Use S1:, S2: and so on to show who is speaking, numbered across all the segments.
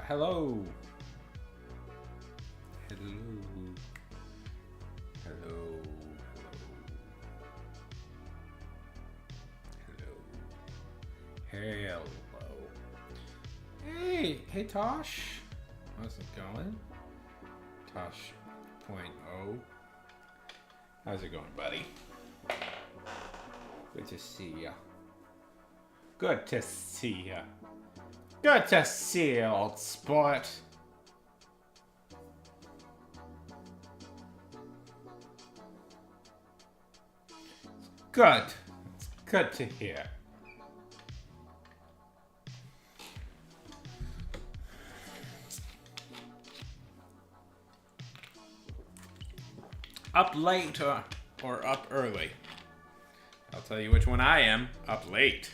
S1: Hello. Hello. Hello. Hello. Hey, Tosh. How's it going? Tosh point oh. How's it going, buddy? Good to see ya. Good to see ya. Good to see you, old sport. Good. It's good to hear. Up late or up early? I'll tell you which one I am. Up late.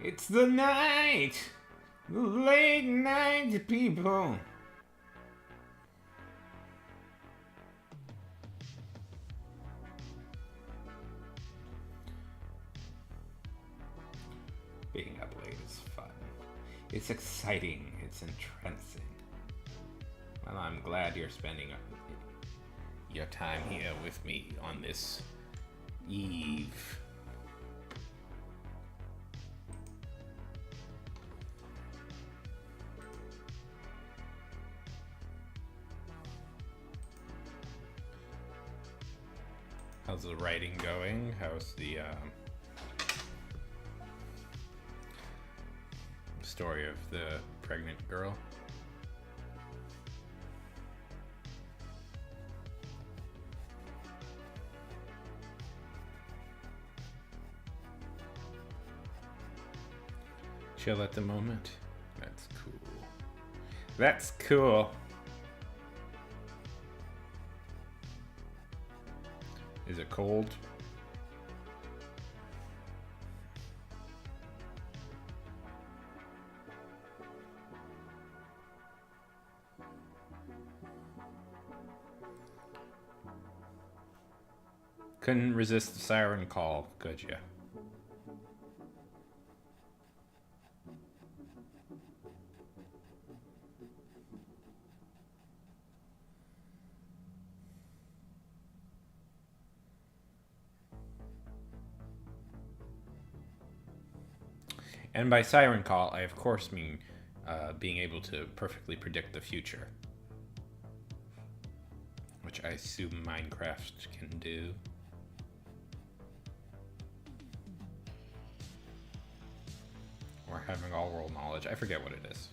S1: It's the night! The late night, people! Being up late is fun. It's exciting. It's entrancing. Well, I'm glad you're spending your time here with me on this eve. How's the writing going? How's the story of the pregnant girl? Chill at the moment? That's cool. That's cool. Is it cold? Couldn't resist the siren call, could you? And by siren call, I of course mean being able to perfectly predict the future. Which I assume Minecraft can do. Or having all world knowledge. I forget what it is.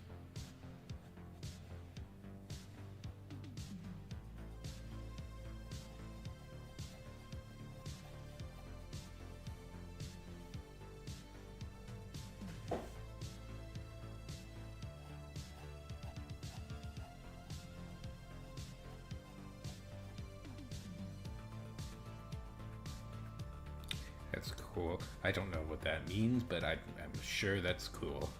S1: That's cool. I don't know what that means, but I'm sure that's cool.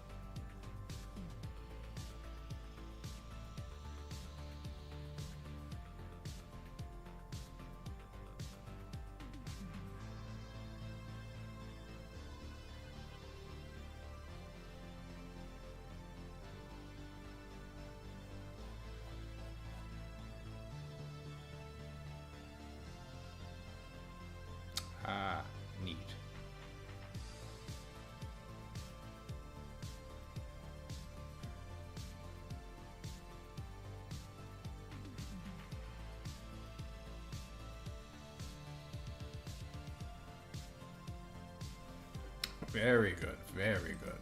S1: Ah, neat. Very good, very good.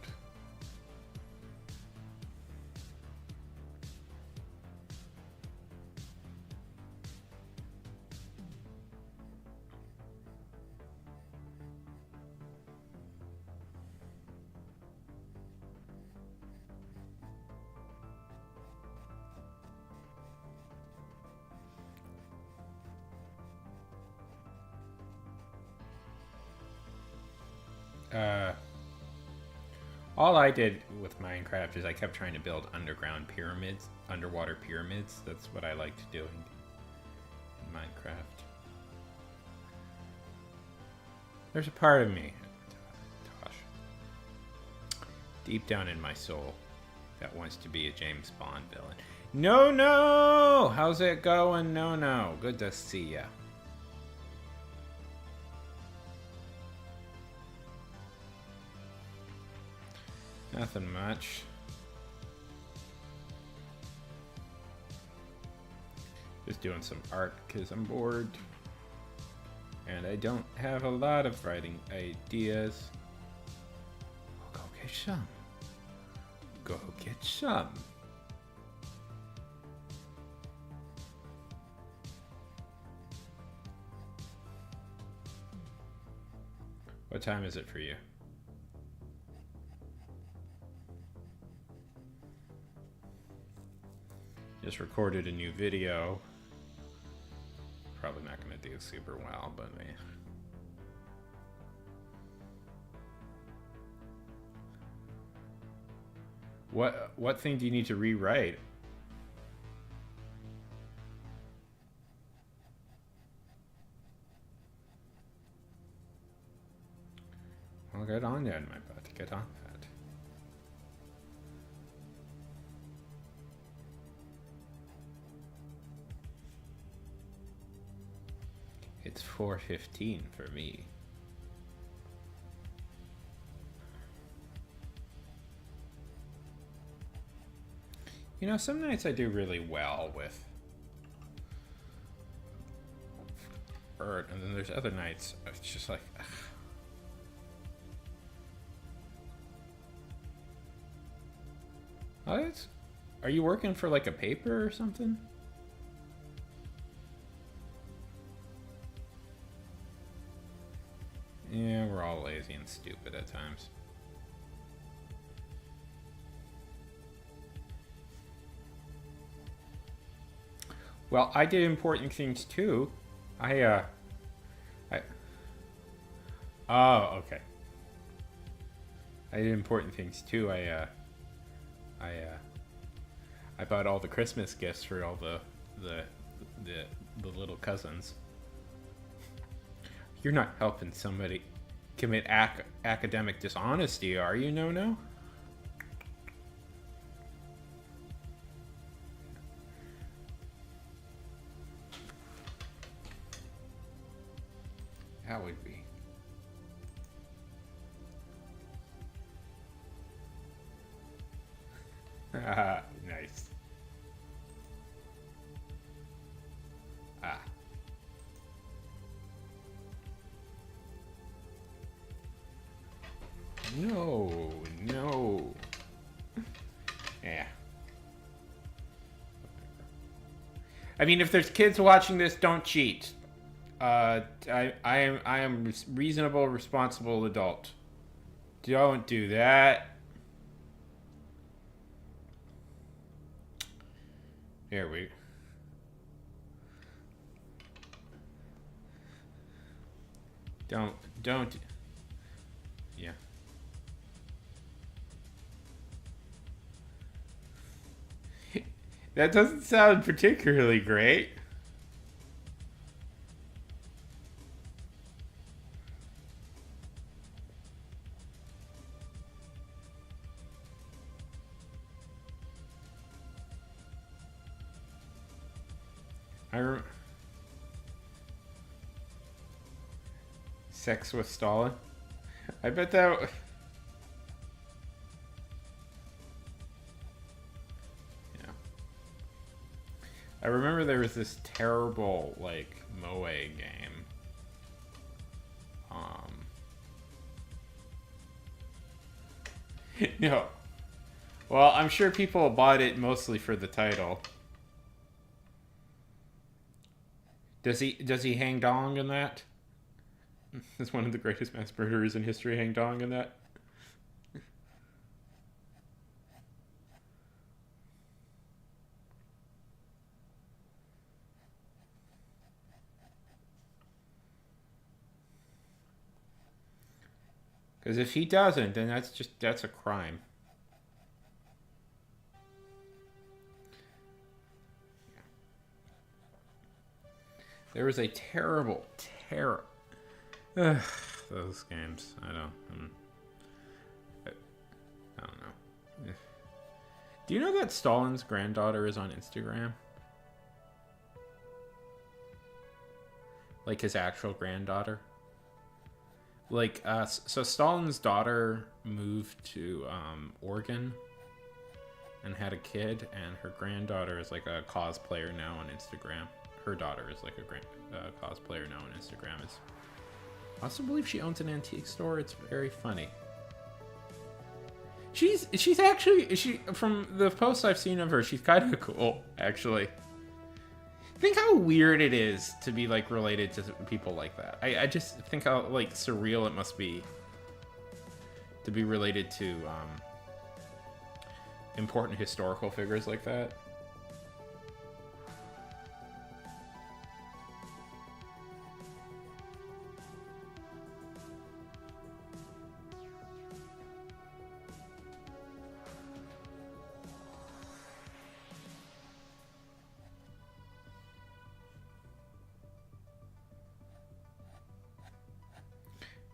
S1: All I did with Minecraft is I kept trying to build underground pyramids, underwater pyramids. That's what I liked doing in Minecraft. There's a part of me, Tosh, deep down in my soul, that wants to be a James Bond villain. No, no! How's it going? No, no. Good to see ya. Nothing much. Just doing some art because I'm bored. And I don't have a lot of writing ideas. Go get some. Go get some. What time is it for you? Just recorded a new video. Probably not going to do super well, but what thing do you need to rewrite? Well, get on that, my butt. Get on that. It's 4:15 for me. You know, some nights I do really well with art, and then there's other nights it's just like, ugh. Oh, are you working for like a paper or something? Yeah, we're all lazy and stupid at times. Well, I did important things too. Oh, okay. I did important things too. I bought all the Christmas gifts for all the little cousins. You're not helping somebody commit academic dishonesty, are you, No? That would be. Nice. Ah. No, no. Yeah. I mean, if there's kids watching this, don't cheat. I am a reasonable, responsible adult. Don't do that. Here we. Don't. Yeah. That doesn't sound particularly great. Sex with Stalin. I bet that. Yeah. I remember there was this terrible like Moe game. No. Well, I'm sure people bought it mostly for the title. Does he hang dong in that? Is one of the greatest mass murderers in history hang dong in that? Because if he doesn't, then that's a crime. There was a terrible. Those games. I don't know. Do you know that Stalin's granddaughter is on Instagram? Like his actual granddaughter? Like, so Stalin's daughter moved to Oregon and had a kid, and her granddaughter is like a cosplayer now on Instagram. Her daughter is like a cosplayer now on Instagram. I also believe she owns an antique store. It's very funny. She's actually, from the posts I've seen of her, she's kind of cool, actually. Think how weird it is to be like related to people like that. I just think how like surreal it must be to be related to important historical figures like that.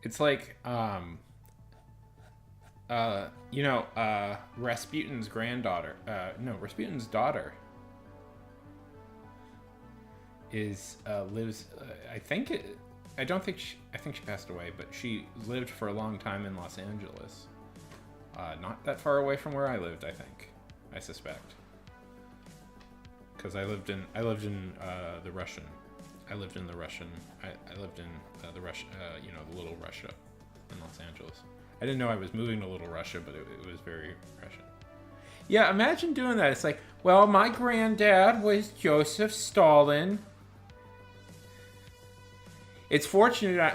S1: It's like, Rasputin's granddaughter. Rasputin's daughter is lives. I think she passed away, but she lived for a long time in Los Angeles. Not that far away from where I lived. I suspect, because I lived in the Russian. I lived in the Russian. I lived in the Russia, the Little Russia in Los Angeles. I didn't know I was moving to Little Russia, but it was very Russian. Yeah, imagine doing that. It's like, well, my granddad was Joseph Stalin. It's fortunate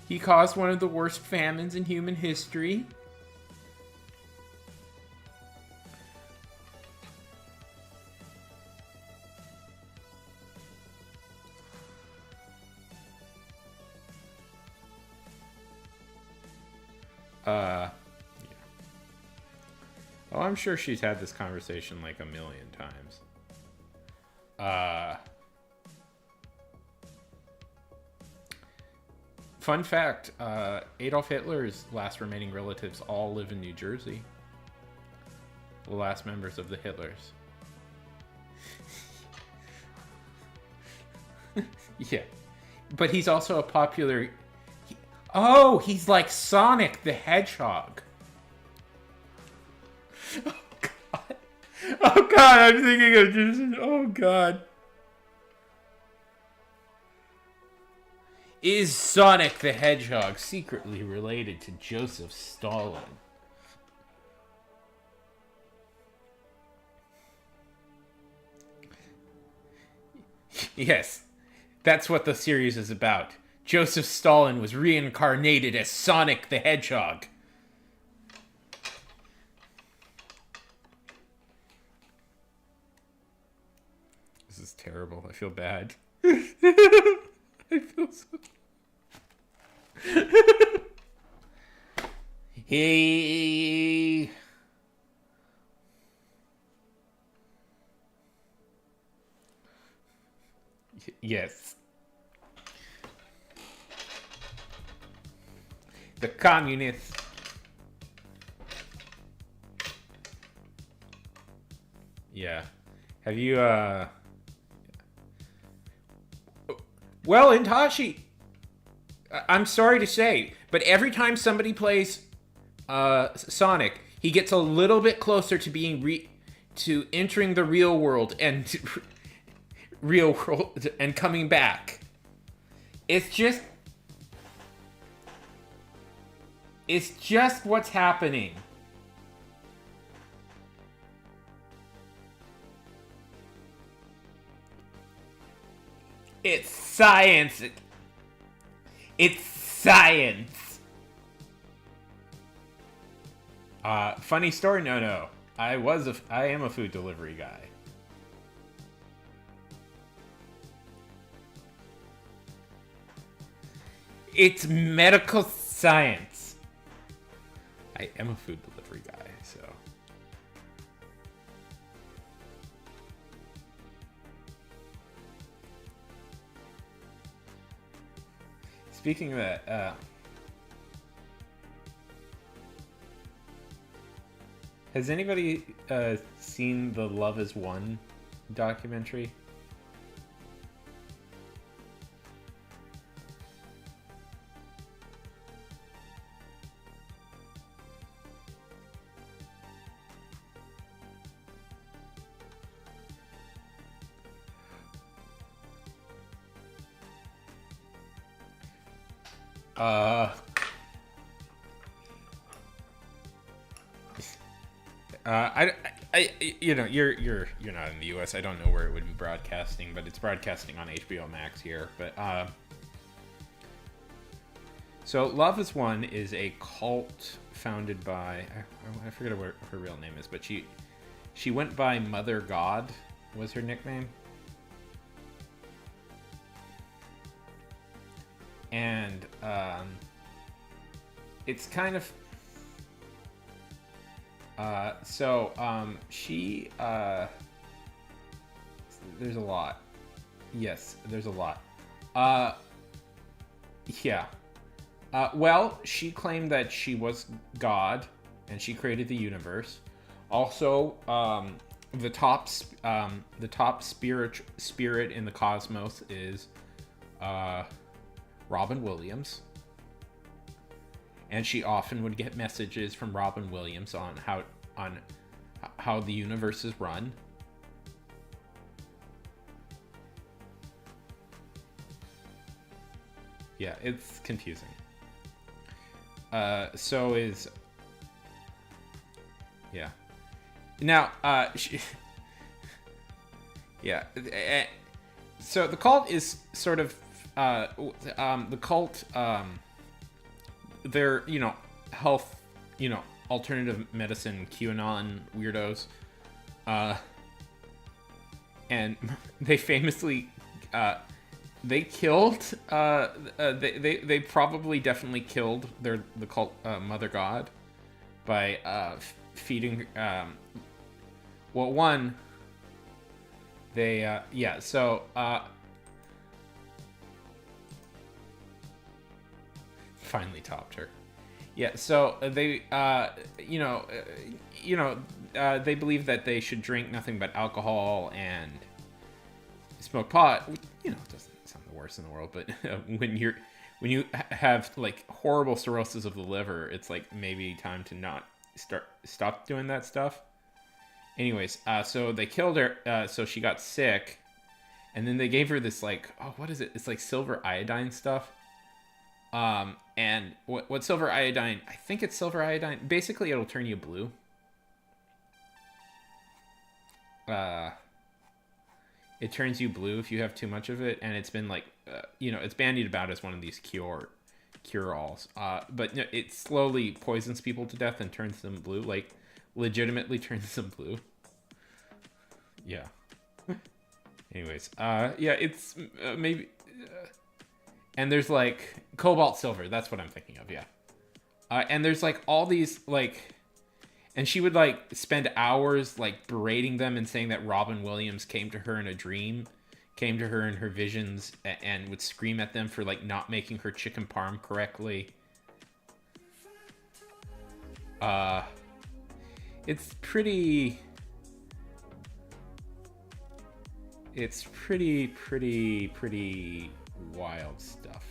S1: he caused one of the worst famines in human history. Yeah. Oh, I'm sure she's had this conversation like a million times. Fun fact, Adolf Hitler's last remaining relatives all live in New Jersey. The last members of the Hitlers. Yeah. But he's also a popular... Oh, he's like Sonic the Hedgehog. Oh, God. Oh, God, I'm thinking of just... Oh, God. Is Sonic the Hedgehog secretly related to Joseph Stalin? Yes, that's what the series is about. Joseph Stalin was reincarnated as Sonic the Hedgehog. This is terrible. I feel bad. I feel so... Hey... Yes. The communists. Yeah. Have you, Well, Intashi, I'm sorry to say, but every time somebody plays Sonic, he gets a little bit closer to being to entering the real world and coming back. It's just what's happening. It's science. It's science. Funny story? No. I am a food delivery guy. It's medical science. I am a food delivery guy, so. Speaking of that, has anybody seen the Love Is One documentary? You know, you're not in the U.S. I don't know where it would be broadcasting, but it's broadcasting on HBO Max here. But so Love Is One is a cult founded by I forget what her real name is, but she went by Mother God was her nickname, and it's kind of. She, there's a lot. Yes, there's a lot. Yeah. Well, she claimed that she was God and she created the universe. Also, the top spirit in the cosmos is, Robin Williams. And she often would get messages from Robin Williams on how the universe is run. Yeah, it's confusing. So is yeah. Now, yeah. So the cult is sort of the cult. They're, you know, health, you know, alternative medicine, QAnon weirdos. And they famously, they killed, they probably definitely killed the cult, Mother God by, feeding, well, one, they, yeah, so, finally topped her. Yeah, so they, they believe that they should drink nothing but alcohol and smoke pot. You know, it doesn't sound the worst in the world, but when you have like horrible cirrhosis of the liver, it's like maybe time to not stop doing that stuff. Anyways, so they killed her, so she got sick, and then they gave her this like, oh, what is it? It's like silver iodine stuff. And what silver iodine, I think it's silver iodine. Basically, it'll turn you blue. It turns you blue if you have too much of it, and it's been like, it's bandied about as one of these cure-alls. But it slowly poisons people to death and turns them blue, like legitimately turns them blue. Yeah. Anyways, yeah, it's maybe. And there's like cobalt silver. That's what I'm thinking of. Yeah. And there's like all these like, and she would like spend hours like berating them and saying that Robin Williams came to her in a dream, came to her in her visions, and would scream at them for like not making her chicken parm correctly. It's pretty wild stuff.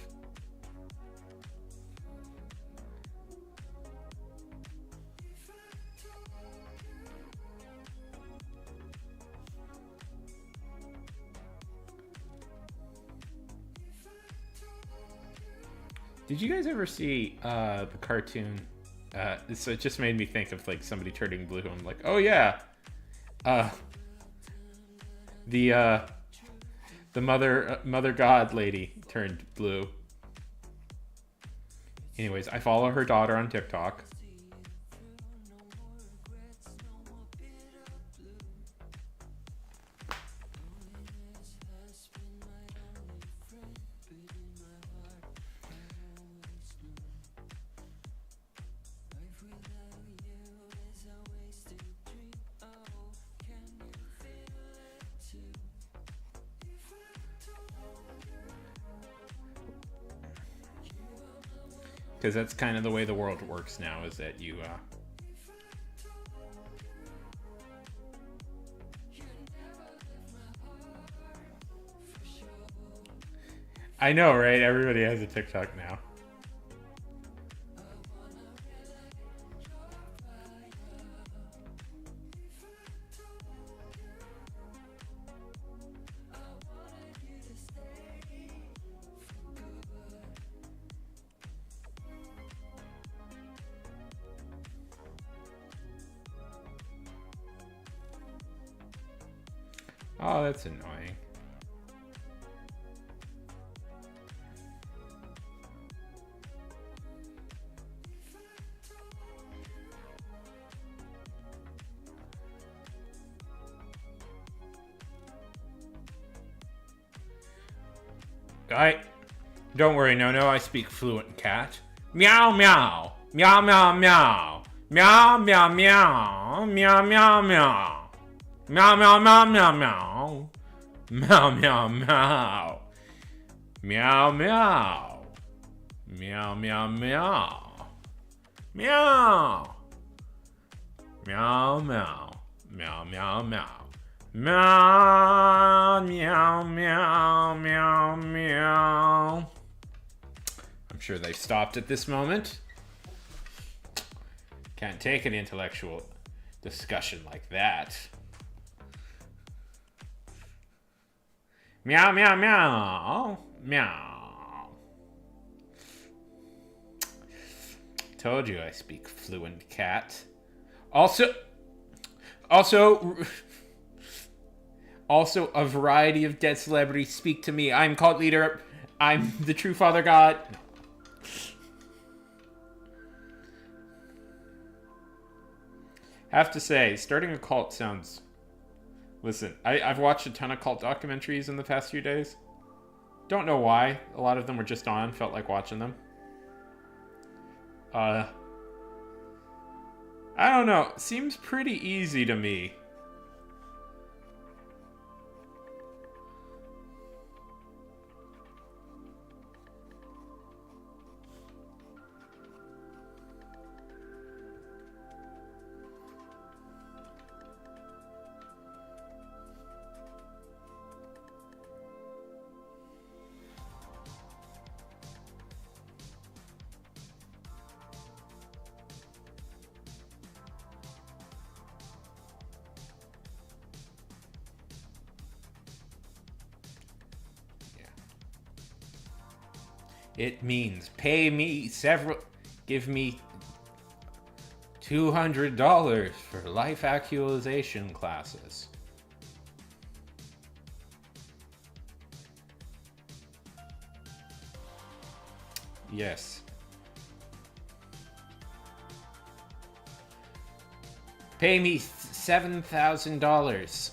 S1: Did you guys ever see the cartoon? So it just made me think of like somebody turning blue. I'm like, oh yeah, the mother god lady turned blue. Anyways, I follow her daughter on TikTok. Because that's kind of the way the world works now, is that you, I know, right? Everybody has a TikTok now. Oh, that's annoying. Don't worry, no, I speak fluent cat. Meow meow. Meow meow meow. Meow meow meow. Meow meow meow. Meow meow meow meow meow. Meow meow meow. Meow meow. Meow meow meow. Meow. Meow meow. Meow meow meow. Meow, meow, meow, meow, meow. I'm sure they've stopped at this moment. Can't take an intellectual discussion like that. Meow, meow, meow, meow. Told you I speak fluent cat. Also, a variety of dead celebrities speak to me. I'm cult leader. I'm the true father god. No. Have to say, starting a cult sounds... Listen, I've watched a ton of cult documentaries in the past few days. Don't know why. A lot of them were just on. Felt like watching them. I don't know. Seems pretty easy to me. It means pay me give me $200 for life actualization classes. Yes. Pay me $7,000.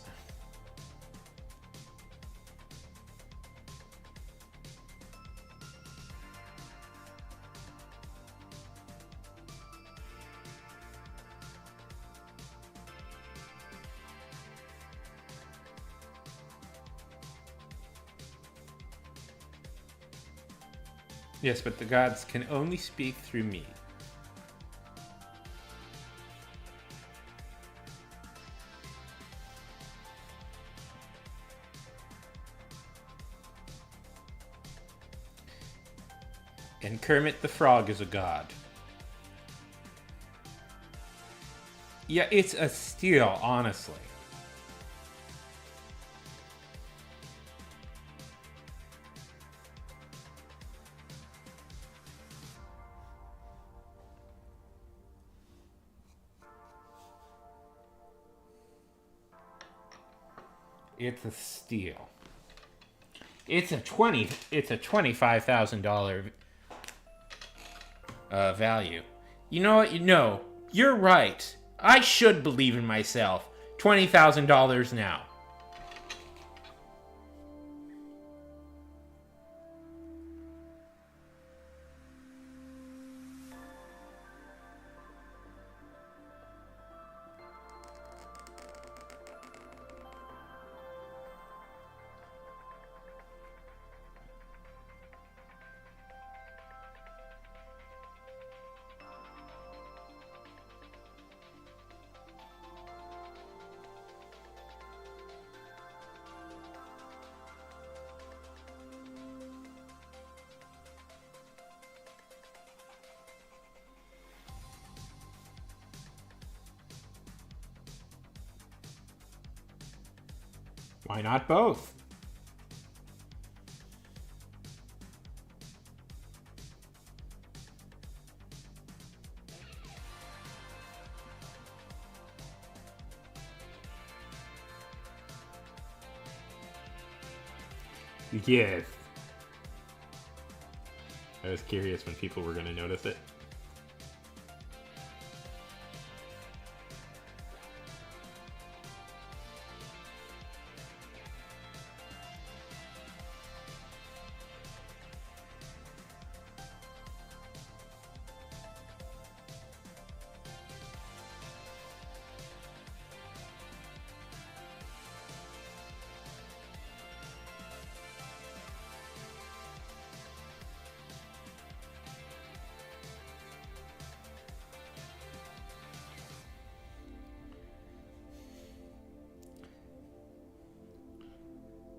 S1: Yes, but the gods can only speak through me. And Kermit the Frog is a god. Yeah, it's a steal, honestly. It's a steal. It's a $25,000 value. You know what? No, you're right. I should believe in myself. $20,000 now. Why not both? Yes. I was curious when people were going to notice it.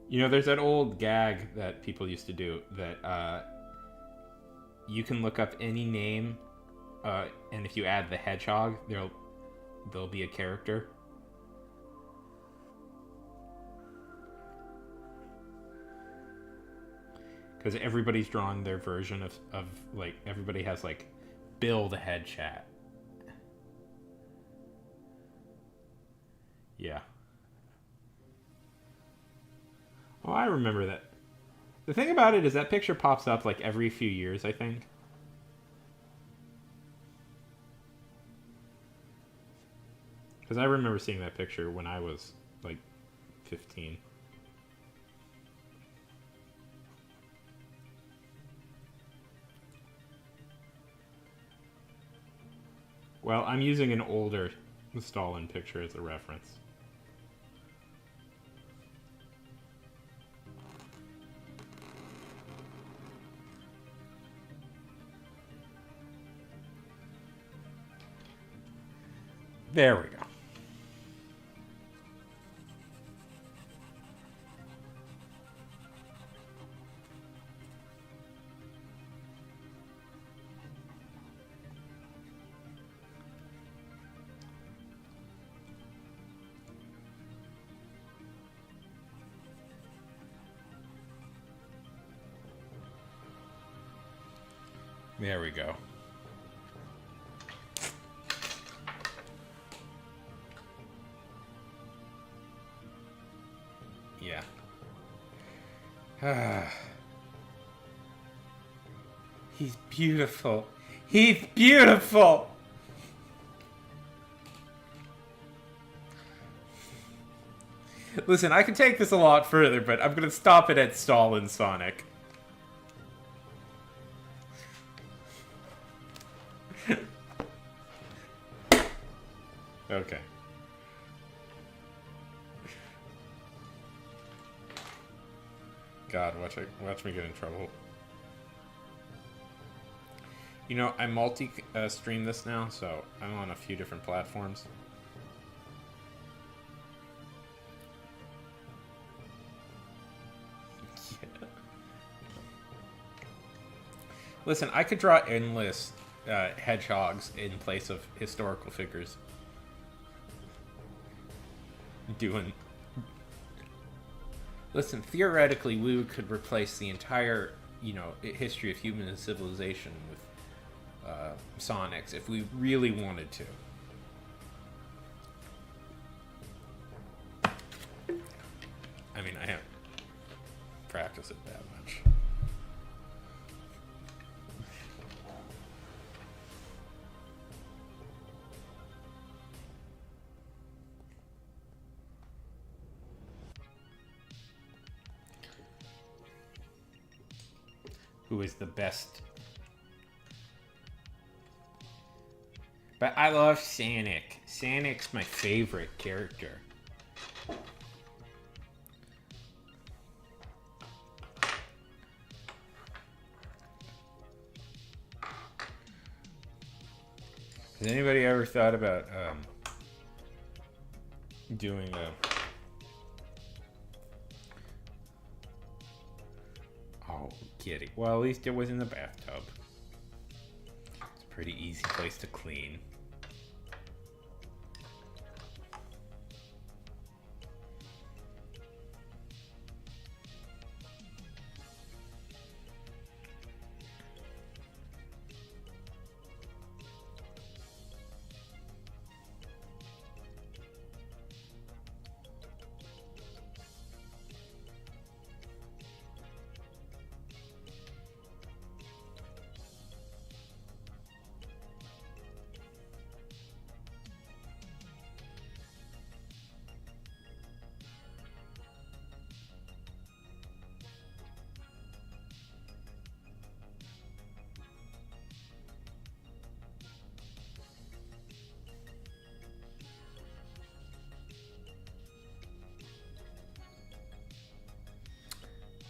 S1: You know, there's that old gag that people used to do that you can look up any name, and if you add the hedgehog, there'll be a character. Because everybody's drawing their version of like everybody has like Bill the head chat. Yeah. Oh, I remember that. The thing about it is that picture pops up like every few years, I think. Because I remember seeing that picture when I was like 15. Well, I'm using an older Stalin picture as a reference. There we go. There we go. Yeah. He's beautiful. He's beautiful! Listen, I can take this a lot further, but I'm gonna stop it at Stalin Sonic. Okay. God, watch me get in trouble. You know, I multi-stream this now, so I'm on a few different platforms. Yeah. Listen, I could draw endless hedgehogs in place of historical figures. Listen, theoretically, we could replace the entire, history of human civilization with Sonics if we really wanted to. I mean, I haven't practiced it that much. Who is the best? But I love Sonic. Sonic's my favorite character. Has anybody ever thought about doing a... Oh, kidding. Well, at least it was in the bathtub. It's a pretty easy place to clean.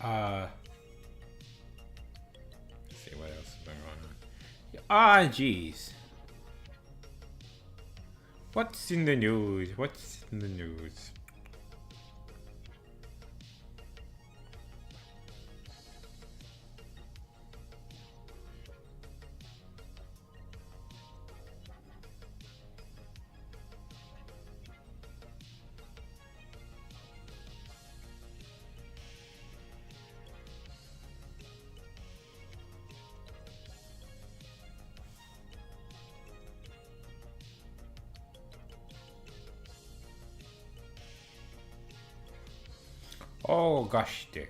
S1: Let's see what else is going on. Ah, jeez. What's in the news? What's in the news? Oh gosh, dear.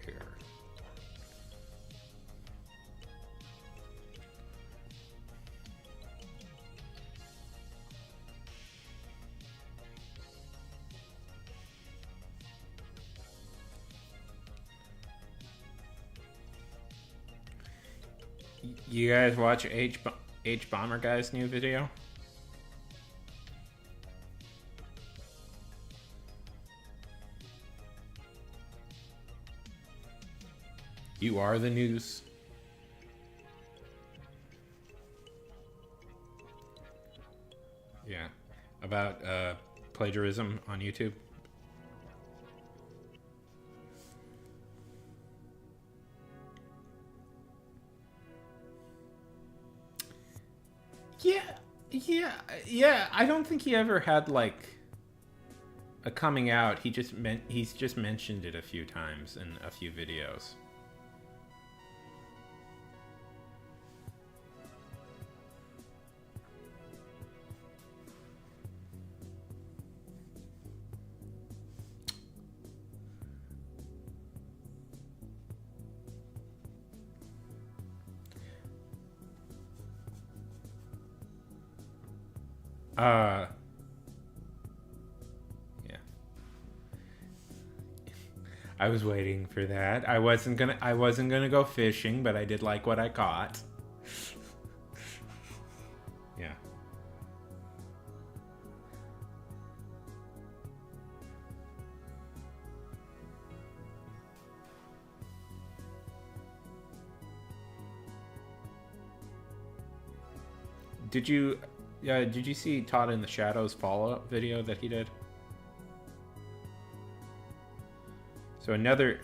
S1: You guys watch H Bomber Guy's new video? You are the news. Yeah. About plagiarism on YouTube. Yeah. I don't think he ever had like a coming out. He's just mentioned it a few times in a few videos. Yeah. I was waiting for that. I wasn't gonna go fishing, but I did like what I caught. Yeah. Did you see Todd in the Shadows follow-up video that he did? So there's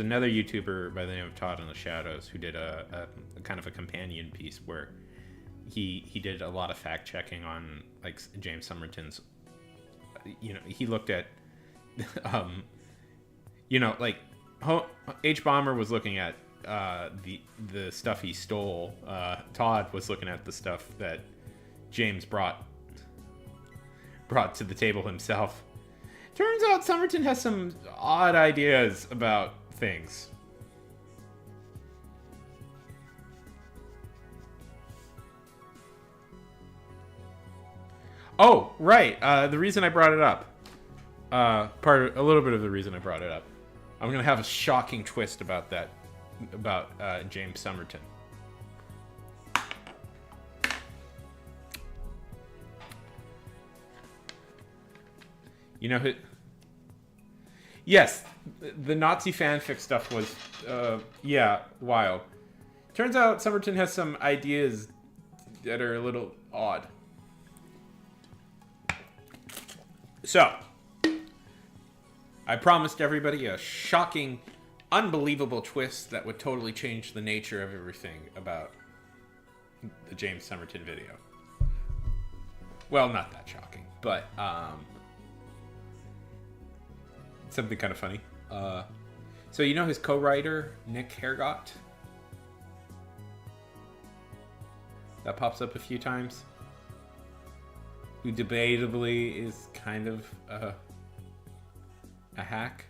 S1: another YouTuber by the name of Todd in the Shadows who did a kind of a companion piece where he did a lot of fact checking on like James Somerton's. You know, he looked at like H Bomber was looking at the stuff he stole. Todd was looking at the stuff that James brought to the table himself. Turns out Somerton has some odd ideas about things. Oh, right. The reason I brought it up. A little bit of the reason I brought it up. I'm gonna have a shocking twist about that. About James Somerton. You know who? Yes, the Nazi fanfic stuff was, wild. Turns out Somerton has some ideas that are a little odd. So, I promised everybody a shocking, unbelievable twist that would totally change the nature of everything about the James Somerton video. Well, not that shocking, but something kind of funny. So you know his co-writer, Nick Hergott? That pops up a few times. Who debatably is kind of a hack.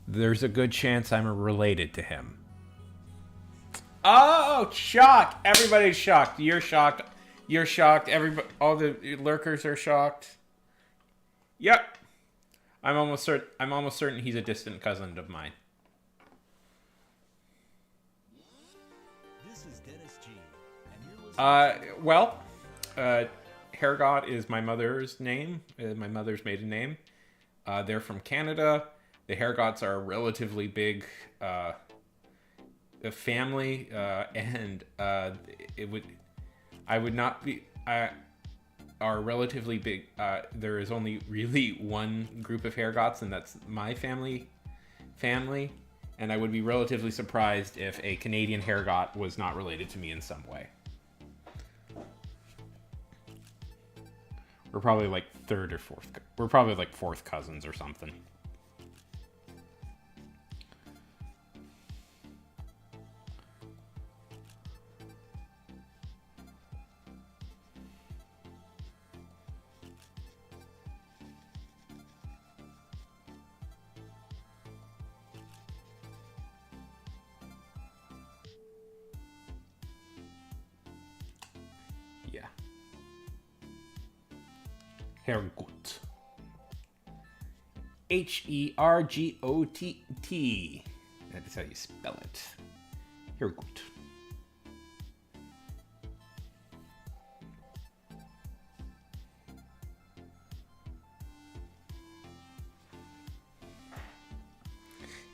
S1: There's a good chance I'm related to him. Oh, shock! Everybody's shocked. You're shocked. You're shocked. All the lurkers are shocked. Yep. I'm almost certain he's a distant cousin of mine.
S2: This is Dennis G, and you're
S1: Well, uh, Hergot is my mother's name, my mother's maiden name. They're from Canada. The Hergots are a relatively big family, and it would, I would not be, are relatively big. There is only really one group of Hergots, and that's my family. And I would be relatively surprised if a Canadian Hergot was not related to me in some way. We're probably like third or fourth. We're probably like fourth cousins or something. Yeah. Hergot. Hergott. That is how you spell it. Hergot.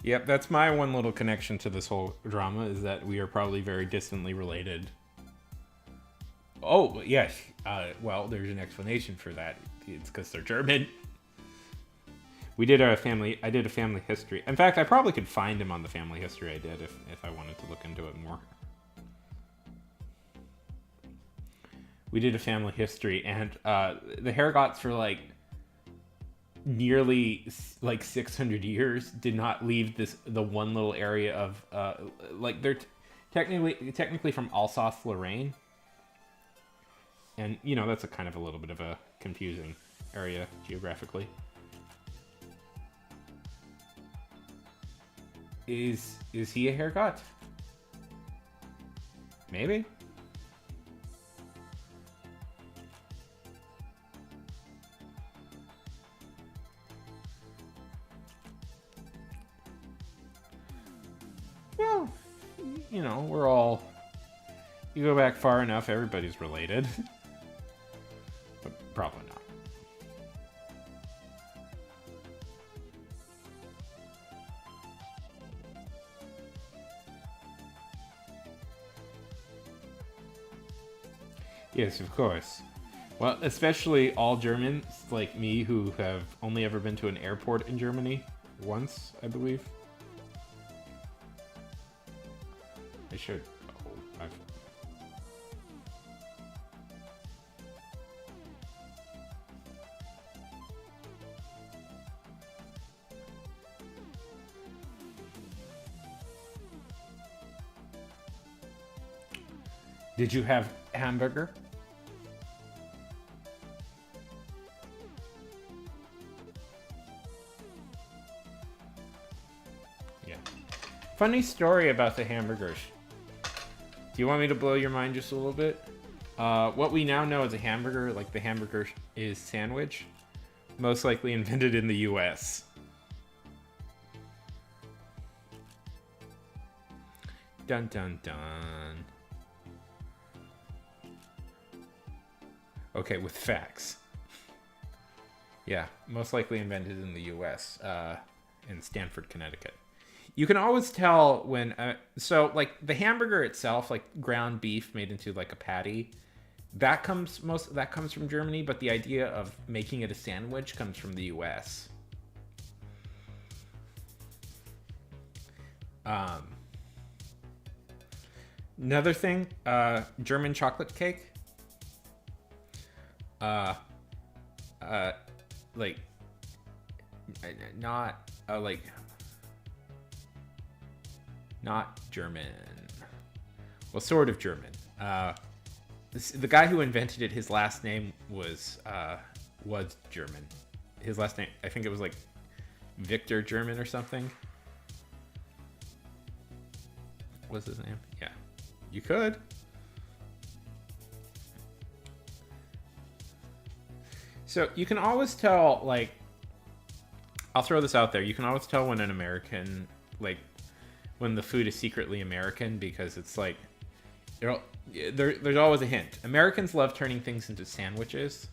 S1: Yep, that's my one little connection to this whole drama, is that we are probably very distantly related. Oh, yes. Well, there's an explanation for that. It's because they're German. I did a family history. In fact, I probably could find him on the family history I did if I wanted to look into it more. We did a family history, and the Hergots for like nearly like 600 years did not leave the one little area of like they're technically from Alsace-Lorraine. And, you know, that's a kind of a little bit of a confusing area geographically. Is he a Hergot? Maybe. Well, you know, we're all... You go back far enough, everybody's related. But probably not. Yes, of course. Well, especially all Germans like me who have only ever been to an airport in Germany once, I believe. I should. Oh, I've... Did you have hamburger? Yeah. Funny story about the hamburgers. Do you want me to blow your mind just a little bit? What we now know as a hamburger, like the hamburger is sandwich, most likely invented in the US. Dun dun dun. Okay, with facts. Yeah, most likely invented in the US, in Stamford, Connecticut. You can always tell when, so like the hamburger itself, like ground beef made into like a patty, that comes from Germany, but the idea of making it a sandwich comes from the US. Another thing, German chocolate cake. Like, not, like, not German. Well, sort of German. The guy who invented it, his last name was German. His last name, I think it was like Victor German or something. What's his name? Yeah, you could. So you can always tell, like, I'll throw this out there. You can always tell when an American, like, when the food is secretly American, because it's like, There's always a hint. Americans love turning things into sandwiches.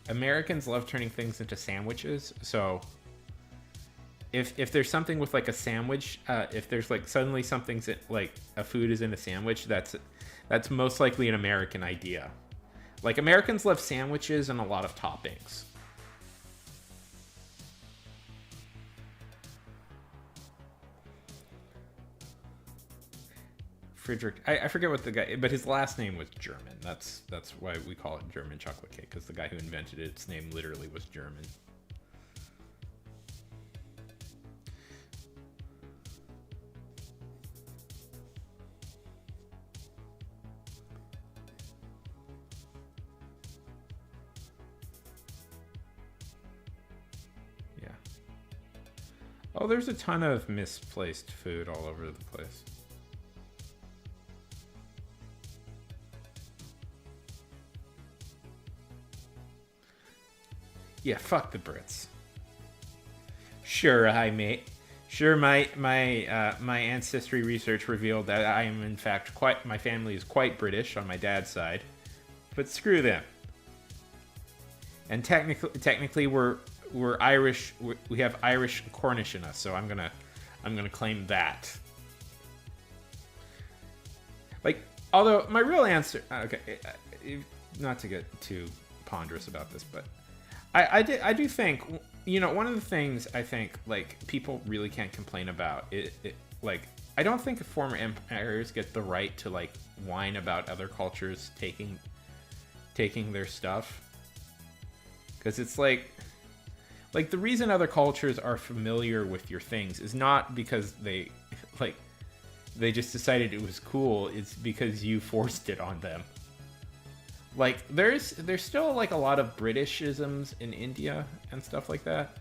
S1: Americans love turning things into sandwiches. So if there's something with like a sandwich, if there's like suddenly something's like a food is in a sandwich, that's most likely an American idea. Like Americans love sandwiches and a lot of toppings. Friedrich, I forget what the guy, but his last name was German. That's why we call it German chocolate cake, because the guy who invented it, its name literally was German. Yeah. Oh, there's a ton of misplaced food all over the place. Yeah, fuck the Brits. Sure, hi mate. Sure, my ancestry research revealed that I am in fact my family is quite British on my dad's side, but screw them. And technically we're Irish. We have Irish Cornish in us, so I'm gonna claim that. Like, although my real answer, okay, not to get too ponderous about this, but I do think, you know, one of the things I think like people really can't complain about like I don't think former empires get the right to like whine about other cultures taking their stuff, because it's like the reason other cultures are familiar with your things is not because they just decided it was cool. It's because you forced it on them. Like there's still like a lot of Britishisms in India and stuff like that.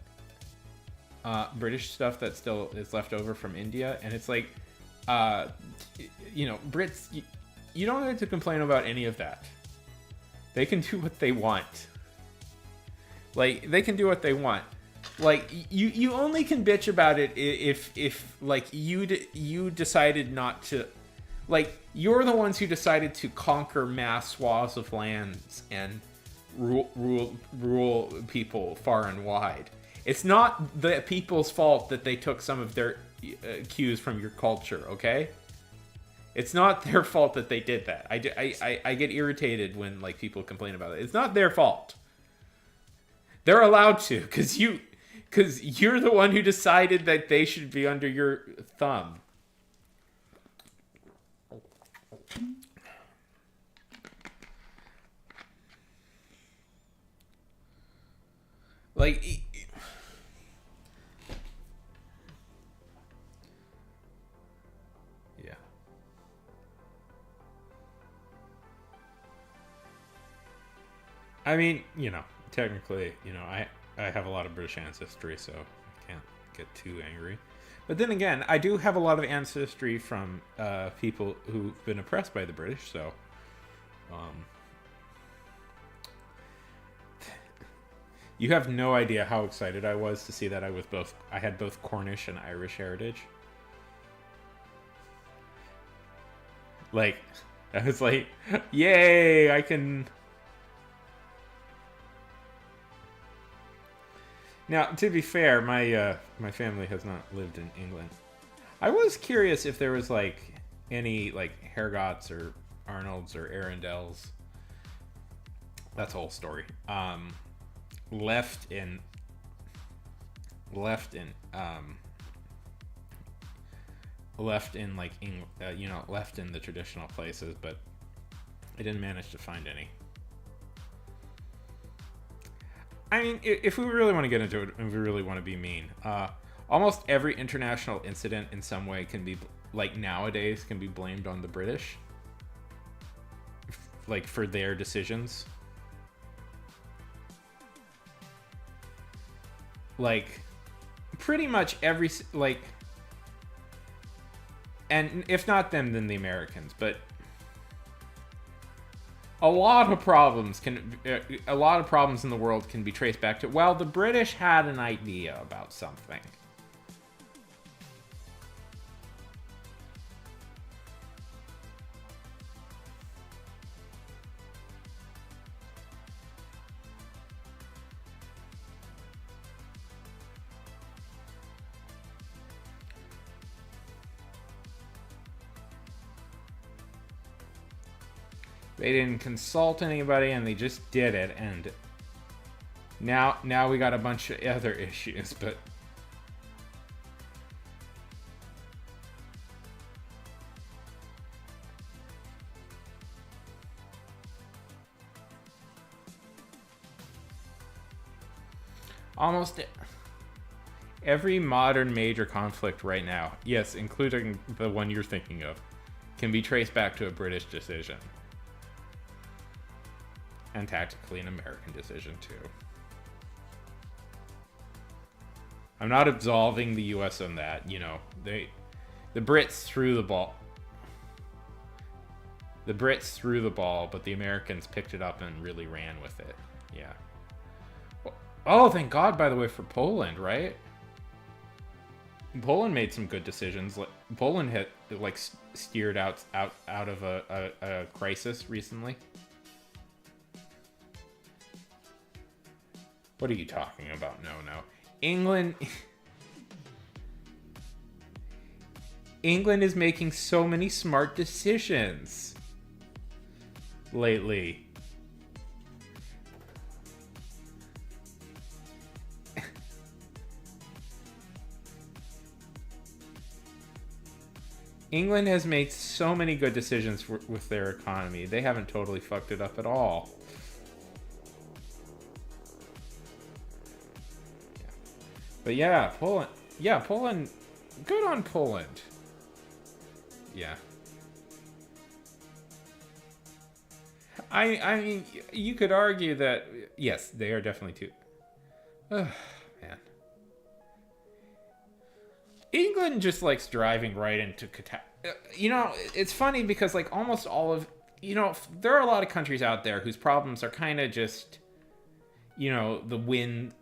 S1: British stuff that still is left over from India, and it's like, you know, Brits. You don't have to complain about any of that. They can do what they want. Like they can do what they want. Like you only can bitch about it if like you decided not to. Like, you're the ones who decided to conquer mass swaths of lands and rule people far and wide. It's not the people's fault that they took some of their cues from your culture, okay? It's not their fault that they did that. I get irritated when like people complain about it. It's not their fault. They're allowed to, because you're the one who decided that they should be under your thumb. Like, yeah. I mean, you know, technically, you know, I have a lot of British ancestry, so I can't get too angry. But then again, I do have a lot of ancestry from people who've been oppressed by the British, so you have no idea how excited I was to see that I had both Cornish and Irish heritage. Like, I was like, yay, I can. Now, to be fair, my family has not lived in England. I was curious if there was like any like Hergots or Arnolds or Arundels. That's a whole story. Left in like you know, left in the traditional places, but I didn't manage to find any. I mean, if we really want to get into it and we really want to be mean, almost every international incident in some way can be, like nowadays, can be blamed on the British, like for their decisions. Like, pretty much every, like, and if not them, then the Americans, but a lot of problems in the world can be traced back to, well, the British had an idea about something. They didn't consult anybody, and they just did it. And now we got a bunch of other issues, but almost every modern major conflict right now, yes, including the one you're thinking of, can be traced back to a British decision. And tactically an American decision, too. I'm not absolving the US on that, you know. The Brits threw the ball. The Brits threw the ball, but the Americans picked it up and really ran with it. Yeah. Oh, thank God, by the way, for Poland, right? Poland made some good decisions. Poland had like steered out of a crisis recently. What are you talking about? No. England is making so many smart decisions lately. England has made so many good decisions with their economy. They haven't totally fucked it up at all. Yeah. But yeah, Poland. Yeah, Poland. Good on Poland. Yeah. I mean, you could argue that, yes, they are definitely too... Ugh, man. England just likes driving right into you know, it's funny because like almost all of, you know, there are a lot of countries out there whose problems are kind of just, you know, the wind.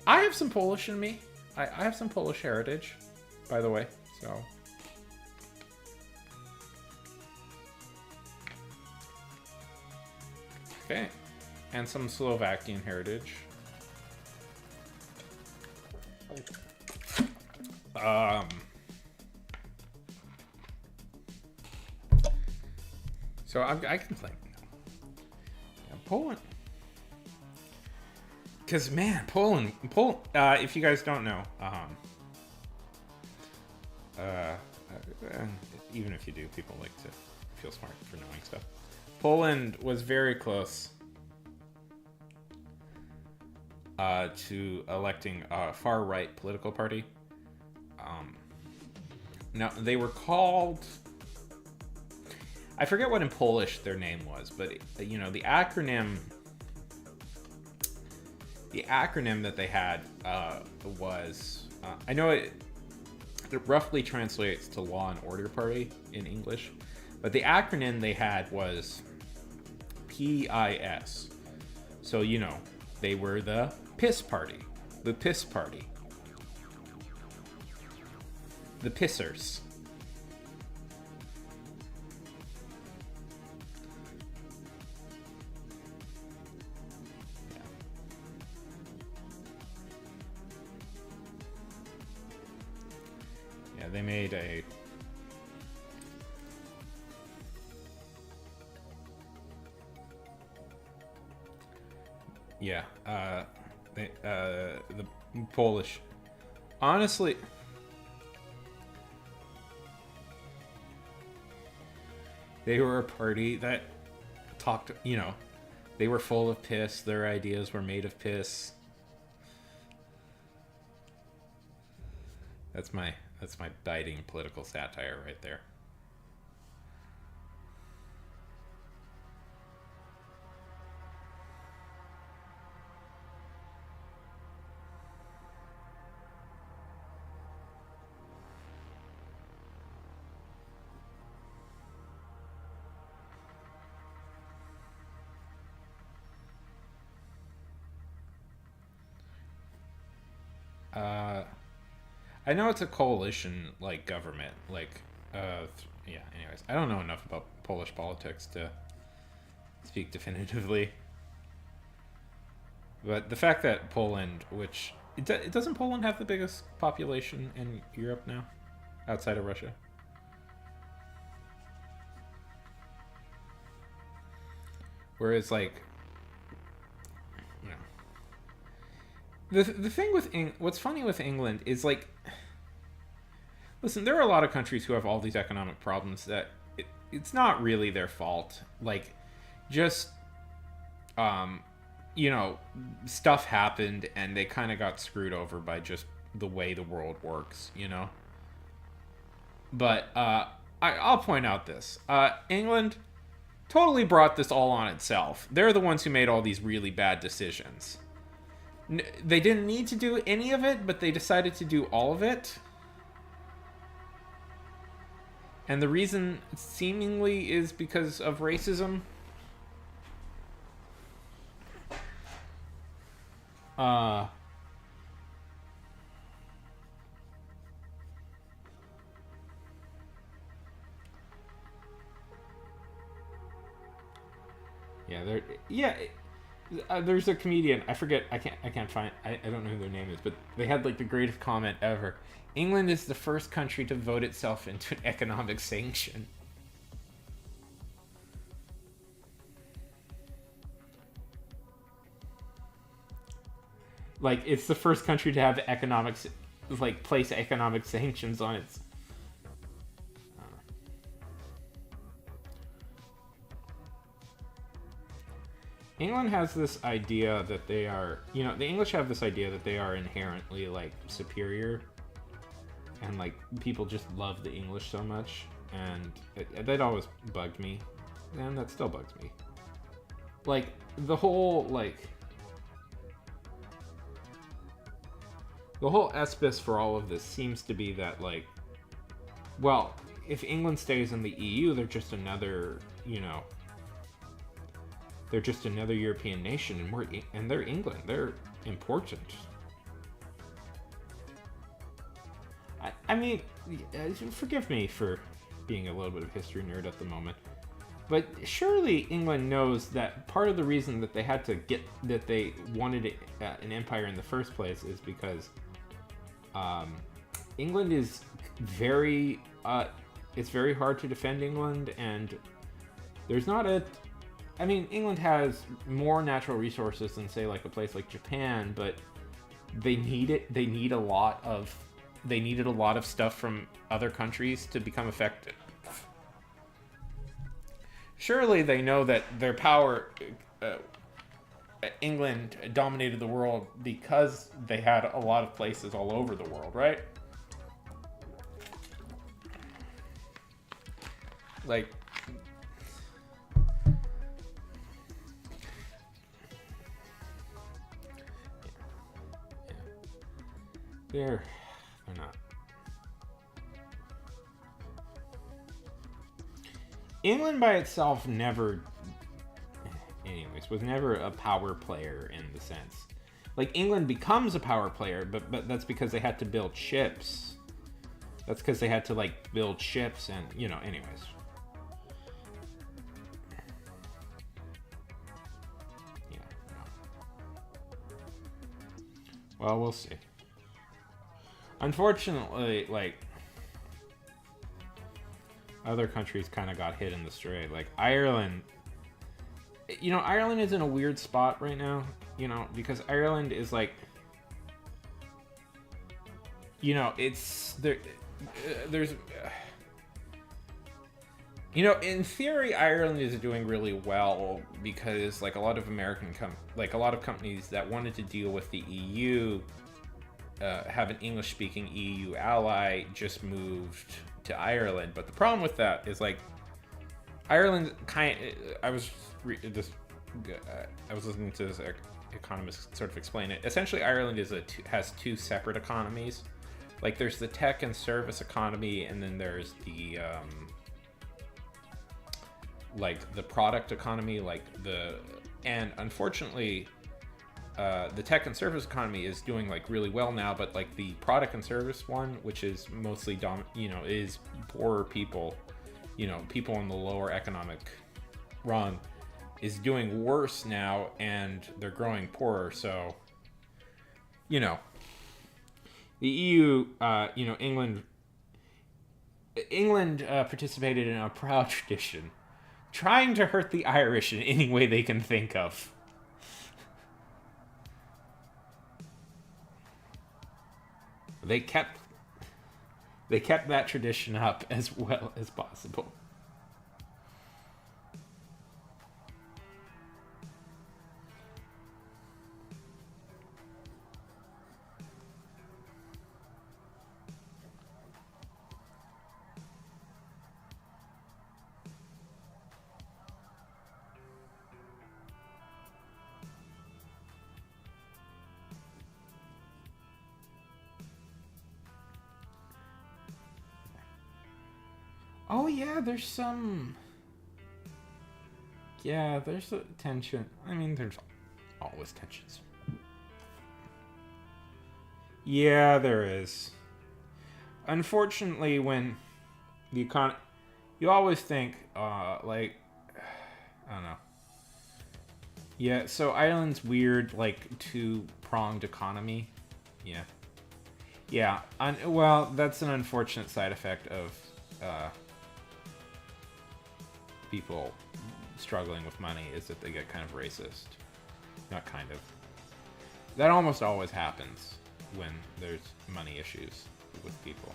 S1: I have some Polish in me. I have some Polish heritage, by the way, so. Okay, and some Slovakian heritage. So I can play. Yeah, Poland. Because, man, Poland, if you guys don't know, even if you do, people like to feel smart for knowing stuff. Poland was very close to electing a far-right political party. Now, they were called... I forget what in Polish their name was, but, you know, the acronym that they had was... I know it roughly translates to Law and Order Party in English, but the acronym they had was PIS. So, you know, they were the PIS Party. The PIS Party. The Pissers. Yeah, they made a... Yeah, the Polish. Honestly... They were a party that talked, you know, they were full of piss. Their ideas were made of piss. That's my biting political satire right there. I know it's a coalition, like, government, like, yeah, anyways. I don't know enough about Polish politics to speak definitively. But the fact that Poland, which... doesn't Poland have the biggest population in Europe now? Outside of Russia? Whereas, like, you know, the thing with what's funny with England is, like, listen, there are a lot of countries who have all these economic problems that it's not really their fault. Like, just, you know, stuff happened and they kind of got screwed over by just the way the world works, you know? But I'll point out this. England totally brought this all on itself. They're the ones who made all these really bad decisions. They didn't need to do any of it, but they decided to do all of it. And the reason, seemingly, is because of racism. There's a comedian. I forget. I can't find. I don't know who their name is, but they had like the greatest comment ever. England is the first country to vote itself into an economic sanction. Like, it's the first country to have economics, like, place economic sanctions on its. England has this idea that they are, you know, the English have this idea that they are inherently, like, superior. And, like, people just love the English so much. And that always bugged me. And that still bugs me. Like, the whole, like... The whole espis for all of this seems to be that, like... Well, if England stays in the EU, they're just another, you know... They're just another European nation, and they're England. They're important. I mean, forgive me for being a little bit of history nerd at the moment, but surely England knows that part of the reason that they had to that they wanted an empire in the first place is because England is very it's very hard to defend England, and there's not a I mean, England has more natural resources than, say, like a place like Japan, but they need it. They need a lot of. They needed a lot of stuff from other countries to become effective. Surely they know that their power, England dominated the world because they had a lot of places all over the world, right? Like. They're not. England by itself never, anyways, was never a power player in the sense. Like, England becomes a power player, but that's because they had to build ships. That's because they had to, like, build ships and, you know, anyways. Yeah. Well, we'll see. Unfortunately, like, other countries kind of got hit in the straight. Like, Ireland, you know, Ireland is in a weird spot right now, you know, because Ireland is like, you know, it's, there's, you know, in theory, Ireland is doing really well because, like, a lot of a lot of companies that wanted to deal with the EU, have an English-speaking EU ally, just moved to Ireland. But the problem with that is, like, Ireland I was listening to this economist sort of explain it. Essentially, Ireland has two separate economies. Like, there's the tech and service economy, and then there's the like the product economy. And unfortunately, the tech and service economy is doing, like, really well now, but, like, the product and service one, which is mostly is poorer people, you know, people in the lower economic rung, is doing worse now, and they're growing poorer. So, you know, the EU, you know, England participated in a proud tradition trying to hurt the Irish in any way they can think of. They kept that tradition up as well as possible. Oh yeah, there's some. Yeah, there's a tension. I mean, there's always tensions. Yeah, there is. Unfortunately, when the you always think, like, I don't know. Yeah, so Ireland's weird, like, two-pronged economy. Yeah. Yeah, well, that's an unfortunate side effect of people struggling with money, is that they get kind of racist. Not kind of. That almost always happens when there's money issues with people.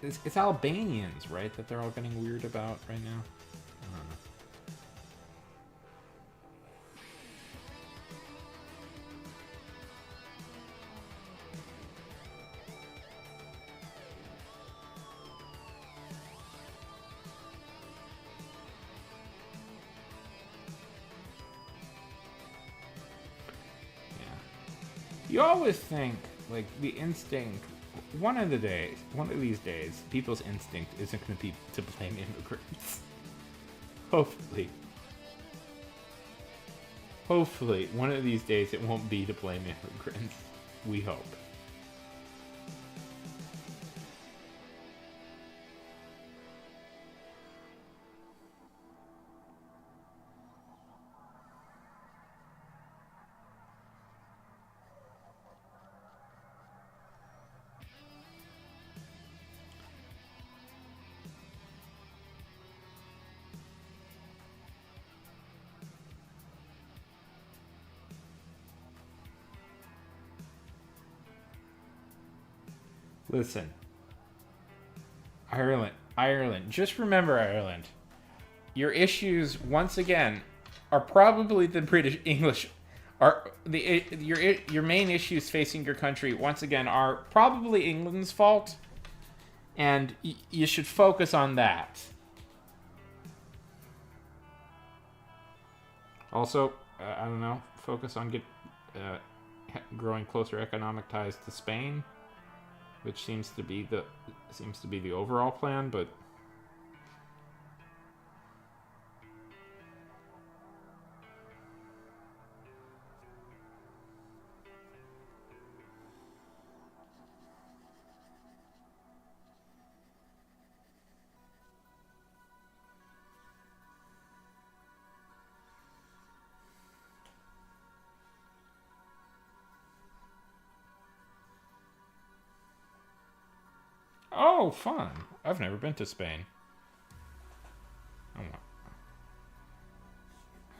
S1: It's Albanians, right, that they're all getting weird about right now? I don't know. You always think, like, the instinct, one of these days, people's instinct isn't going to be to blame immigrants. Hopefully. Hopefully, one of these days it won't be to blame immigrants. We hope. Listen. Ireland. Just remember, Ireland. Your issues, once again, are probably the British English. Your main issues facing your country, once again, are probably England's fault, and you should focus on that. Also, I don't know, focus on growing closer economic ties to Spain, which seems to be the overall plan, but oh, fun. I've never been to Spain. I've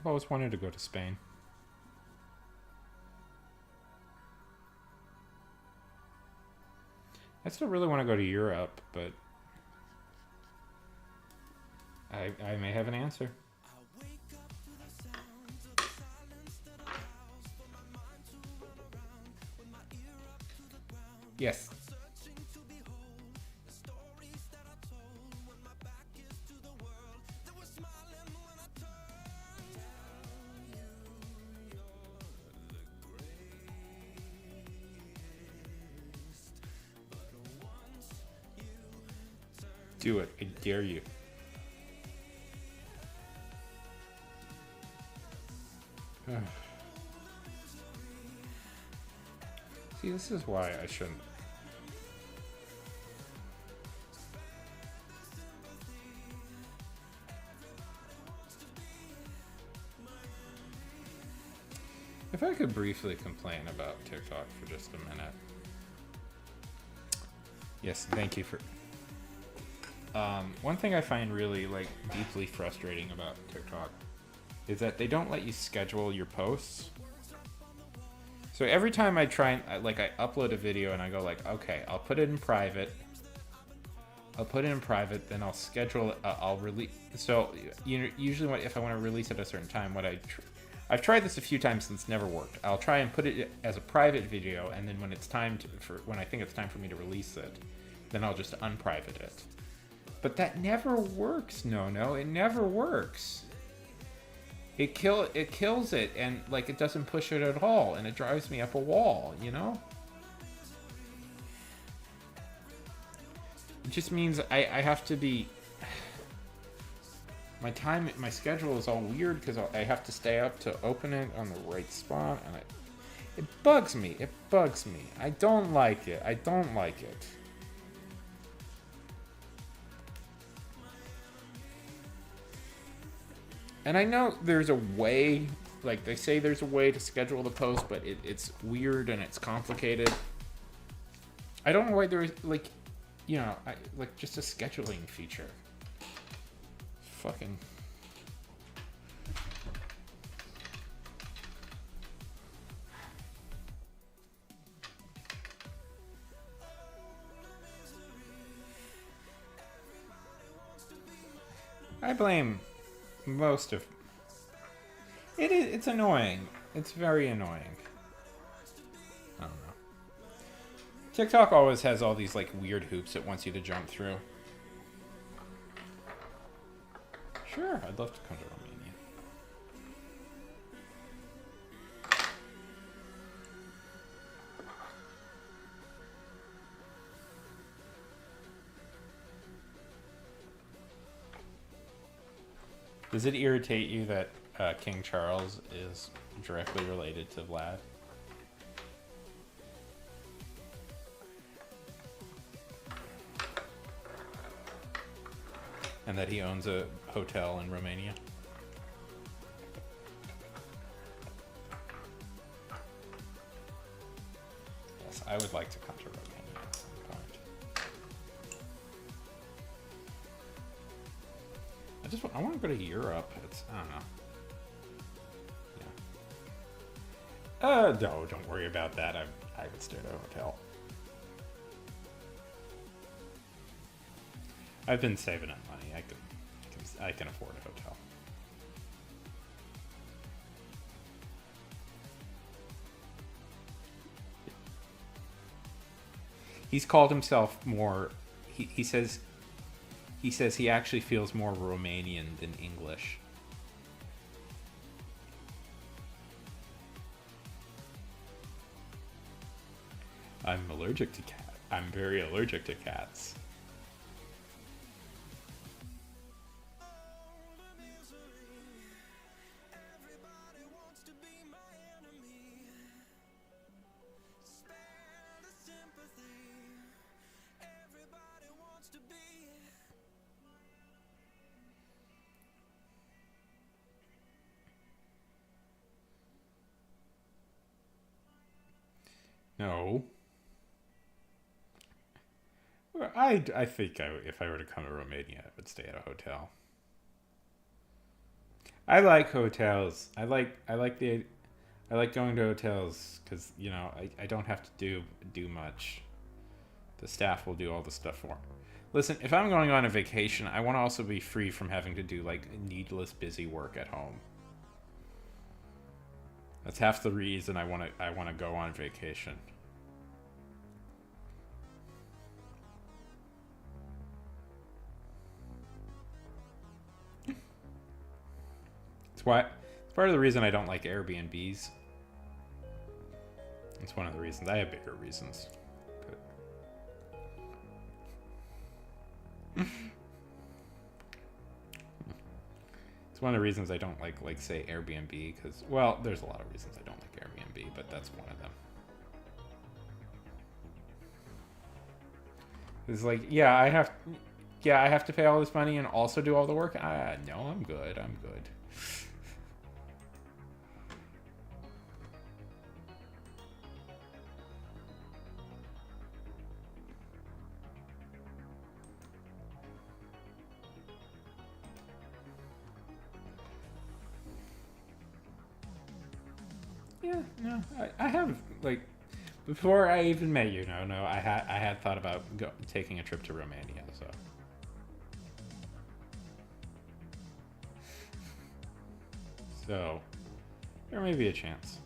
S1: always wanted to go to Spain. I still really want to go to Europe, but I may have an answer. Yes. Do it. I dare you. See, this is why I shouldn't. If I could briefly complain about TikTok for just a minute. Yes, thank you for. One thing I find really like deeply frustrating about TikTok is that they don't let you schedule your posts. So every time I try and I upload a video and I go like, okay, I'll put it in private. I'll put it in private, then I'll schedule. I'll release. So usually, if I want to release at a certain time, I've tried this a few times and it's never worked. I'll try and put it as a private video, and then when it's time when I think it's time for me to release it, then I'll just unprivate it. But that never works. No, it never works. It kills it, and like it doesn't push it at all, and it drives me up a wall. You know. It just means I have to be. My schedule is all weird because I have to stay up to open it on the right spot, and it bugs me. It bugs me. I don't like it. I don't like it. And I know there's a way, like they say there's a way to schedule the post, but it's weird and it's complicated. I don't know why there's like, like just a scheduling feature. Fucking. I blame most of it. It's annoying. It's very annoying. I don't know. TikTok always has all these like weird hoops it wants you to jump through. Sure, I'd love to come to Romania. Does it irritate you that King Charles is directly related to Vlad? And that he owns a hotel in Romania? Yes, I would like to come to Romania at some point. I want to go to Europe. I don't know. Yeah. No, don't worry about that. I would stay at a hotel. I've been saving up money. I can afford a hotel. He's called himself more. He says he actually feels more Romanian than English. I'm allergic to cats. I'm very allergic to cats. No. I think if I were to come to Romania, I would stay at a hotel. I like hotels. I like going to hotels because I don't have to do much. The staff will do all the stuff for me. Listen, if I'm going on a vacation, I want to also be free from having to do like needless busy work at home. That's half the reason I want to go on vacation. It's part of the reason I don't like Airbnbs. It's one of the reasons. I have bigger reasons. It's one of the reasons I don't like say Airbnb because, well, there's a lot of reasons I don't like Airbnb, but that's one of them. It's like, I have to pay all this money and also do all the work. No, I'm good. I'm good. Yeah, no, I have like before I even met you. No, I had thought about taking a trip to Romania. So there may be a chance.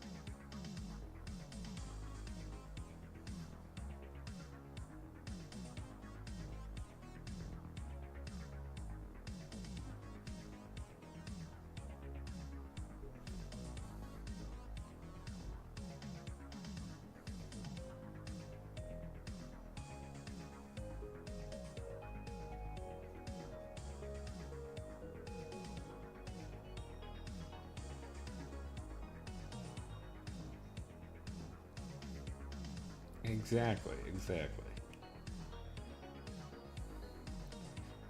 S1: Exactly.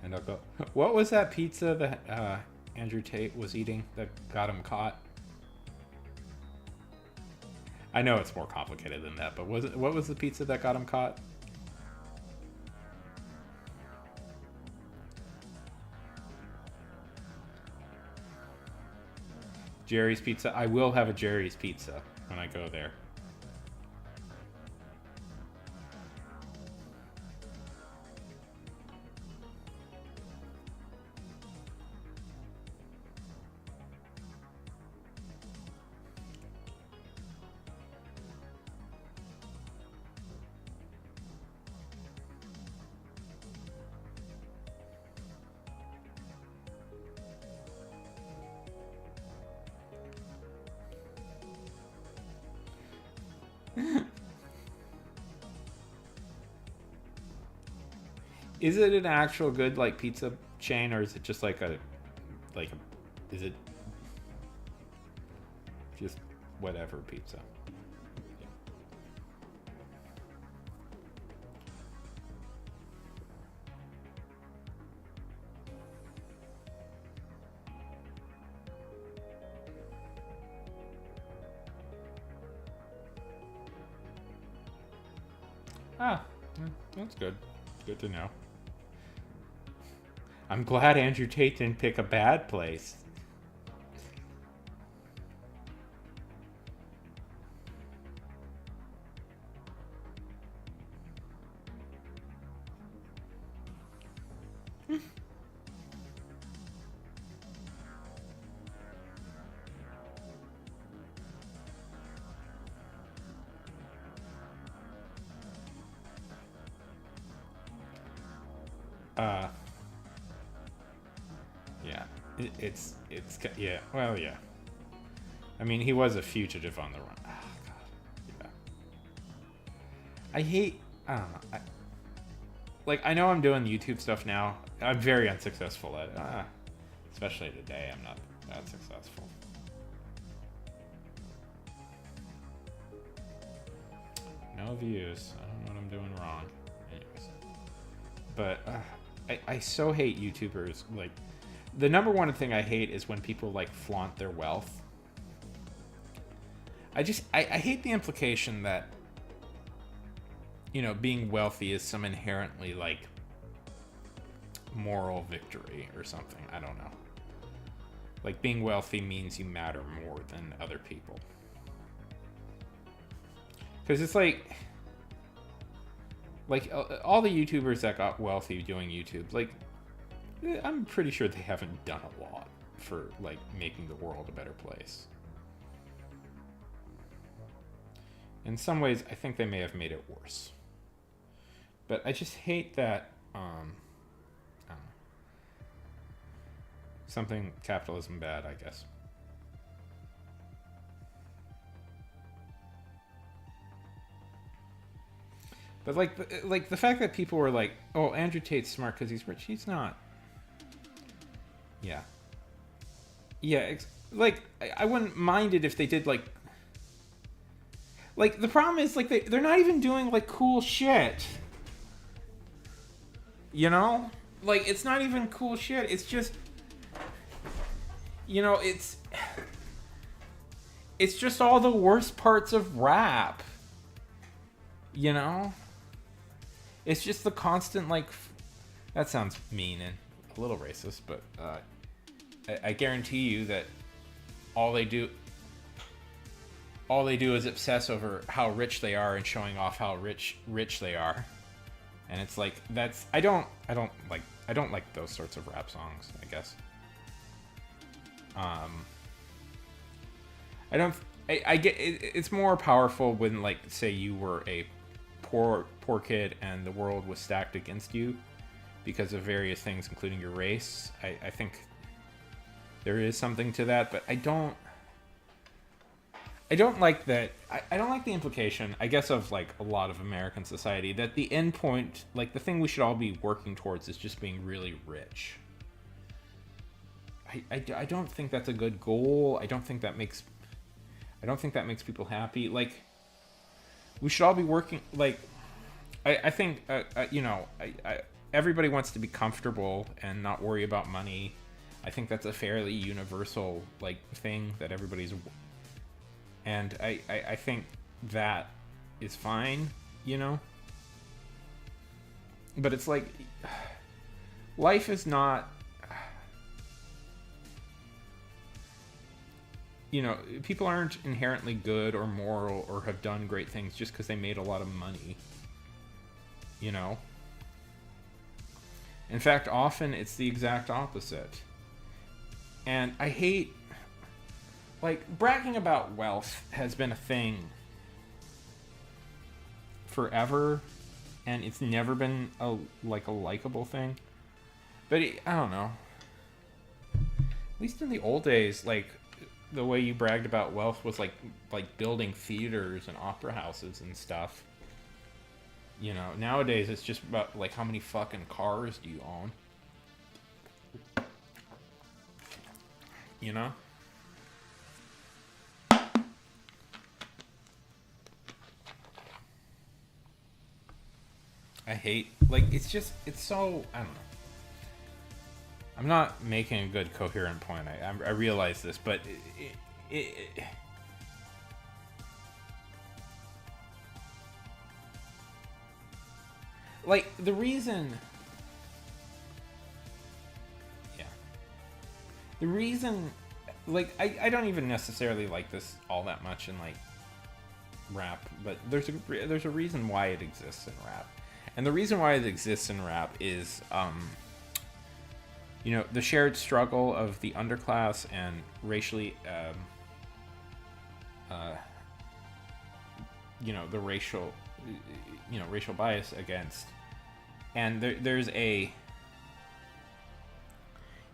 S1: And I'll go. What was that pizza that Andrew Tate was eating that got him caught? I know it's more complicated than that, but what was the pizza that got him caught? Jerry's Pizza. I will have a Jerry's Pizza when I go there. Is it an actual good like pizza chain, or is it just is it just whatever pizza? Ah, that's good. Good to know. I'm glad Andrew Tate didn't pick a bad place. Uh, yeah, it's yeah. Well, yeah. I mean, he was a fugitive on the run. Oh, God. Yeah. I hate. I don't know. I know I'm doing YouTube stuff now. I'm very unsuccessful at it. Especially today, I'm not that successful. No views. I don't know what I'm doing wrong. Anyways. But I so hate YouTubers. Like, the number one thing I hate is when people like flaunt their wealth. I hate the implication that, you know, being wealthy is some inherently like moral victory or something. I don't know. Like, being wealthy means you matter more than other people. Because it's like all the YouTubers that got wealthy doing YouTube, like, I'm pretty sure they haven't done a lot for like making the world a better place. In some ways, I think they may have made it worse. But I just hate that I don't know, something capitalism bad, I guess. But like the fact that people were like, "Oh, Andrew Tate's smart because he's rich." He's not. Yeah. Yeah. I wouldn't mind it if they did like the problem is like they're not even doing like cool shit. You know, like, it's not even cool shit. It's just, you know, it's just all the worst parts of rap. You know? It's just the constant, like, that sounds mean and a little racist, but I guarantee you that all all they do is obsess over how rich they are and showing off how rich they are. And it's like, that's, I don't like those sorts of rap songs, I guess. I get it's more powerful when, like, say you were a poor kid and the world was stacked against you because of various things, including your race. I think there is something to that, but I don't like that. I don't like the implication, I guess, of like a lot of American society that the end point, like the thing we should all be working towards, is just being really rich. I don't think that's a good goal. I don't think that makes people happy. Like, we should all be working, like, I think, everybody wants to be comfortable and not worry about money. I think that's a fairly universal, like, thing that everybody's, and I think that is fine, you know? But it's like, life is not, you know, people aren't inherently good or moral or have done great things just because they made a lot of money, you know? In fact, often it's the exact opposite. And I hate, like, bragging about wealth has been a thing forever, and it's never been a likable thing. But I don't know. At least in the old days, like, the way you bragged about wealth was like building theaters and opera houses and stuff. You know, nowadays it's just about, like, how many fucking cars do you own? You know? I hate, like, it's so, I don't know. I'm not making a good coherent point. I realize this, but like, the reason, like, I don't even necessarily like this all that much in, like, rap, but there's a reason why it exists in rap, and the reason why it exists in rap is you know, the shared struggle of the underclass and racially, you know, the racial, you know, racial bias against, and there's a,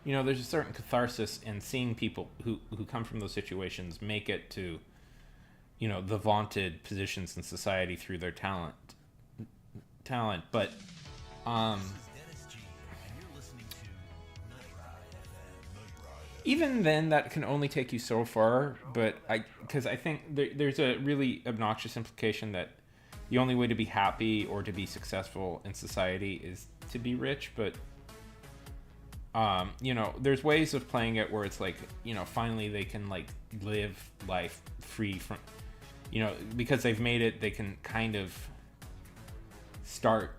S1: you know, there's a certain catharsis in seeing people who come from those situations make it to, you know, the vaunted positions in society through their talent, but, even then, that can only take you so far. But because I think there's a really obnoxious implication that the only way to be happy or to be successful in society is to be rich. But you know, there's ways of playing it where it's like, you know, finally they can, like, live life free from, you know, because they've made it, they can kind of start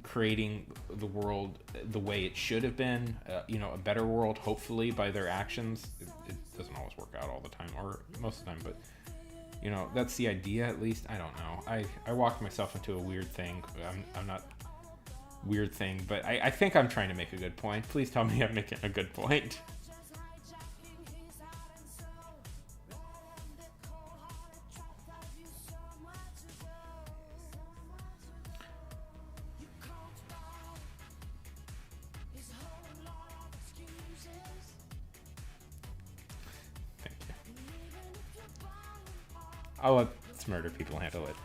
S1: creating the world the way it should have been, you know, a better world, hopefully, by their actions. It doesn't always work out all the time, or most of the time, but, you know, that's the idea, at least. I don't know. I walked myself into a weird thing. I'm not weird thing, but I think I'm trying to make a good point. Please tell me I'm making a good point. I'll let smarter people handle it.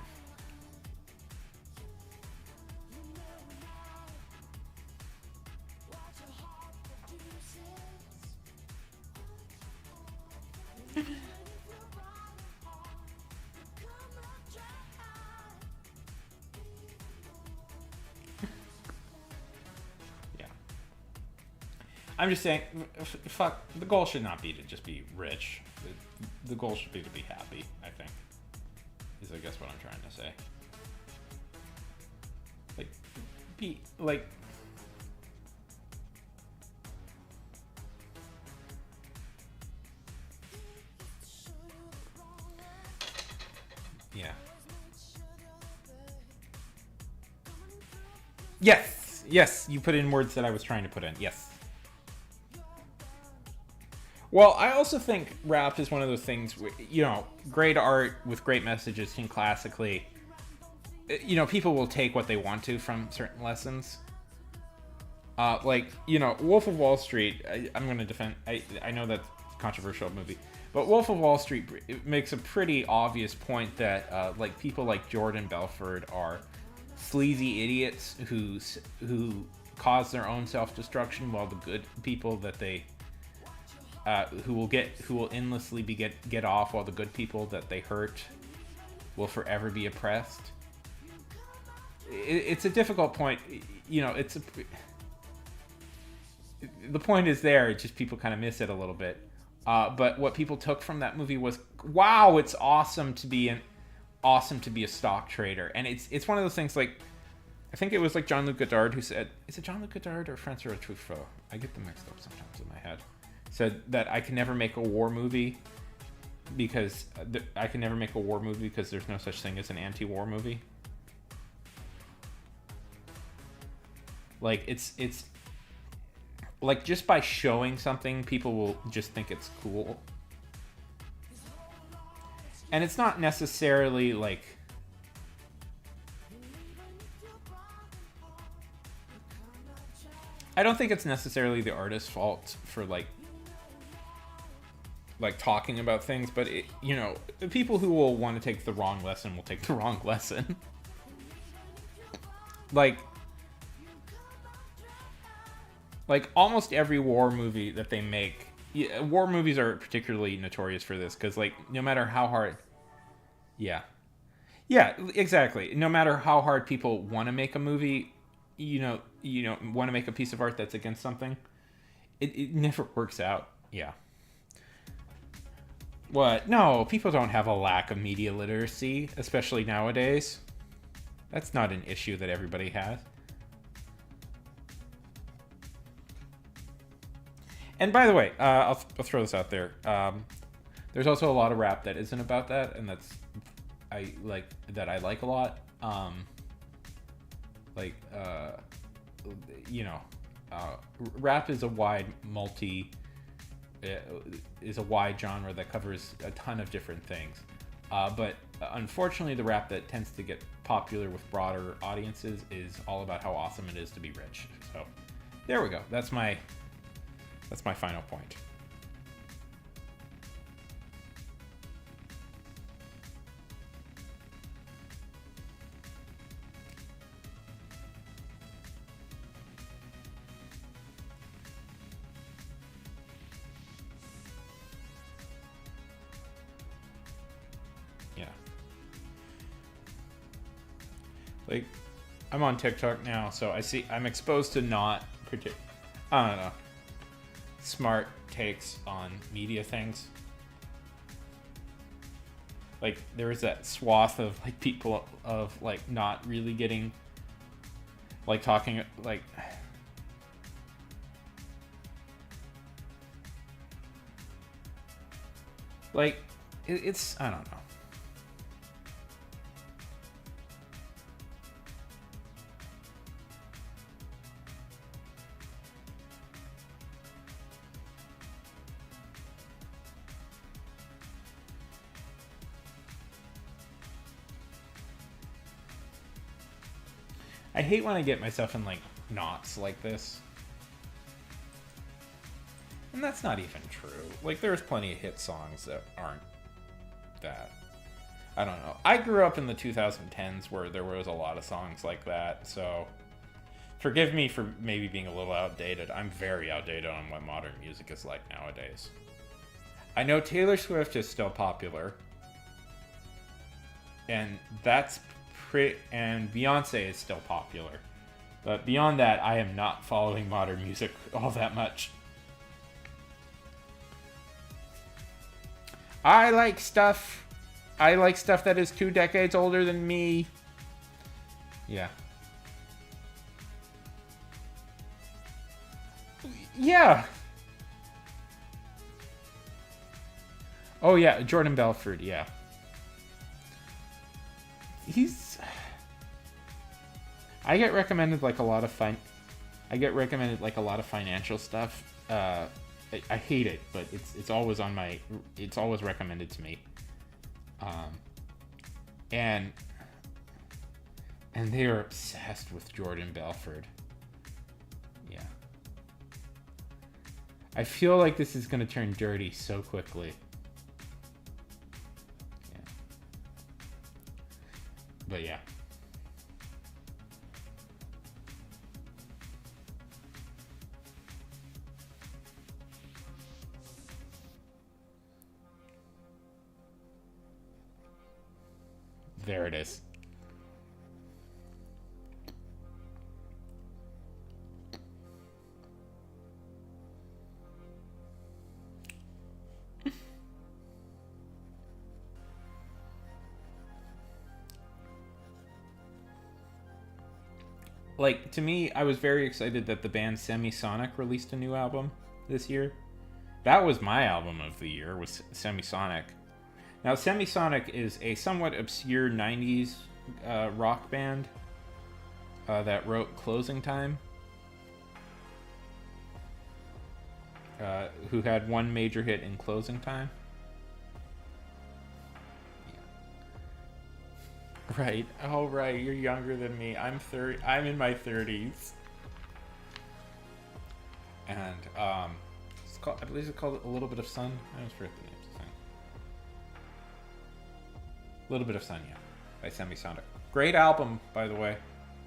S1: Yeah. I'm just saying, fuck, the goal should not be to just be rich. The goal should be to be happy, I think. Is, I guess, what I'm trying to say. Like, be, like, Yes, yes, you put in words that I was trying to put in. Yes. Well, I also think rap is one of those things where, great art with great messages can classically, people will take what they want to from certain lessons. Wolf of Wall Street, I'm going to defend, I know that's a controversial movie, but Wolf of Wall Street makes a pretty obvious point that, people like Jordan Belfort are sleazy idiots who cause their own self-destruction, while the good people that they who will endlessly get off, while the good people that they hurt will forever be oppressed. It's a difficult point. The point is there. It's just people kind of miss it a little bit. But what people took from that movie was, wow, it's awesome to be a stock trader. And it's one of those things, like, I think it was like Jean-Luc Godard who said, is it Jean-Luc Godard or Francois Truffaut? I get them mixed up sometimes in my head. Said that I can never make a war movie because there's no such thing as an anti-war movie. Like, it's like, just by showing something, people will just think it's cool. And it's not necessarily like, I don't think it's necessarily the artist's fault for like talking about things, but the people who will want to take the wrong lesson will take the wrong lesson. like almost every war movie that they make, war movies are particularly notorious for this, because no matter how hard, yeah, exactly, no matter how hard people want to make a movie, want to make a piece of art that's against something, it never works out. Yeah. What? No, people don't have a lack of media literacy, especially nowadays. That's not an issue that everybody has. And by the way, I'll throw this out there. There's also a lot of rap that isn't about that, and I like a lot. Rap is a wide genre that covers a ton of different things. But unfortunately, the rap that tends to get popular with broader audiences is all about how awesome it is to be rich. So there we go. That's my final point. Yeah. Like, I'm on TikTok now, so I'm exposed to I don't know, smart takes on media things. Like, there is that swath of people of not really getting, talking it's, I don't know. I hate when I get myself in knots like this. And that's not even true. There's plenty of hit songs that aren't that. I don't know. I grew up in the 2010s where there was a lot of songs like that, so forgive me for maybe being a little outdated. I'm very outdated on what modern music is like nowadays. I know Taylor Swift is still popular, and and Beyonce is still popular. But beyond that, I am not following modern music all that much. I like stuff that is 2 decades older than me. Yeah. Yeah. Oh yeah, Jordan Belfort, yeah.
S2: I get recommended like a lot of I get recommended like a lot of financial stuff. I hate it, but it's always on my. It's always recommended to me. Um, and they are obsessed with Jordan Belfort. Yeah. I feel like this is gonna turn dirty so quickly. Yeah. But yeah. There it is. Like, to me, I was very excited that the band Semisonic released a new album this year. That was my album of the year, was Semisonic. Now, Semisonic is a somewhat obscure 90s rock band that wrote Closing Time, who had one major hit in Closing Time. Yeah. Right. Oh, right. You're younger than me. I'm 30. I'm in my 30s. And it's called, I believe it's called A Little Bit of Sun. I always forget the names of the thing. A Little Bit of Sun, yeah, by Semisonic. Great album, by the way.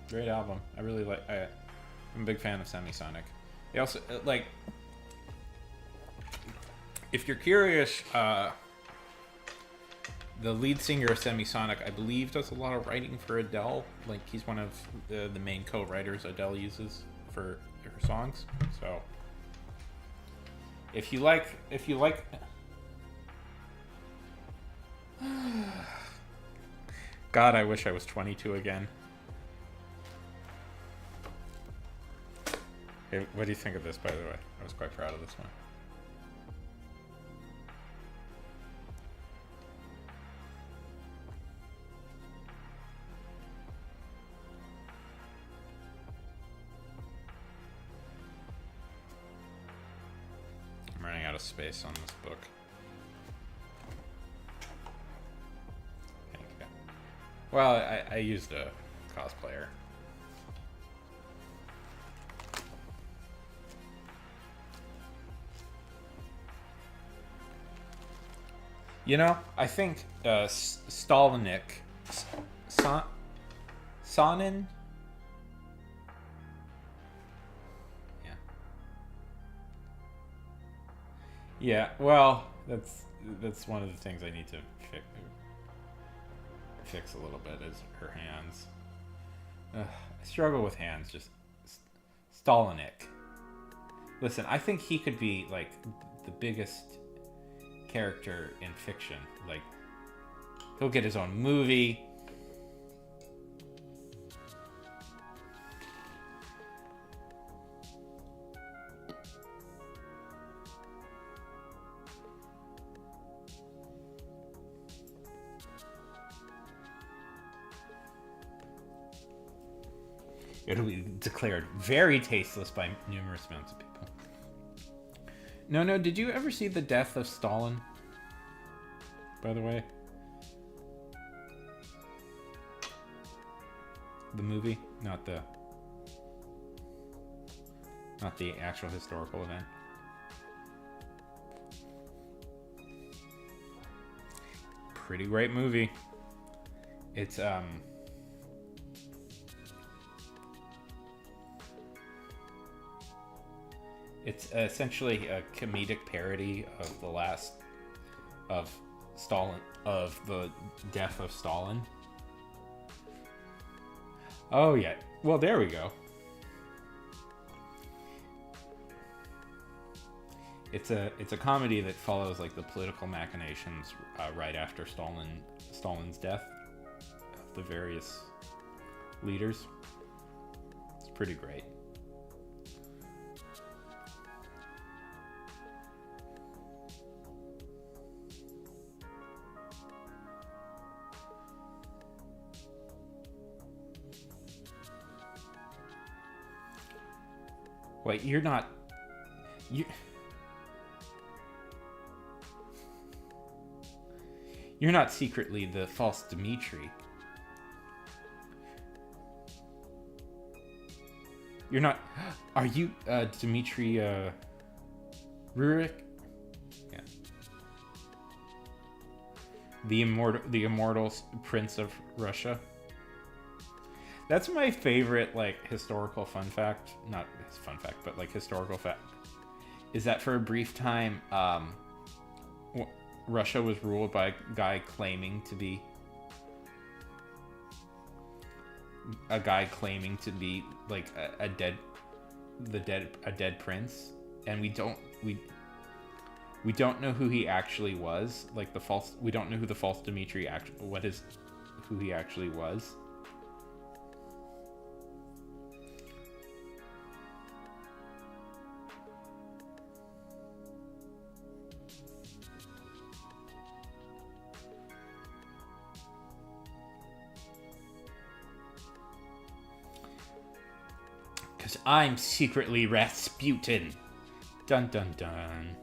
S2: Great album. I really like. I'm a big fan of Semisonic. They also like. If you're curious, the lead singer of Semisonic, I believe, does a lot of writing for Adele. Like, he's one of the main co-writers Adele uses for her songs. So, if you like. God, I wish I was 22 again. Hey, what do you think of this, by the way? I was quite proud of this one. I'm running out of space on this book. Okay. Well, I used a cosplayer. You know, I think Stalinik, Sonin. Yeah. Yeah. Well, that's one of the things I need to fix a little bit is her hands. I struggle with hands. Just Stalinik. Listen, I think he could be like the biggest character in fiction. Like, he'll get his own movie. It'll be declared very tasteless by numerous amounts of people. No, did you ever see The Death of Stalin? By the way? The movie? Not the actual historical event. Pretty great movie. It's essentially a comedic parody of the death of Stalin. Oh yeah. Well, there we go. It's a comedy that follows like the political machinations right after Stalin's death of the various leaders. It's pretty great. Wait, you're not. You. You're not secretly the false Dmitri. You're not. Are you Dmitri Rurik? Yeah. The immortal prince of Russia. That's my favorite, like, historical fun fact. Not fun fact, but like historical fact. Is that for a brief time, Russia was ruled by a guy claiming to be like a dead prince, and we don't know who he actually was. Like we don't know who the false Dmitri who he actually was. Because I'm secretly Rasputin. Dun dun dun.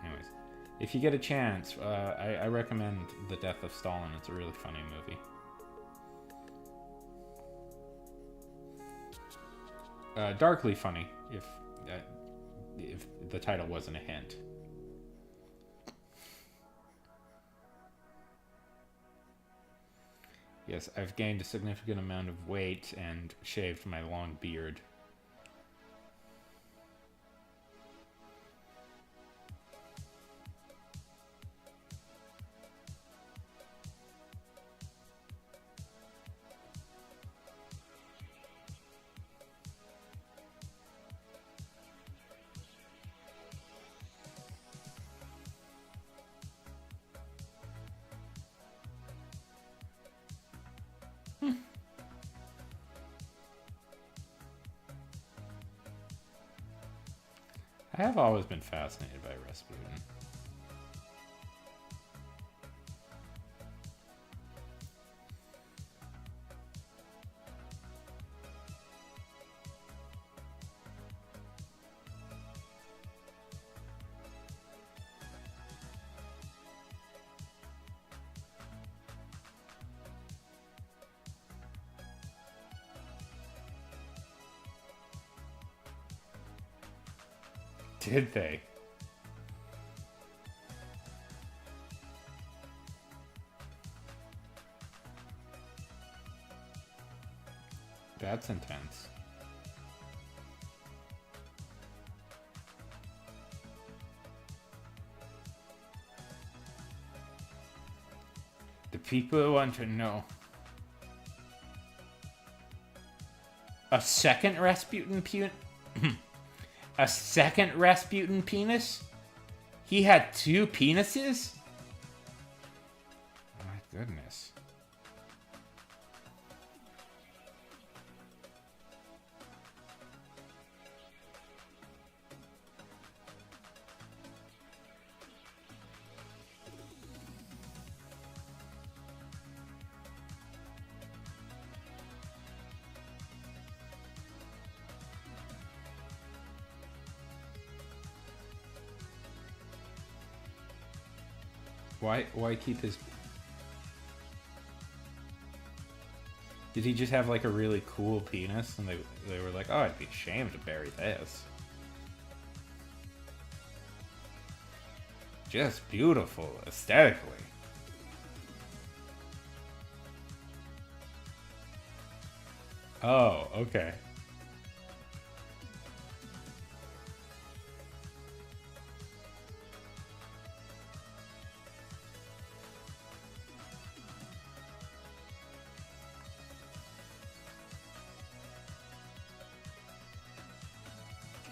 S2: Anyways, if you get a chance, I recommend The Death of Stalin. It's a really funny movie. Darkly funny, if the title wasn't a hint. Yes, I've gained a significant amount of weight and shaved my long beard. I have always been fascinated by Rasputin. Did they? That's intense. The people want to know. A second Rasputin A second Rasputin penis? He had two penises? My goodness. Why keep his... Did he just have like a really cool penis and they were like, oh, I'd be ashamed to bury this. Just beautiful aesthetically. Oh, okay.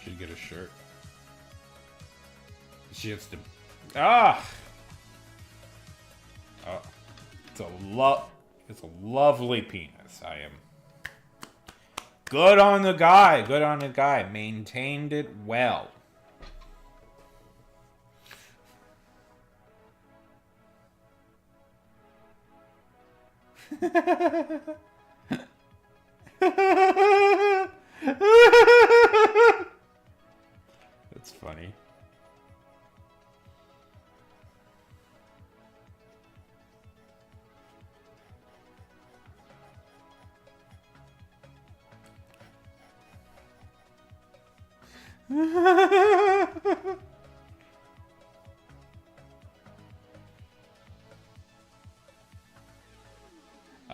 S2: Should get a shirt. She has to. Ah. Oh, it's a lovely penis. I am. Good on the guy. Good on the guy. Maintained it well. That's funny.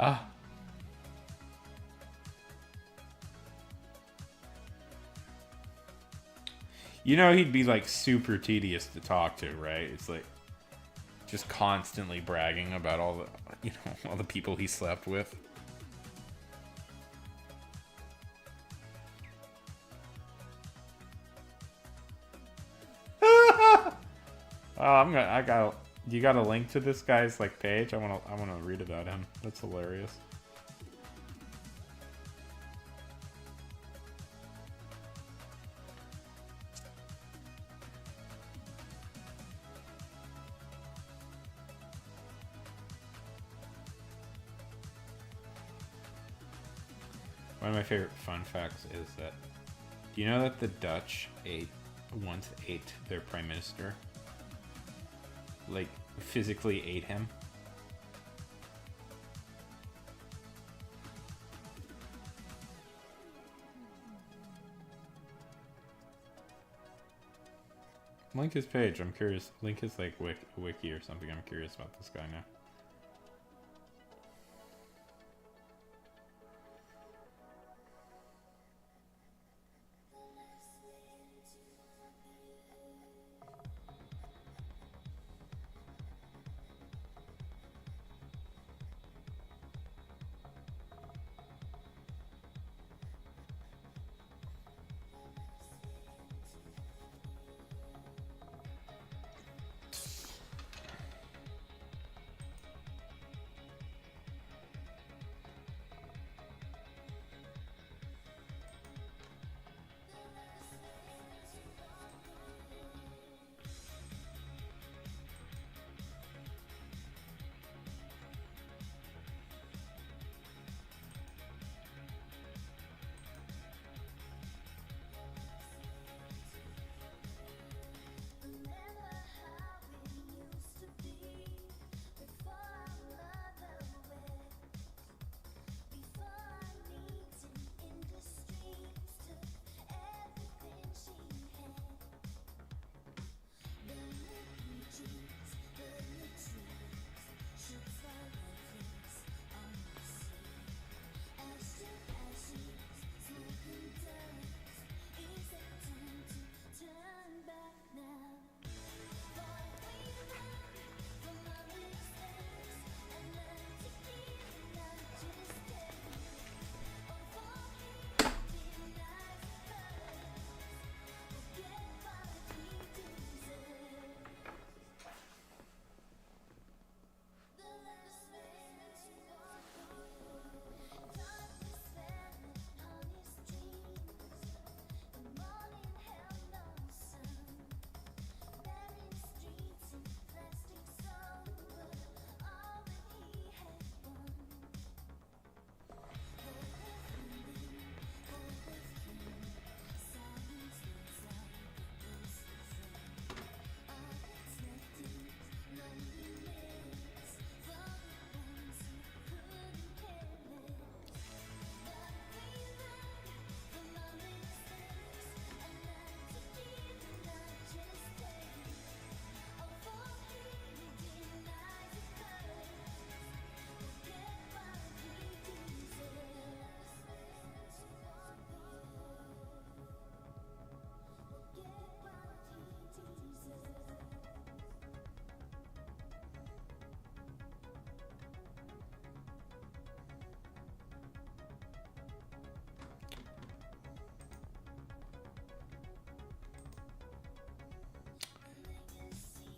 S2: Ah. You know he'd be like super tedious to talk to, right? It's like just constantly bragging about all the, all the people he slept with. You got a link to this guy's like page? I wanna read about him. That's hilarious. One of my favorite fun facts is that, do you know that the Dutch once ate their prime minister? Like, physically ate him? Link his page, I'm curious. Link his like wiki or something. I'm curious about this guy now.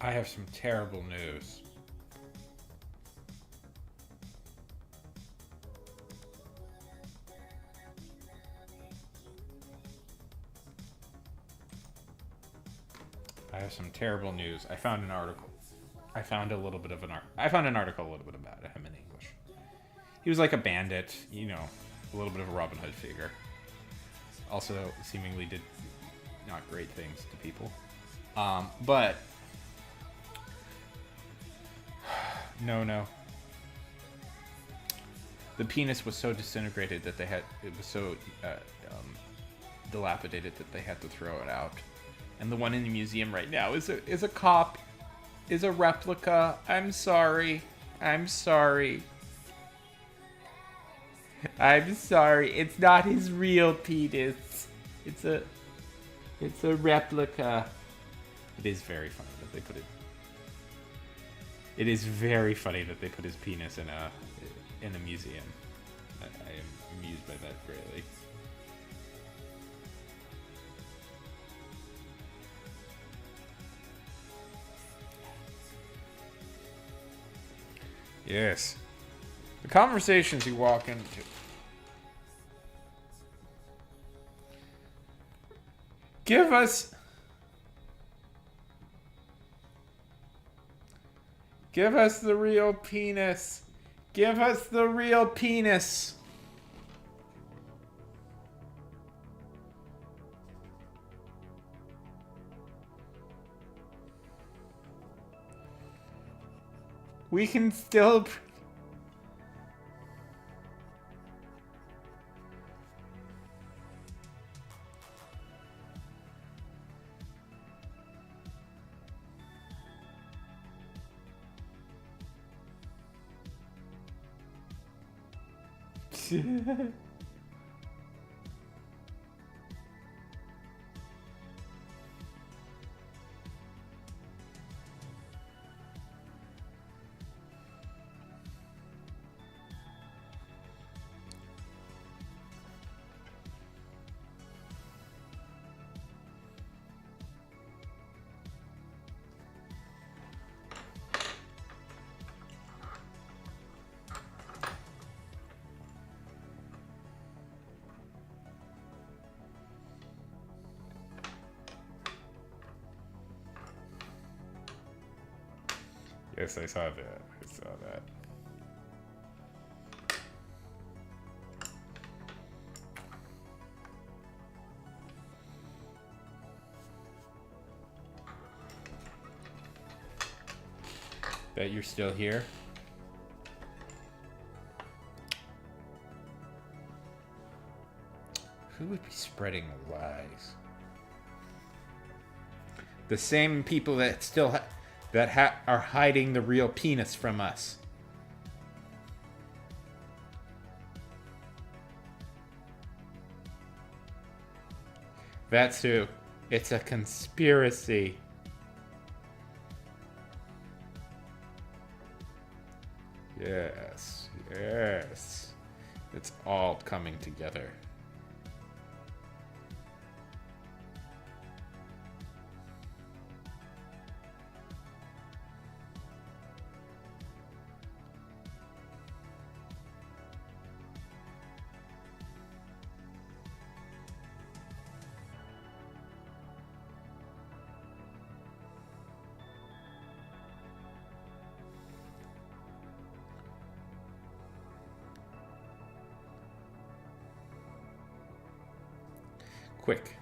S2: I have some terrible news. I have some terrible news. I found an article. I found an article a little bit about him in English. he was like a bandit, you know, a little bit of a Robin Hood figure. Also, seemingly did not great things to people. But no. The penis was so disintegrated that it was so dilapidated that they had to throw it out. And the one in the museum right now is a replica. I'm sorry. It's not his real penis. It's a replica. It is very funny that they put it. It is very funny that they put his penis in a museum. I am amused by that greatly. Yes. The conversations you walk into. Give us the real penis. Give us the real penis. We can still... Yes, I saw that. Bet you're still here. Who would be spreading lies? The same people that still are hiding the real penis from us. That's who. It's a conspiracy. Yes. It's all coming together. Quick.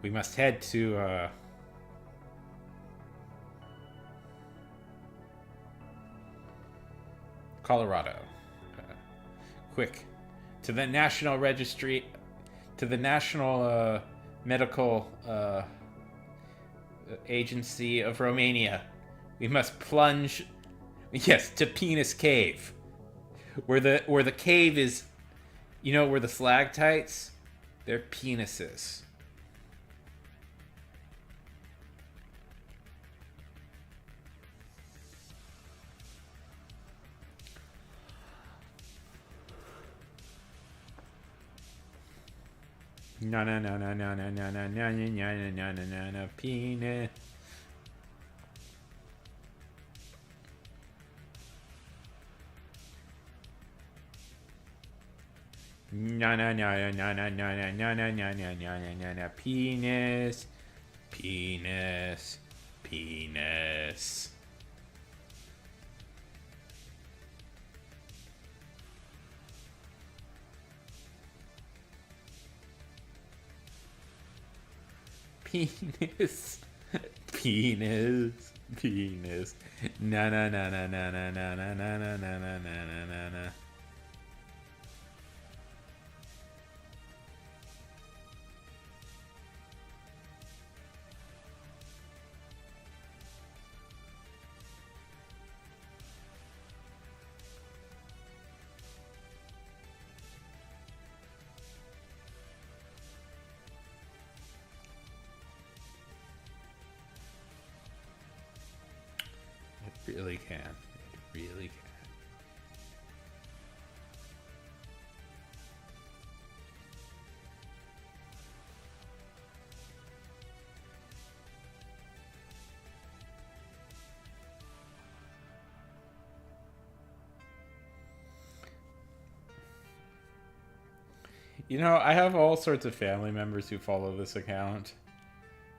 S2: We must head to, Colorado. Quick. To the National Registry, to the National, Medical, Agency of Romania. We must plunge, yes, to Penis Cave. Where the cave is, you know, where the stalactites? They're penises. No, penis. No, penis, penis, penis. Penis. Penis. Penis. Na na na na na na na na na na na na na na na. It really can. It really can. You know, I have all sorts of family members who follow this account.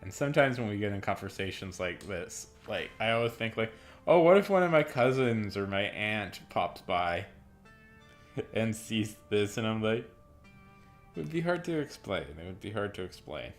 S2: And sometimes when we get in conversations like this, like, I always think, like, oh, what if one of my cousins or my aunt pops by and sees this? And I'm like, it would be hard to explain. It would be hard to explain.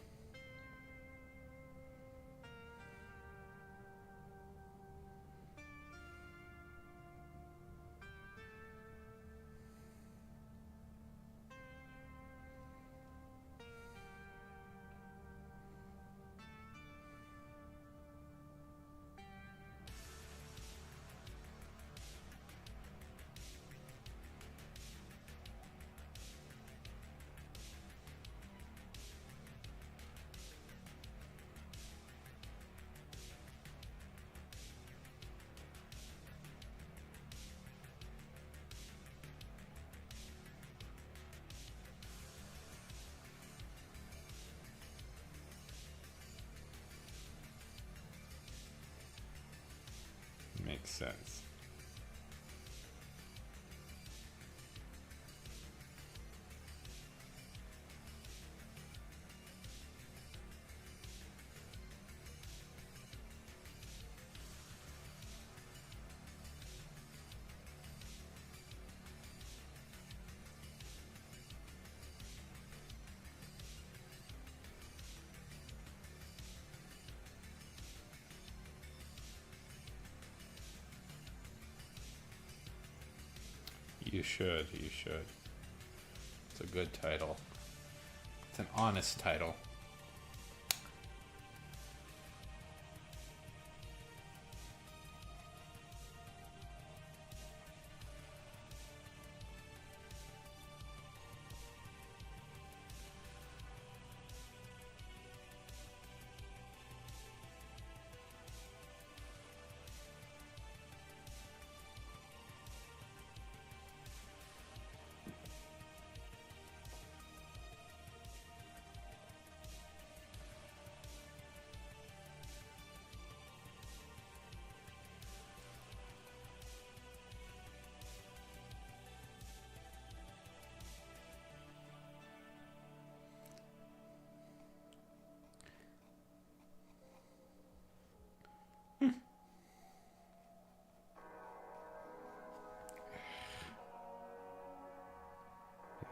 S2: Makes sense. You should. You should. It's a good title. It's an honest title.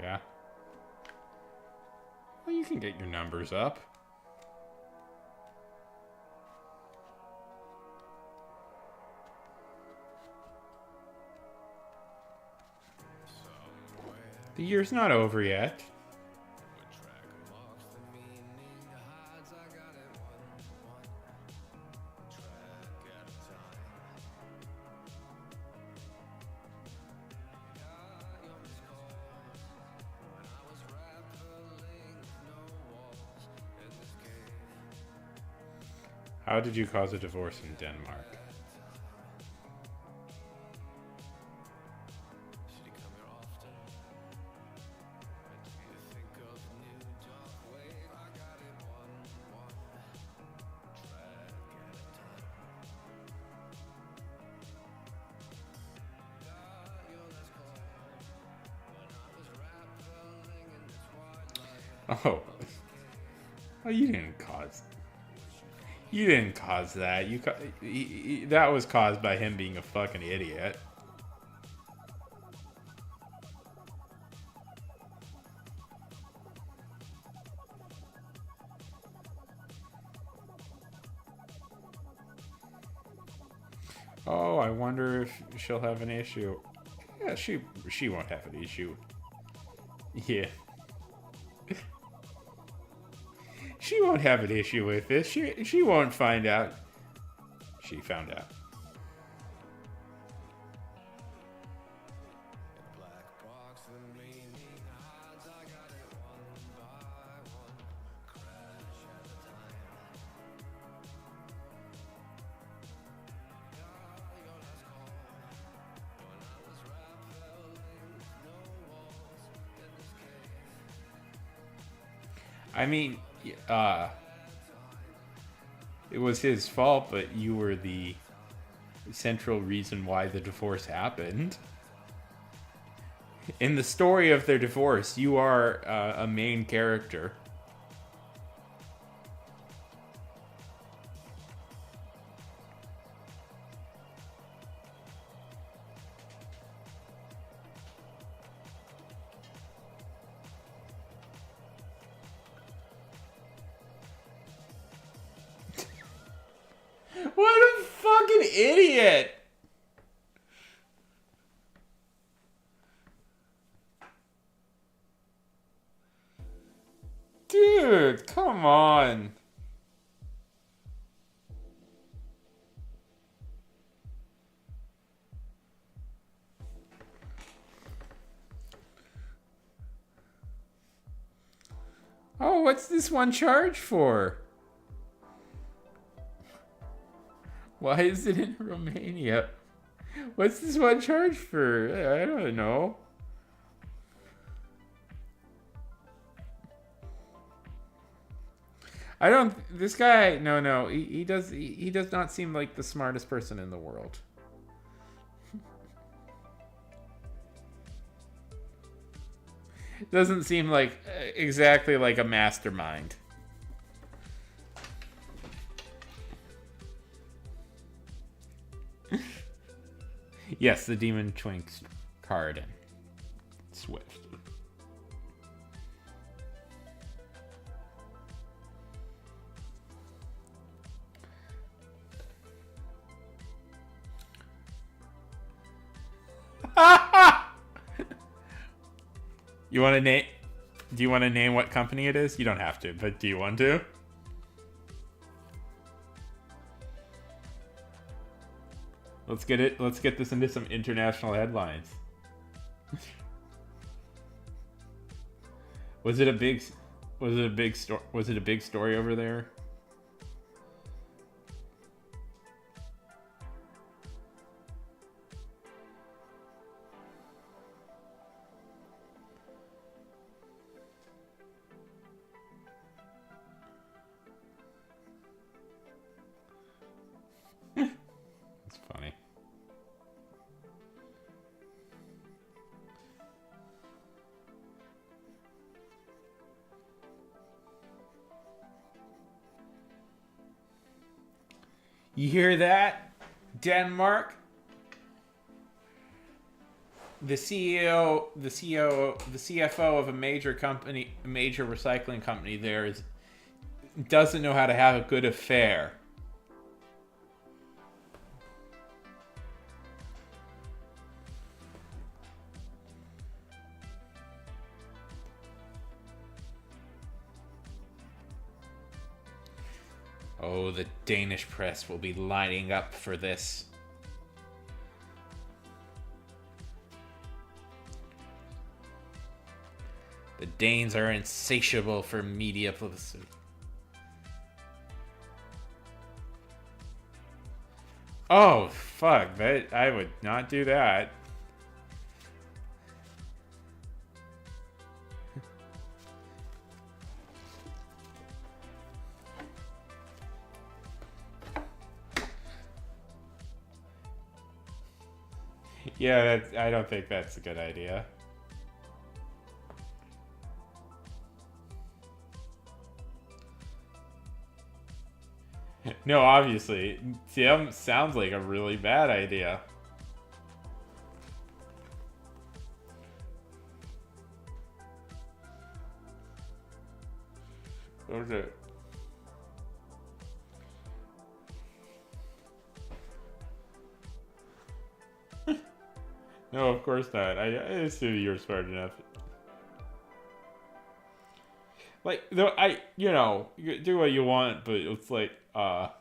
S2: Yeah. Well, you can get your numbers up. The year's not over yet. How did you cause a divorce in Denmark? Oh. Oh, you didn't cause... You didn't cause that. That was caused by him being a fucking idiot. Oh, I wonder if she'll have an issue. Yeah, she won't have an issue. Yeah. She won't have an issue with this. She won't find out. She found out. I mean, it was his fault, but you were the central reason why the divorce happened. In the story of their divorce, you are a main character. What a fucking idiot! Dude, come on. Oh, what's this one charge for? Why is it in Romania? What's this one charge for? I don't know. I don't. This guy, no. He does not seem like the smartest person in the world. Doesn't seem like exactly like a mastermind. Yes, the Demon Twinks card and Swift. You want to name? Do you want to name what company it is? You don't have to, but do you want to? Let's get it. Let's get this into some international headlines. Was it a big story over there? It's funny. You hear that, Denmark? The CFO of a major company, a major recycling company there doesn't know how to have a good affair. Oh, the Danish press will be lining up for this. The Danes are insatiable for media publicity. Oh, fuck. That I would not do that. Yeah, I don't think that's a good idea. No, obviously. Tim sounds like a really bad idea. Okay. No, of course not. I assume you're smart enough. Like, though, you do what you want, but it's like, I'll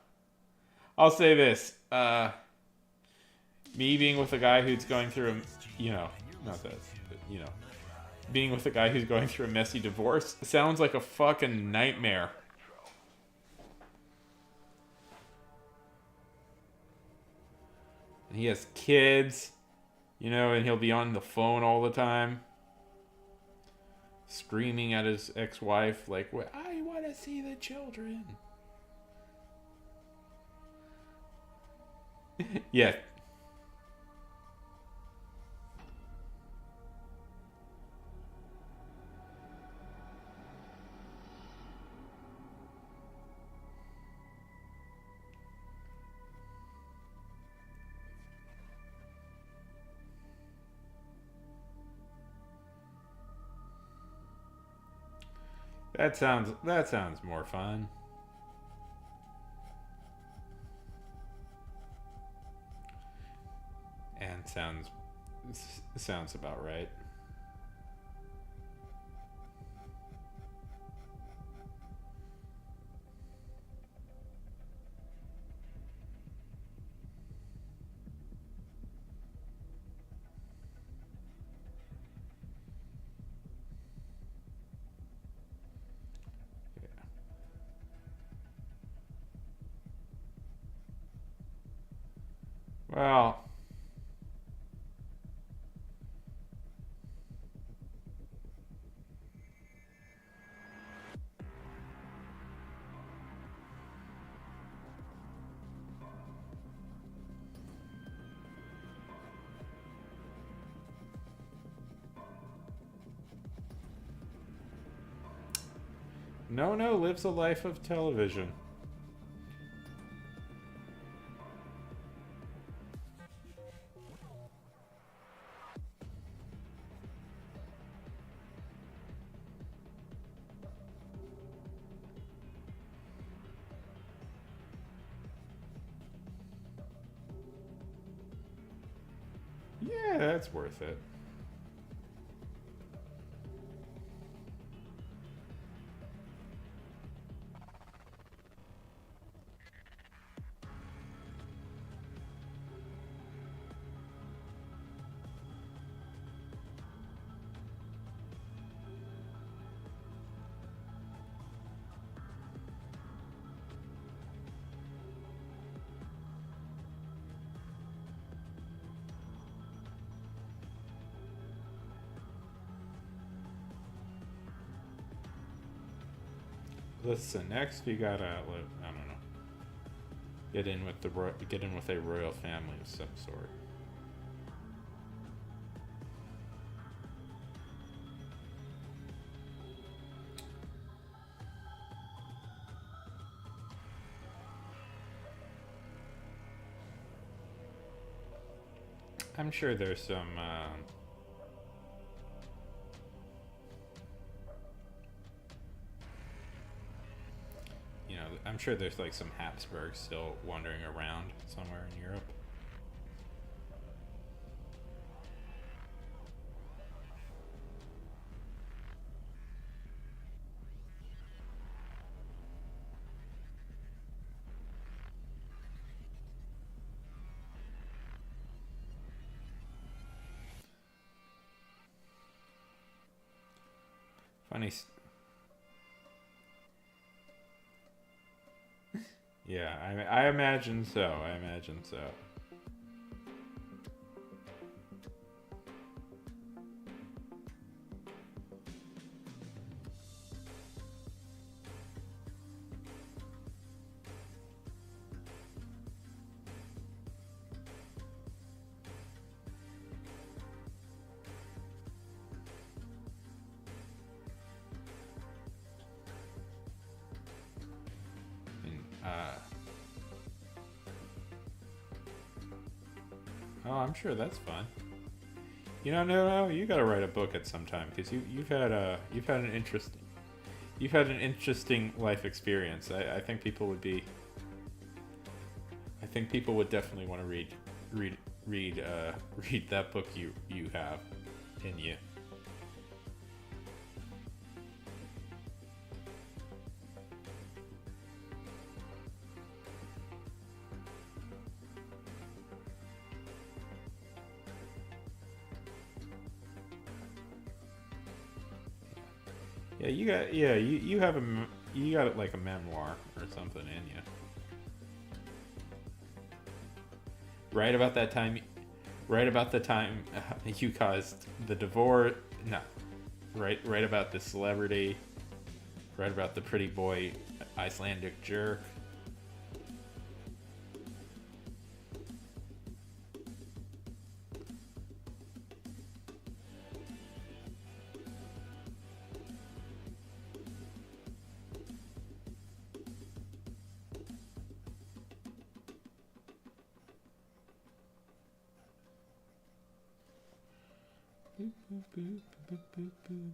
S2: say this, me being with a guy who's going through not that, but, being with a guy who's going through a messy divorce sounds like a fucking nightmare. And he has kids, and he'll be on the phone all the time, screaming at his ex-wife, like, I want to see the children. Yeah. That sounds more fun. And sounds about right. Well, No lives a life of television. Yeah, that's worth it. Listen, next we gotta, I don't know, get in with a royal family of some sort. I'm sure there's some. I'm sure there's like some Habsburgs still wandering around somewhere in Europe. Funny. Yeah, I imagine so. I imagine so. Oh, I'm sure that's fun. No, you gotta write a book at some time because you've had an interesting life experience. I think people would definitely want to read read that book you have in you. You have you got it like a memoir or something in you. Right about that time, you caused the divorce. No, right about the celebrity. Right about the pretty boy Icelandic jerk. Boop, boop, boop, boop, boop, boop.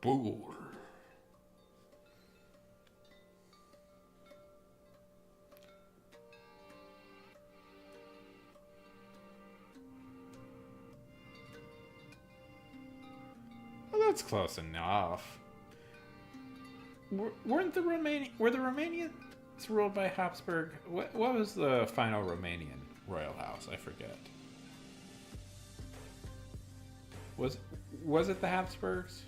S2: Boor. Well, that's close enough. Were the Romanians ruled by Habsburg? What was the final Romanian royal house? I forget. Was it the Habsburgs?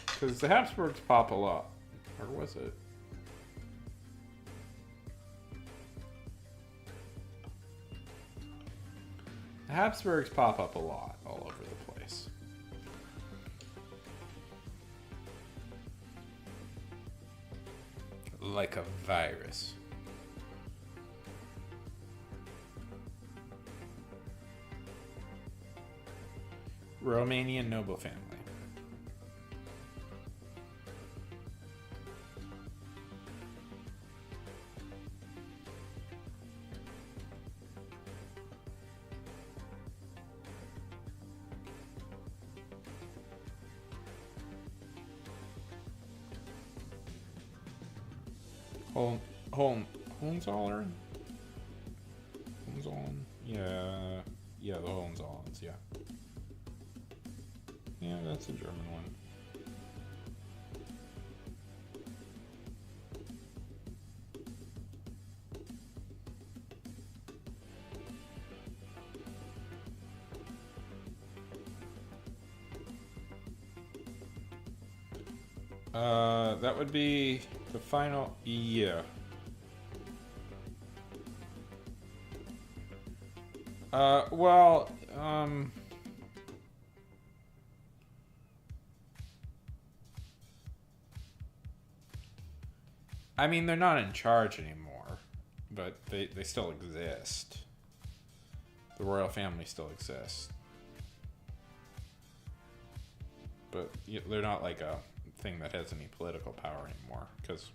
S2: Because the Habsburgs pop a lot. Or was it? The Habsburgs pop up a lot all over the place. Like a virus. Romanian noble family. Hohenzollern? Hohenzollern? Yeah, the Hohenzollerns, yeah. Yeah, that's a German one. That would be the final, yeah. Well, I mean, they're not in charge anymore, but they still exist. The royal family still exists. But they're not like a thing that has any political power anymore, because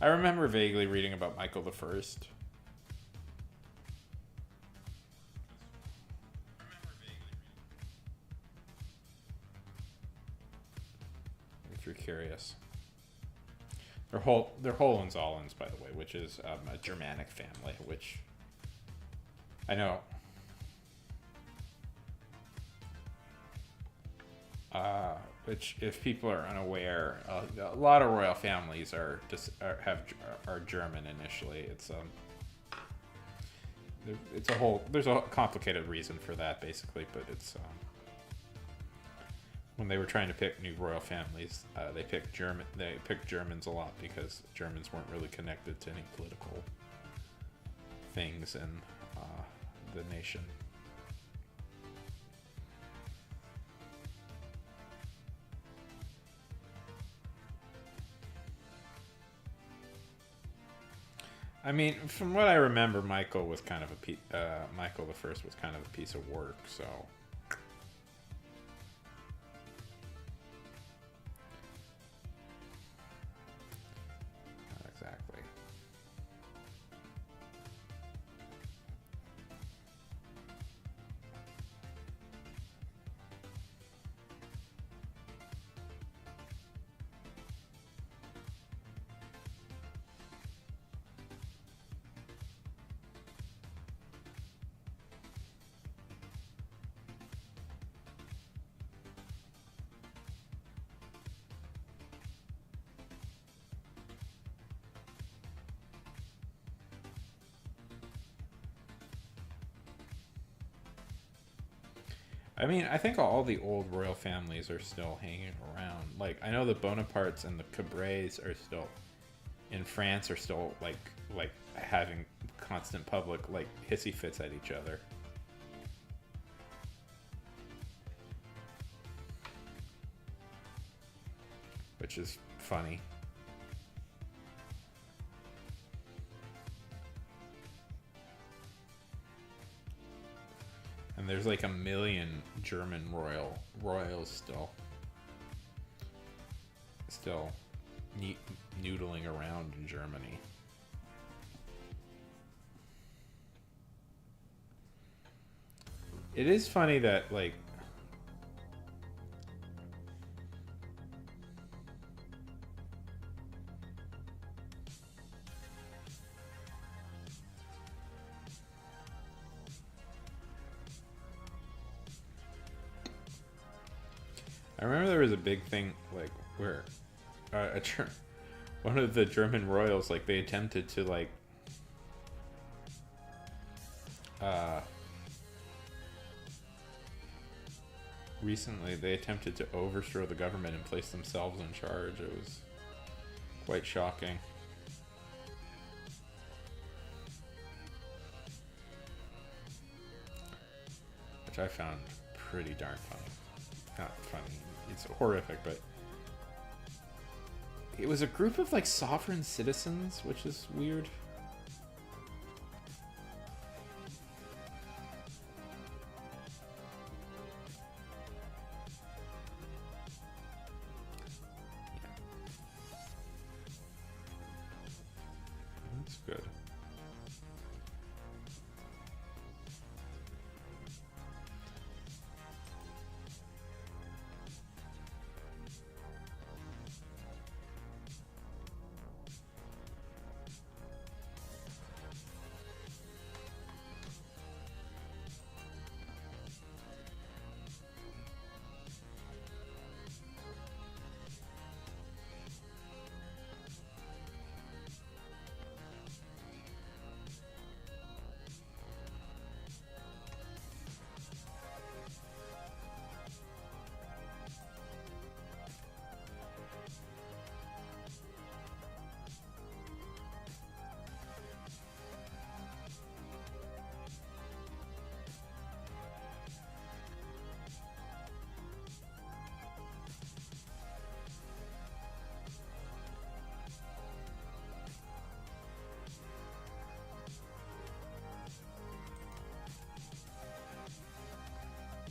S2: I remember vaguely reading about Michael the First. If you're curious. They're Hohenzollerns, by the way, which is a Germanic family, which I know. Which, if people are unaware, a lot of royal families are German initially. There's a complicated reason for that, basically, but it's when they were trying to pick new royal families, they picked Germans a lot because Germans weren't really connected to any political things in the nation. I mean, from what I remember, Michael the First was kind of a piece of work, so. Not exactly. I mean, I think all the old royal families are still hanging around. Like, I know the Bonapartes and the Cabrets are still in France, are still like having constant public like hissy fits at each other. Which is funny. And there's like a million German royals still noodling around in Germany. It is funny that like I remember there was a big thing like where one of the German royals, like, they attempted to like recently they attempted to overthrow the government and place themselves in charge. It was quite shocking. Which I found pretty darn funny. Not funny, it's horrific, but it was a group of like sovereign citizens, which is weird. That's good.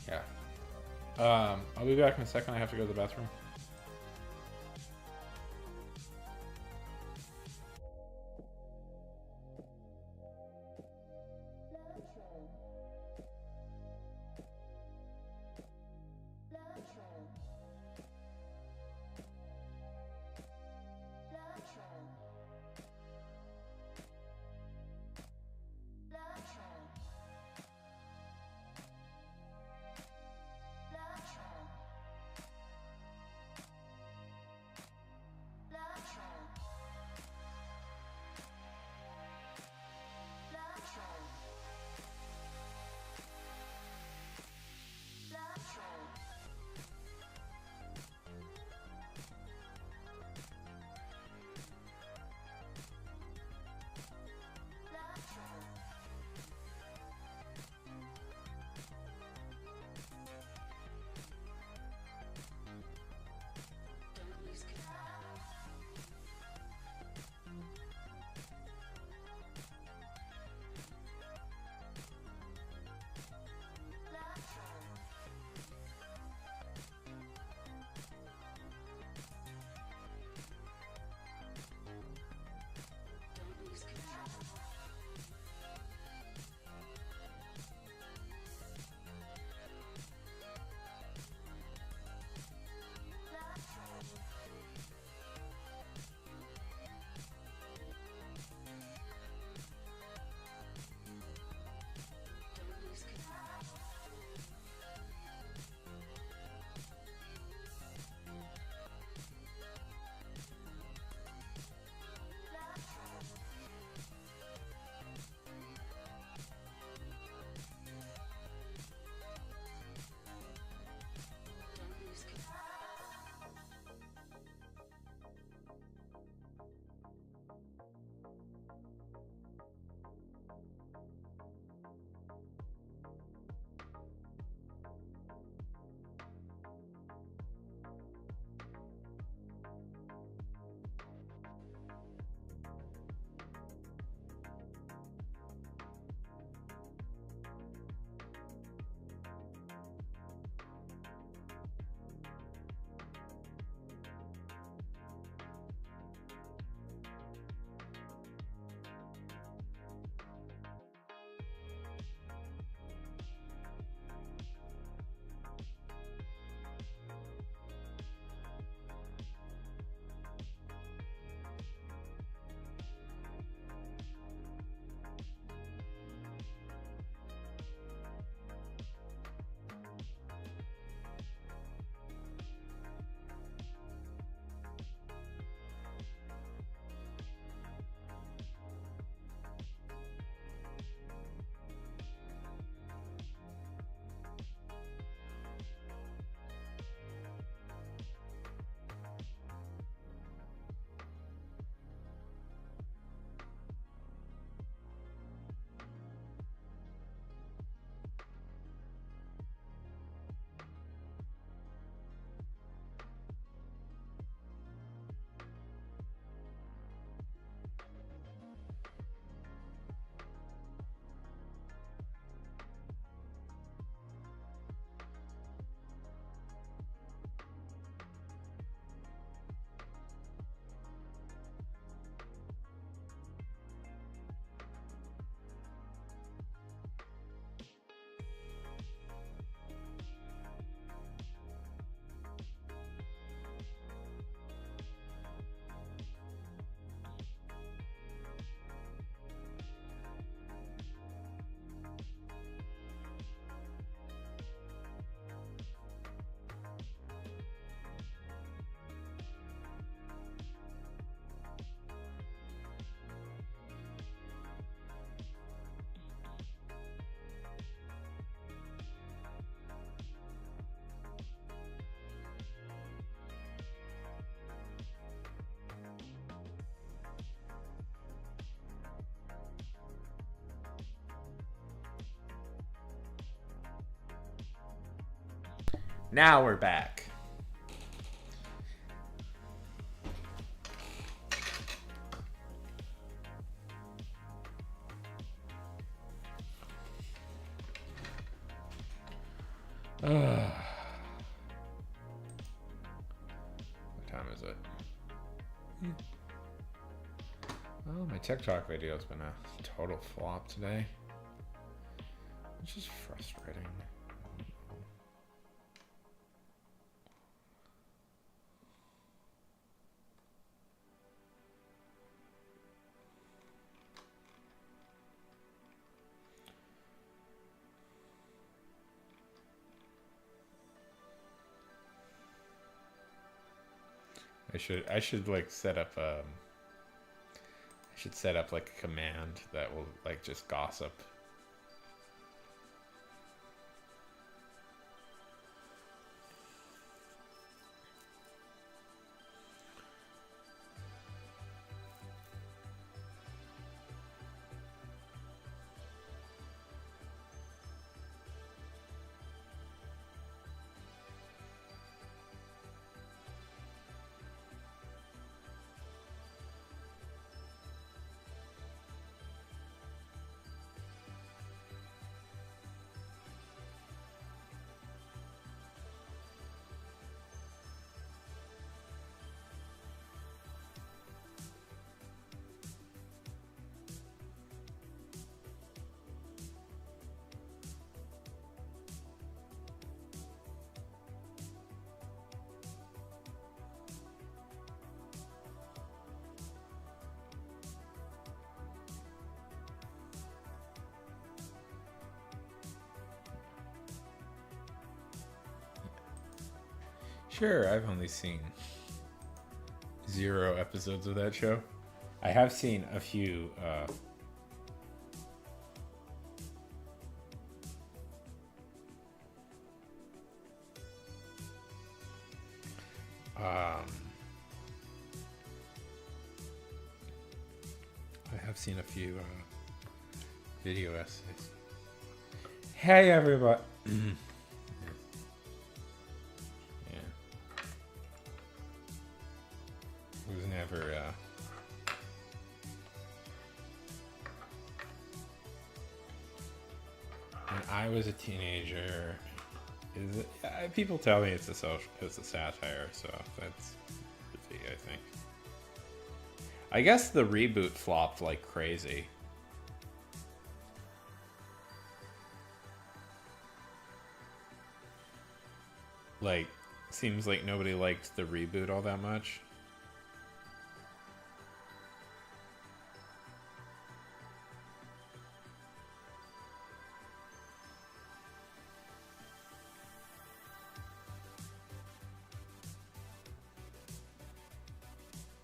S2: Yeah. I'll be back in a second. I have to go to the bathroom. Now we're back. What time is it? Oh, my TikTok video's been a total flop today, which is frustrating. I should like set up I should set up like a command that will like just gossip. Sure, I've only seen 0 episodes of that show. I have seen a few. I have seen a few video essays. Hey, everybody. Was never when I was a teenager. People tell me it's a satire, so that's pretty, I think. I guess the reboot flopped like crazy. Like, seems like nobody liked the reboot all that much.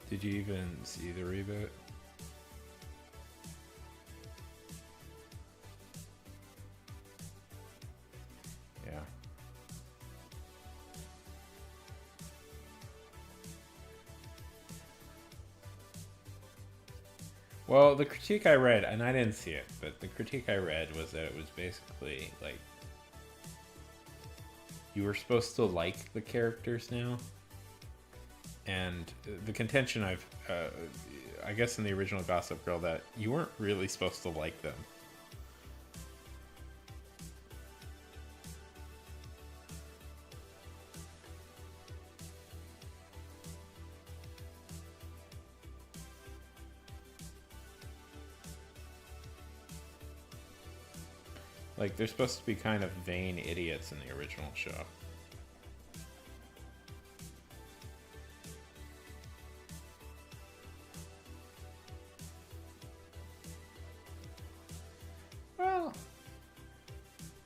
S2: Did you even see the reboot? Yeah. Well, the critique I read, and I didn't see it, but the critique I read was that it was basically like you were supposed to like the characters now. And the contention I guess in the original Gossip Girl, that you weren't really supposed to like them. Like, they're supposed to be kind of vain idiots in the original show.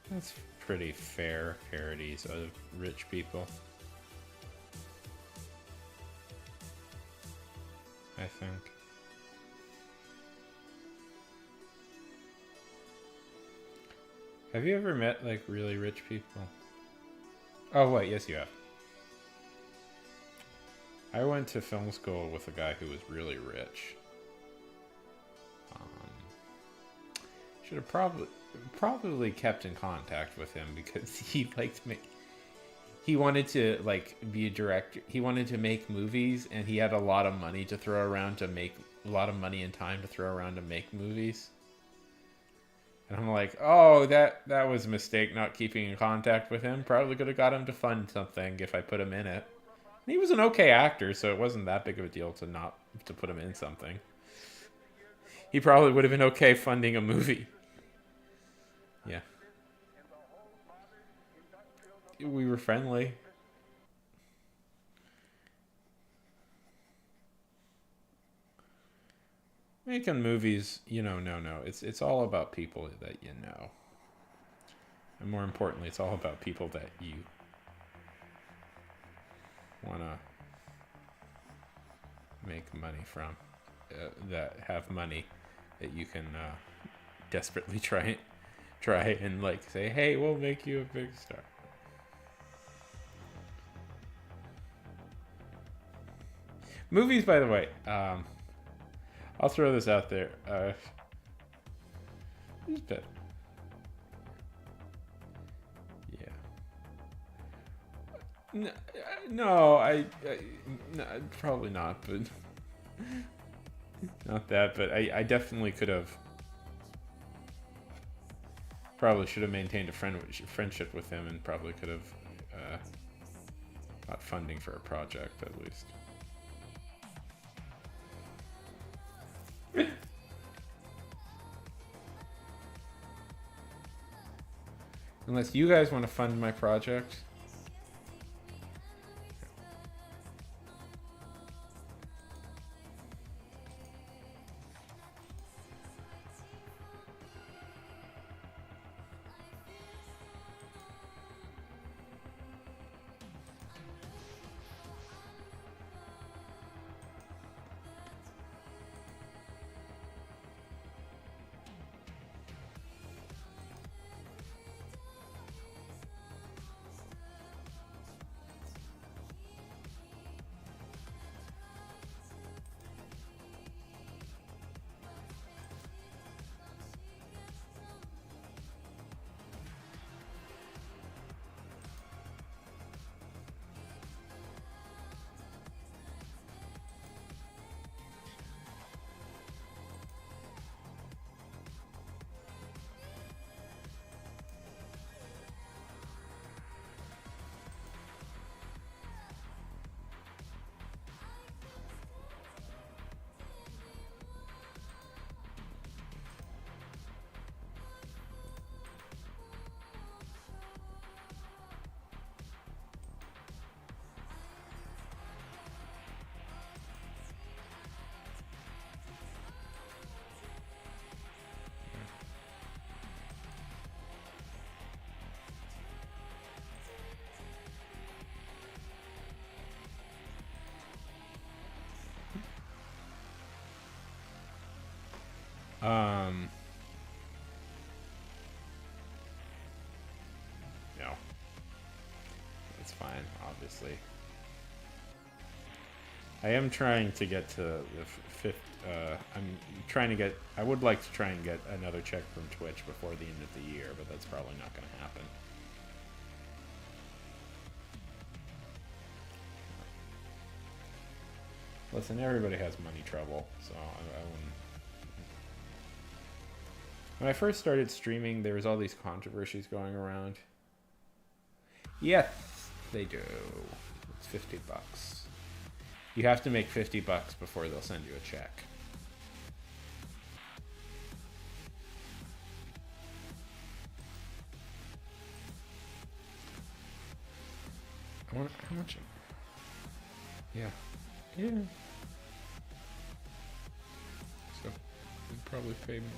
S2: That's pretty fair parodies of rich people, I think. Have you ever met, like, really rich people? Oh, wait, yes you have. I went to film school with a guy who was really rich. Should have probably kept in contact with him because he liked me.
S1: he wanted to like be a director. He wanted to make movies, and he had a lot of money to throw around to make a lot of money and time to throw around to make movies. And I'm like, oh, that was a mistake not keeping in contact with him. Probably could have got him to fund something if I put him in it. And he was an okay actor, so it wasn't that big of a deal to put him in something. He probably would have been okay funding a movie. Yeah. We were friendly. Making movies, no. It's all about people that you know. And more importantly, it's all about people that you want to make money from. That have money that you can desperately try and like say, hey, we'll make you a big star. Movies, by the way, I'll throw this out there. Who's better? Yeah. No, no, probably not, but not that. But I definitely could have. Probably should have maintained a friendship with him, and probably could have got funding for a project at least. Unless you guys want to fund my project. No. It's fine, obviously. I am trying to get to the fifth. I would like to try and get another check from Twitch before the end of the year, but that's probably not going to happen. Listen, everybody has money trouble, so I wouldn't. When I first started streaming, there was all these controversies going around. Yes, they do. It's $50. You have to make $50 before they'll send you a check. I wonder how much. Yeah. Yeah. So, you'd probably pay more.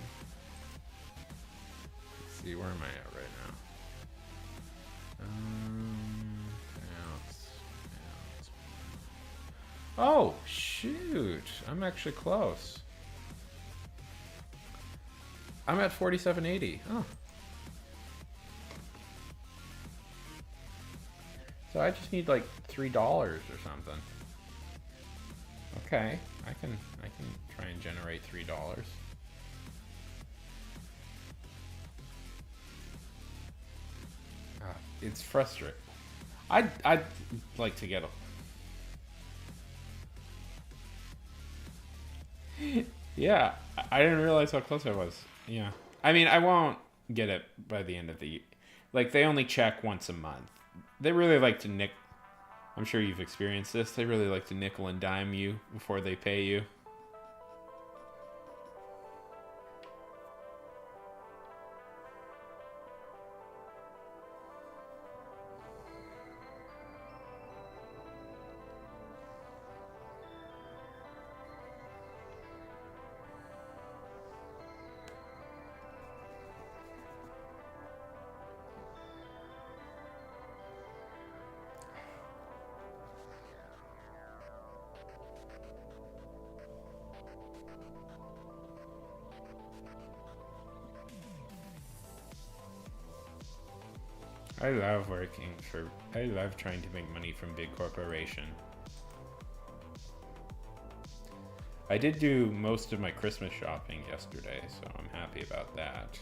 S1: Let's see, where am I at right now? Oh, shoot. I'm actually close. I'm at 47.80. Oh. So I just need like $3 or something. Okay, I can try and generate $3. It's frustrating. I'd like to get a. Yeah, I didn't realize how close I was. Yeah, I mean, I won't get it by the end of the year. Like they only check once a month. They really like to nick. I'm sure you've experienced this. They really like to nickel and dime you before they pay you. I love working for. I love trying to make money from big corporation. I did do most of my Christmas shopping yesterday, so I'm happy about that.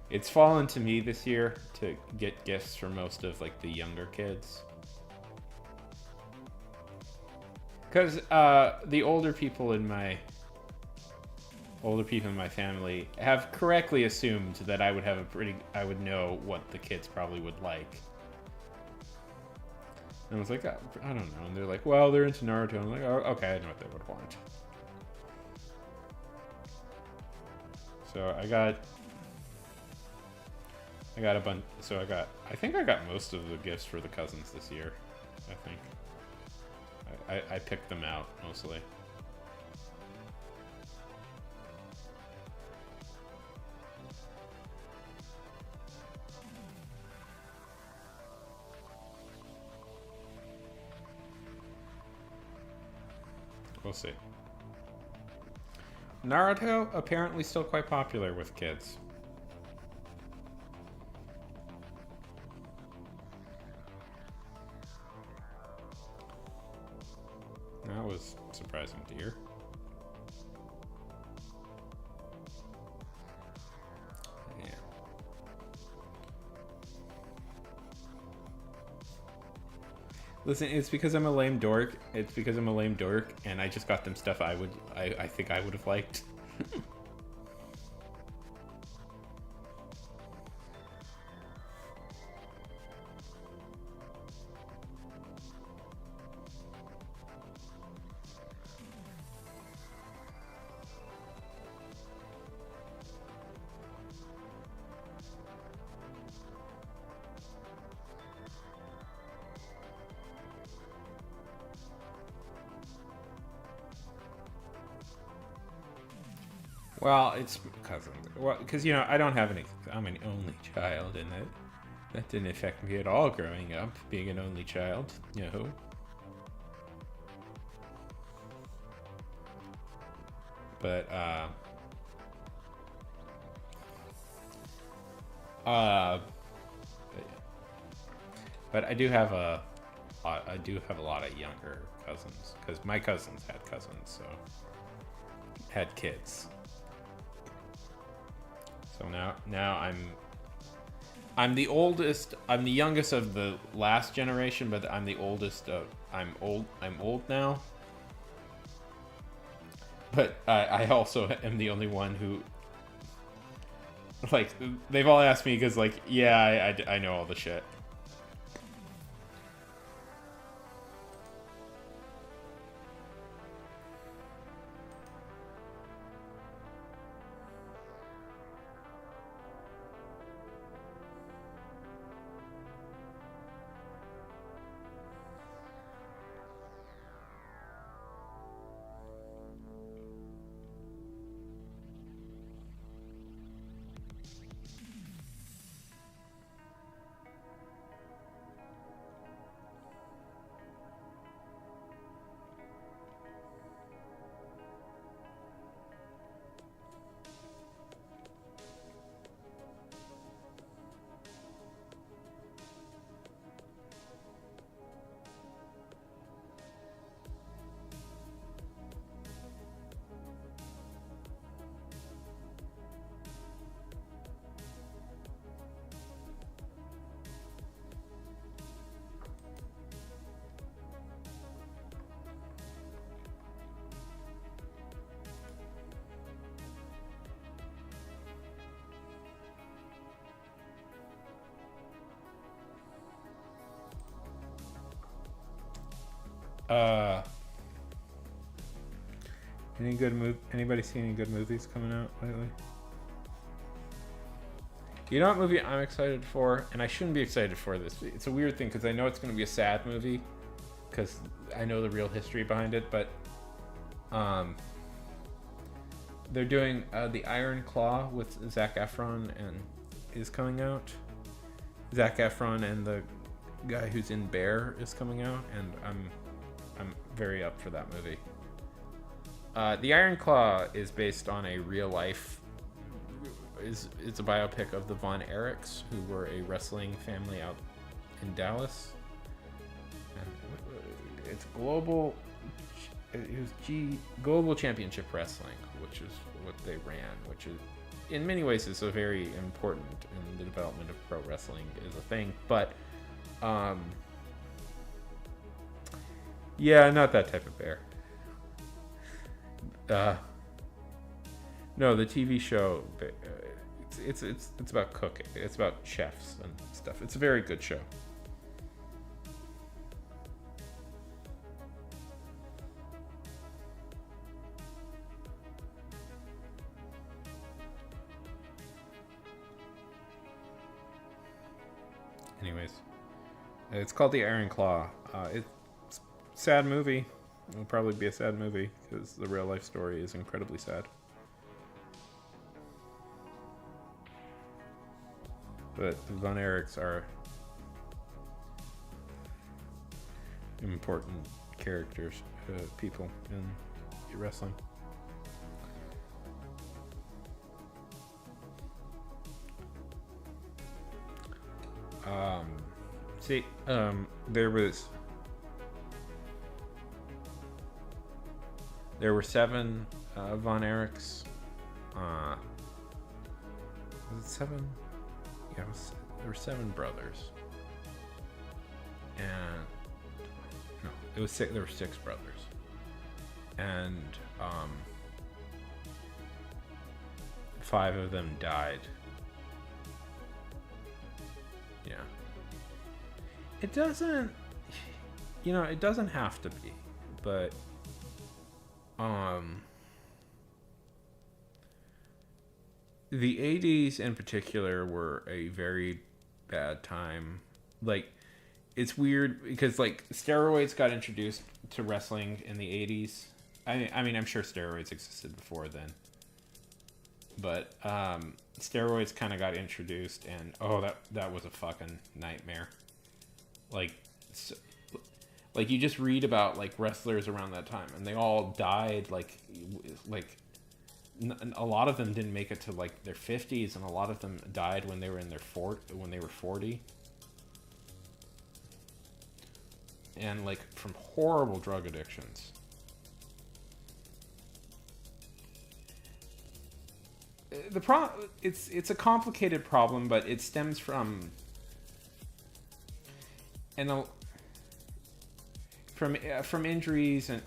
S1: It's fallen to me this year to get gifts for most of like the younger kids. Because the older people in my family have correctly assumed that I would I would know what the kids probably would like. And I was like, I don't know. And they're like, well, they're into Naruto. I'm like, oh, okay, I know what they would want. So I got a bunch. So I think I got most of the gifts for the cousins this year. I think. I picked them out mostly. We'll see. Naruto apparently still quite popular with kids. That was surprising to hear. Yeah. Listen, it's because I'm a lame dork. It's because I'm a lame dork, and I just got them stuff I think I would have liked. Well, it's cousin. Well, because I don't have any. I'm an only child, and that didn't affect me at all growing up, being an only child. But but I do have a lot of younger cousins because my cousins had cousins, so had kids. So now I'm the oldest. I'm the youngest of the last generation, but I'm the oldest of. I'm old now. But I also am the only one who. Like they've all asked me because I know all the shit.
S2: Anybody see any good movies coming out lately? You know what movie I'm excited for, and I shouldn't be excited for this. It's a weird thing because I know it's going to be a sad movie because I know the real history behind it, but they're doing The Iron Claw with Zac Efron and is coming out. Zac Efron and the guy who's in Bear is coming out, and I'm very up for that movie. The Iron Claw is based on a real life. It's a biopic of the Von Erichs, who were a wrestling family out in Dallas. And it's global. It was Global Championship Wrestling, which is what they ran, which is in many ways is a very important in the development of pro wrestling is a thing, but yeah, not that type of bear. No, the TV show. It's about cooking. It's about chefs and stuff. It's a very good show. Anyways, it's called The Iron Claw. It's a sad movie. It'll probably be a sad movie because the real life story is incredibly sad. But the Von Erichs are important characters, people in wrestling. There were 7 Von Erichs. Was it 7? Yeah, there were 7 brothers. And no, it was 6. There were 6 brothers, and 5 of them died. Yeah. It doesn't, it doesn't have to be, but the 80s in particular were a very bad time. Like, it's weird because like steroids got introduced to wrestling in the 80s. I mean, I'm sure steroids existed before then, but steroids kind of got introduced, and that was a fucking nightmare. Like you just read about like wrestlers around that time, and they all died. Like a lot of them didn't make it to like their 50s, and a lot of them died when they were in their when they were 40, and like from horrible drug addictions. The problem, it's a complicated problem, but it stems from from injuries and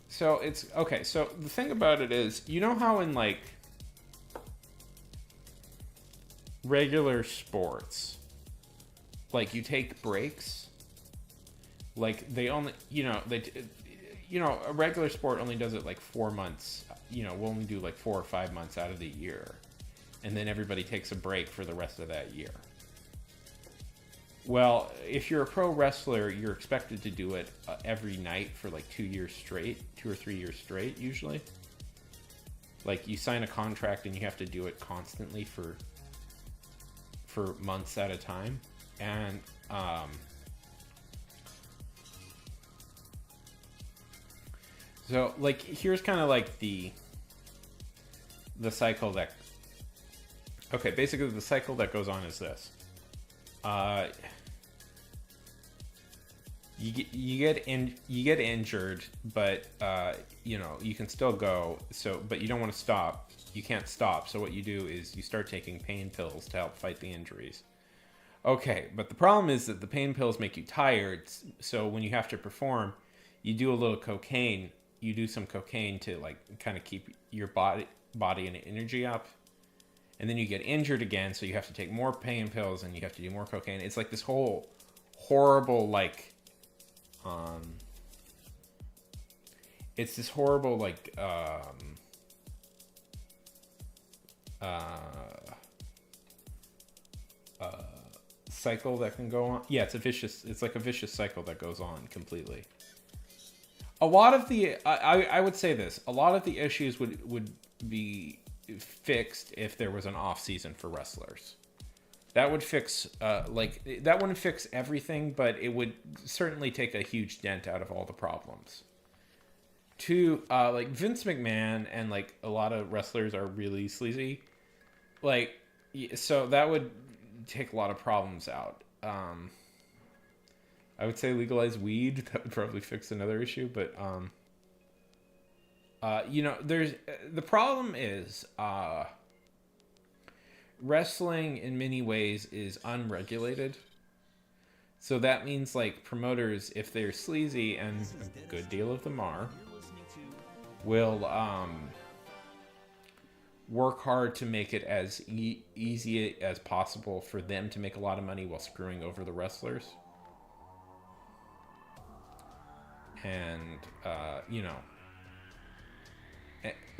S2: so it's okay. So the thing about it is, how in like regular sports, like you take breaks, like they only, a regular sport only does it like 4 months. We'll only do like 4 or 5 months out of the year, and then everybody takes a break for the rest of that year. Well, if you're a pro wrestler, you're expected to do it every night for like 2 years straight, 2 or 3 years straight, usually. Like you sign a contract and you have to do it constantly for months at a time. And so like here's kind of like the cycle that. Okay, basically the cycle that goes on is this. You get injured, but you can still go. So, but you don't want to stop. You can't stop. So what you do is you start taking pain pills to help fight the injuries. Okay, but the problem is that the pain pills make you tired. So when you have to perform, you do a little cocaine. You do some cocaine to like kind of keep your body and energy up. And then you get injured again, so you have to take more pain pills and you have to do more cocaine. It's like this whole horrible like It's this horrible like cycle that can go on. Yeah, it's like a vicious cycle that goes on completely. A lot of the I would say this, a lot of the issues would be fixed if there was an off season for wrestlers. That would fix that wouldn't fix everything, but it would certainly take a huge dent out of all the problems. Like Vince McMahon and like a lot of wrestlers are really sleazy, like, so that would take a lot of problems out. I would say legalize weed. That would probably fix another issue, but there's the problem is wrestling in many ways is unregulated. So that means like promoters, if they're sleazy, and a good deal of them are, will work hard to make it as easy as possible for them to make a lot of money while screwing over the wrestlers. And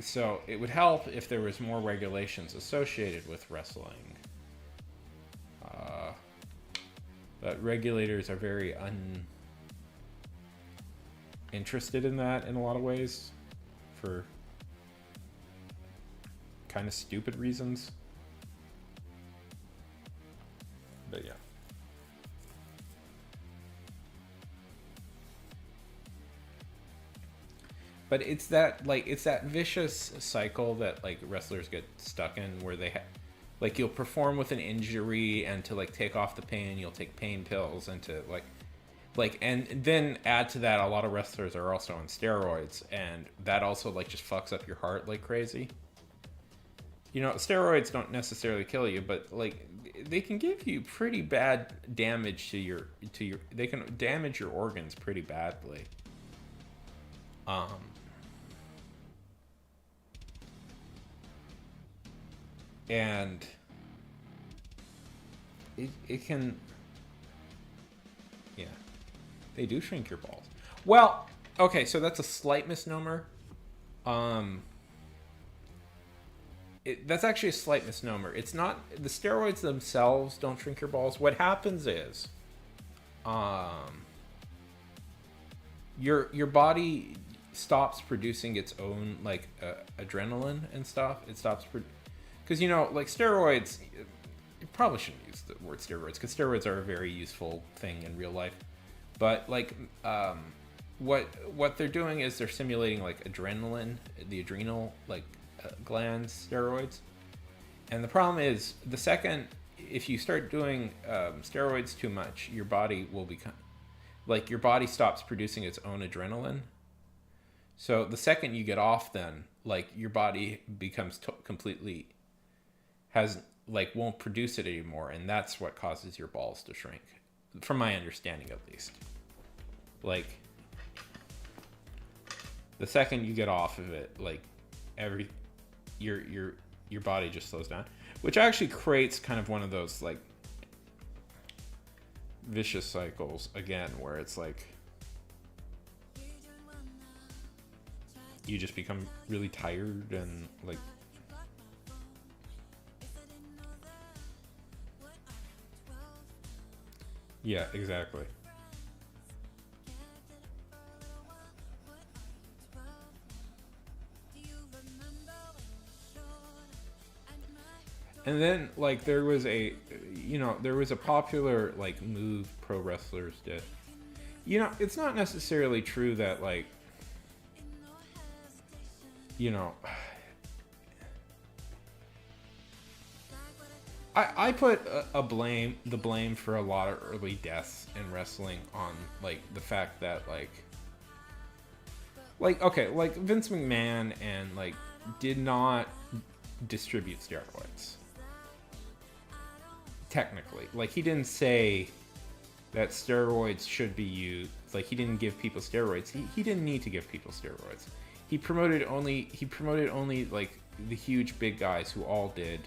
S2: so it would help if there was more regulations associated with wrestling. But regulators are very uninterested in that in a lot of ways, for kind of stupid reasons. But yeah. But it's that vicious cycle that like wrestlers get stuck in, where they like you'll perform with an injury, and to like take off the pain, you'll take pain pills, and to and then add to that, a lot of wrestlers are also on steroids, and that also like just fucks up your heart like crazy. Steroids don't necessarily kill you, but like they can give you pretty bad damage to your they can damage your organs pretty badly. And it can, yeah, they do shrink your balls. Well, okay, so that's a slight misnomer. That's actually a slight misnomer. It's not, the steroids themselves don't shrink your balls. What happens is, your body stops producing its own like adrenaline and stuff. It stops because like steroids, you probably shouldn't use the word steroids, because steroids are a very useful thing in real life, but like what they're doing is they're simulating like adrenaline, the adrenal like glands steroids. And the problem is, if you start doing steroids too much, your body will become like, your body stops producing its own adrenaline. So the second you get off, then like your body becomes completely won't produce it anymore, and that's what causes your balls to shrink, from my understanding at least. Like the second you get off of it, like your body just slows down, which actually creates kind of one of those like vicious cycles again, where it's like you just become really tired and like, yeah, exactly. And then like there was a popular like move pro wrestlers did. It's not necessarily true that like, I put the blame for a lot of early deaths in wrestling on like the fact that okay, like Vince McMahon and like did not distribute steroids. Technically, like he didn't say that steroids should be used. Like he didn't give people steroids. He didn't need to give people steroids. He promoted only like the huge big guys who all did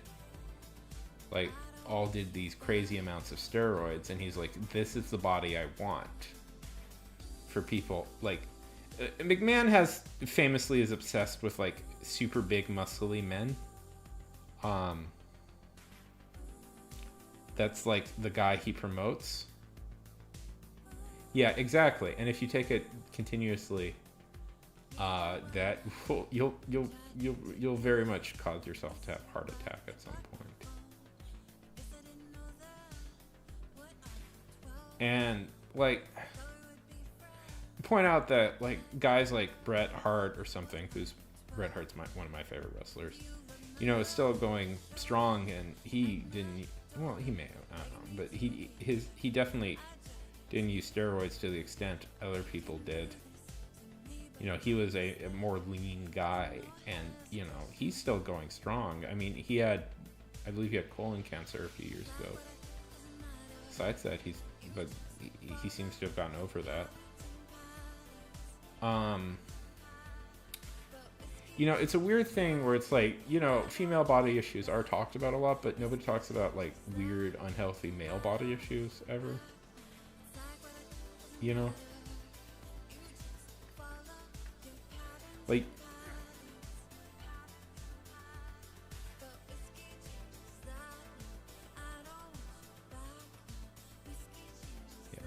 S2: these crazy amounts of steroids, and he's like, this is the body I want. for people. Like, McMahon has famously is obsessed with like super big muscly men. That's like the guy he promotes. Yeah, exactly. And if you take it continuously, that you'll very much cause yourself to have a heart attack at some point. And like, point out that like guys like Bret Hart or something, who's Bret Hart's one of my favorite wrestlers, you know, is still going strong, and he didn't. Well, he may have, I don't know, but he definitely didn't use steroids to the extent other people did. You know, he was a more lean guy, and you know, he's still going strong. I mean, I believe he had colon cancer a few years ago. Besides that, he seems to have gotten over that. You know, it's a weird thing where it's like, you know, female body issues are talked about a lot, but nobody talks about like weird, unhealthy male body issues ever. You know? Like, yeah.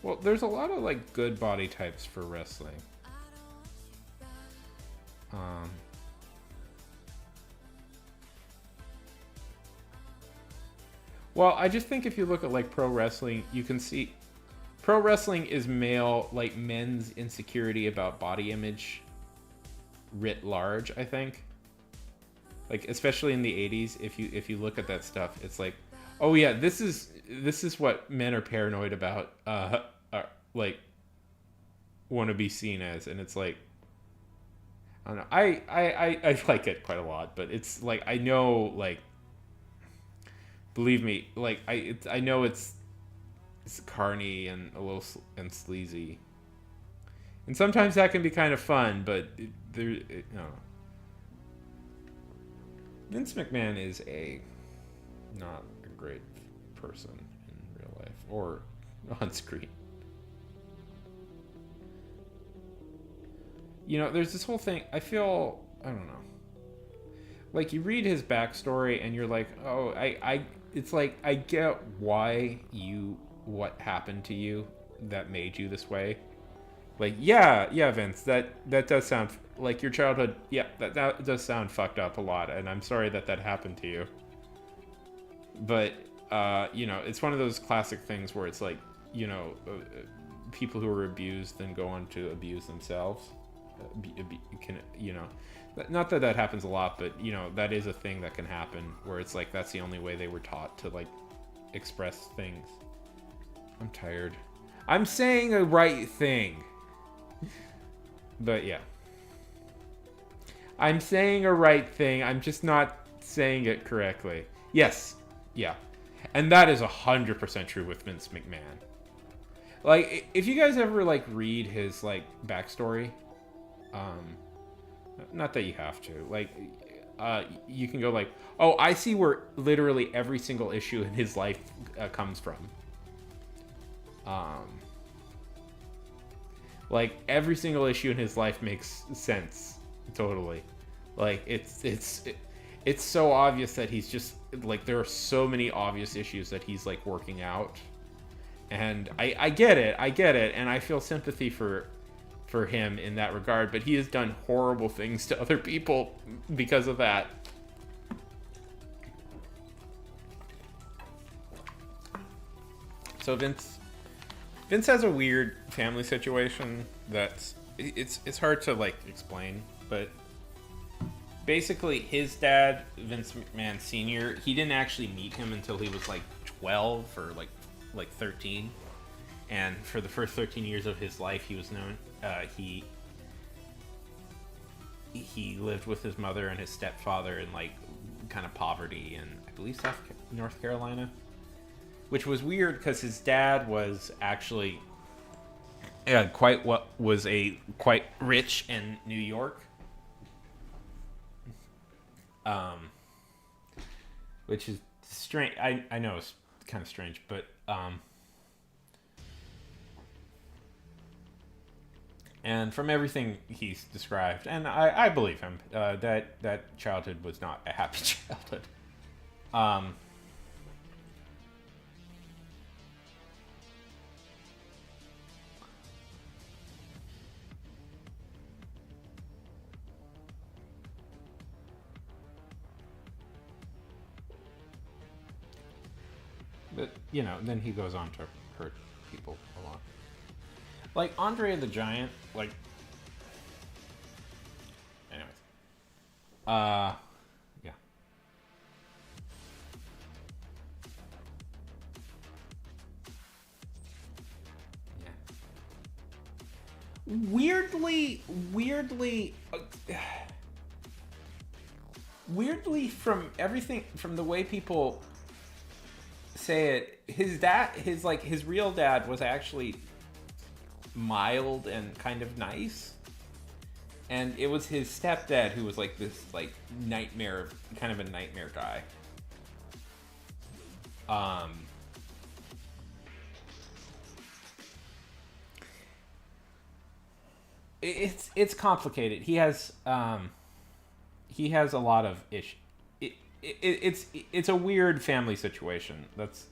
S2: Well, there's a lot of like good body types for wrestling. Well, I just think if you look at like pro wrestling, you can see pro wrestling is male, like men's insecurity about body image writ large, I think. Like especially in the 80s, if you look at that stuff, it's like, oh yeah, this is what men are paranoid about, like want to be seen as, and it's like, I don't know, I like it quite a lot, but it's like, I know, like, believe me, like I know it's carny and a little and sleazy, and sometimes that can be kind of fun, but no. Vince McMahon is not a great person in real life or on screen. You know, there's this whole thing, I don't know. Like, you read his backstory and you're like, oh, it's like, I get what happened to you that made you this way. Like, yeah, Vince, that does sound like your childhood. Yeah, that does sound fucked up a lot, and I'm sorry that happened to you. But, you know, it's one of those classic things where it's like, you know, people who are abused then go on to abuse themselves. You know, not that happens a lot, but, you know, that is a thing that can happen where it's like that's the only way they were taught to, like, express things. I'm tired. I'm saying the right thing. But yeah. I'm saying a right thing. I'm just not saying it correctly. Yes. Yeah. And that is 100% true with Vince McMahon. Like, if you guys ever, like, read his, like, backstory, not that you have to, like, you can go like, oh, I see where literally every single issue in his life comes from. Like, every single issue in his life makes sense, totally. Like, it's so obvious that he's just, like, there are so many obvious issues that he's, like, working out. And I get it, and I feel sympathy for him in that regard, but he has done horrible things to other people because of that. So Vince has a weird family situation that's it's hard to, like, explain, but basically his dad, Vince McMahon Sr., he didn't actually meet him until he was like 12 or like 13, and for the first 13 years of his life he was known he lived with his mother and his stepfather in, like, kind of poverty in, I believe, North Carolina, which was weird because his dad was actually quite rich in New York, which is strange. I know it's kind of strange, but And from everything he's described, and I believe him, that childhood was not a happy childhood. Um, but then he goes on to hurt people a lot. Like Andre the Giant, like. Anyways, yeah. Weirdly, from everything, from the way people say it, his real dad was actually mild and kind of nice, and it was his stepdad who was like this like nightmare, kind of a nightmare guy. It's complicated. He has a lot of issues. It's a weird family situation. That's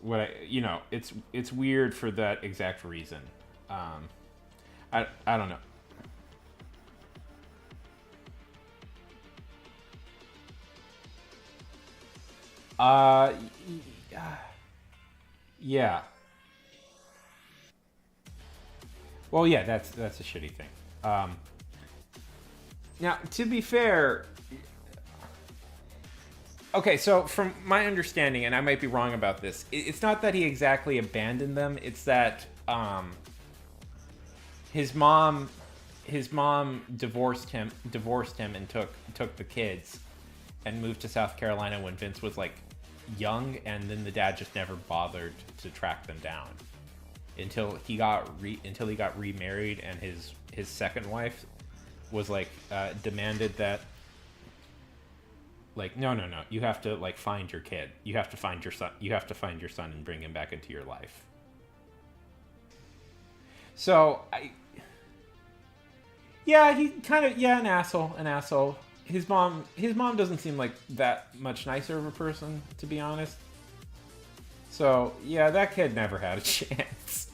S2: what it's weird for that exact reason. I don't know. Uh, yeah. Well, yeah, that's a shitty thing. Now, to be fair, okay, so from my understanding, and I might be wrong about this, it's not that he exactly abandoned them. It's that his mom divorced him and took the kids and moved to South Carolina when Vince was like young, and then the dad just never bothered to track them down until he got remarried, and his second wife was like demanded that, like, no, you have to like find your kid, you have to find your son and bring him back into your life. So he kind of, an asshole. His mom doesn't seem like that much nicer of a person, to be honest. So yeah, that kid never had a chance.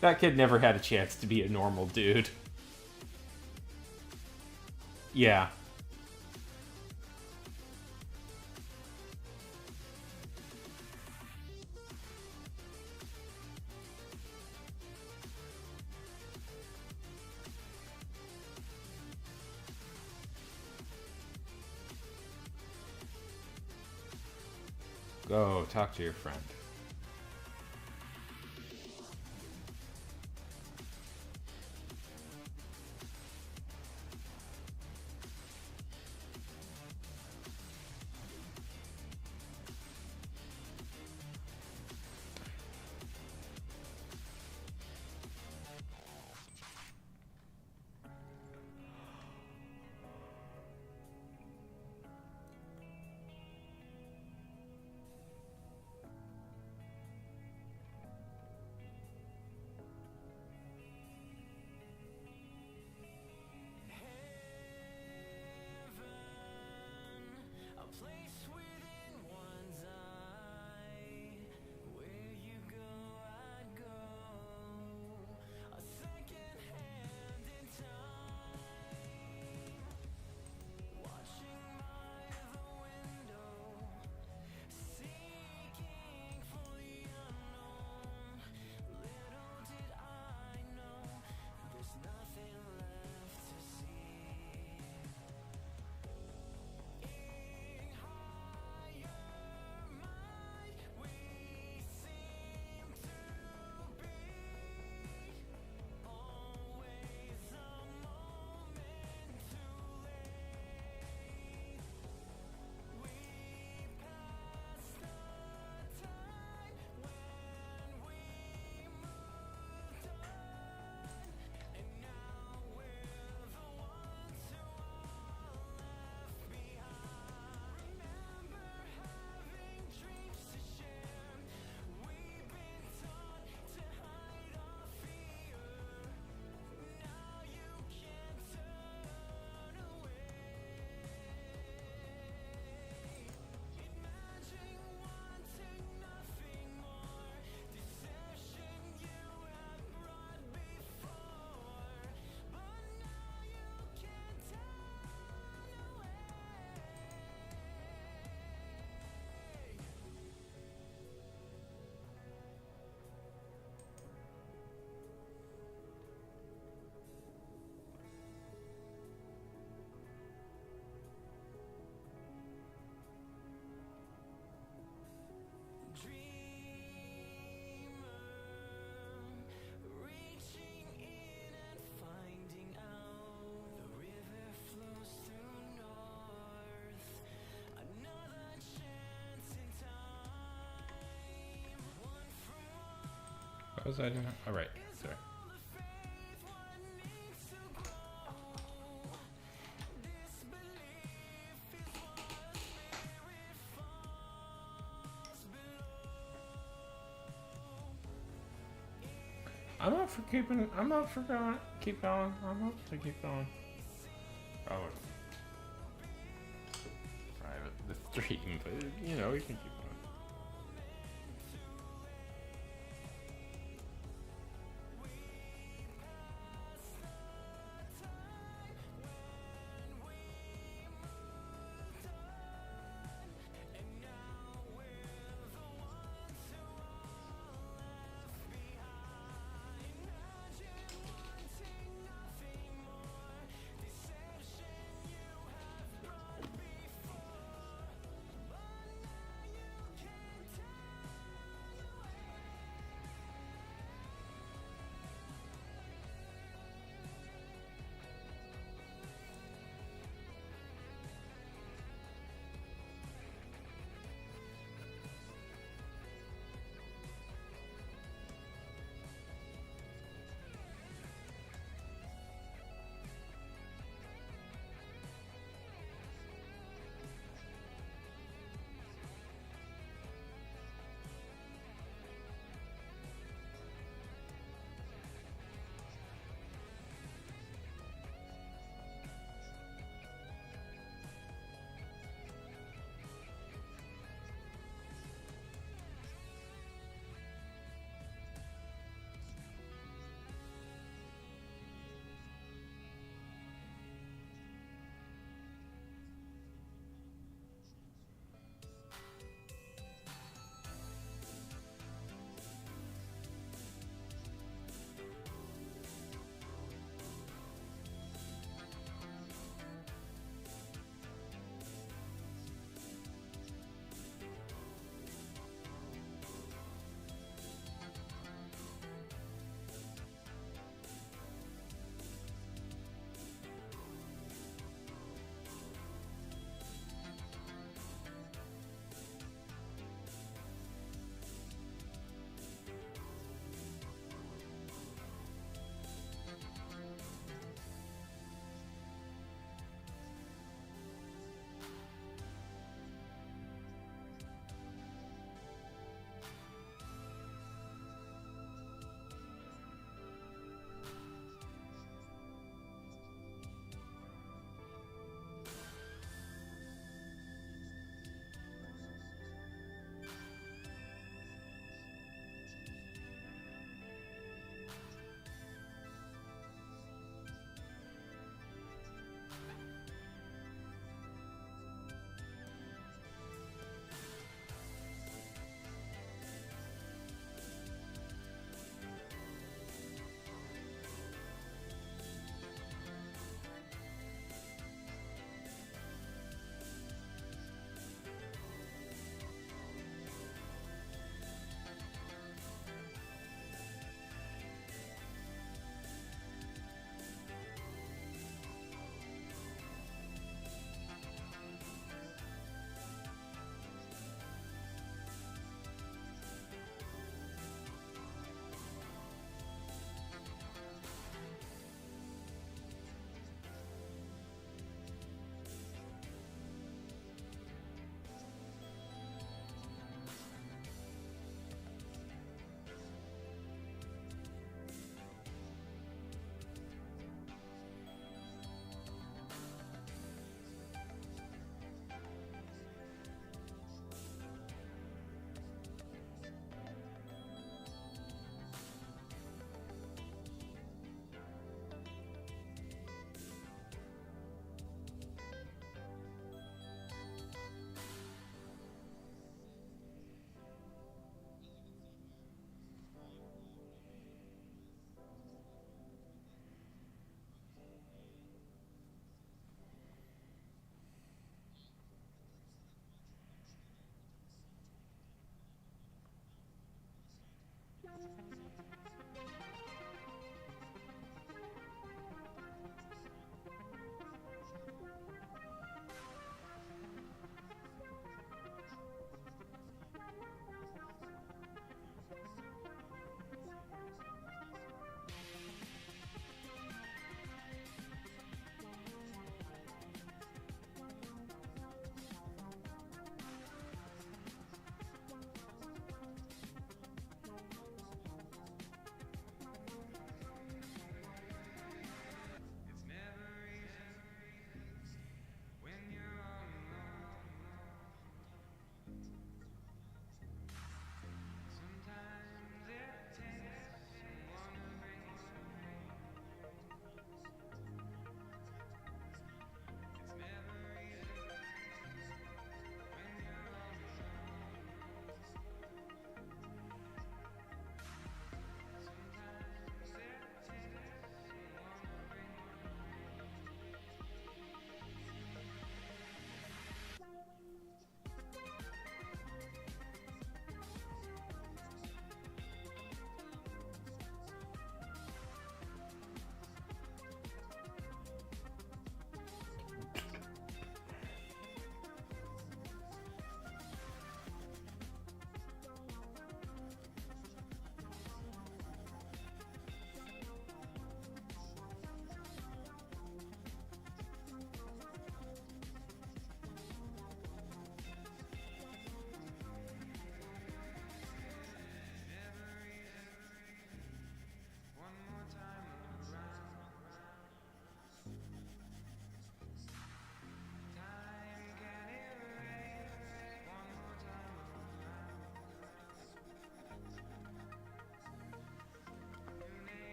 S2: That kid never had a chance to be a normal dude. Yeah. Go talk to your friend. How was I doing? All right, sorry. I'm up for keeping. I'm up for going. Keep going. I'm up to keep going. Oh, private the stream, but you know we can keep going.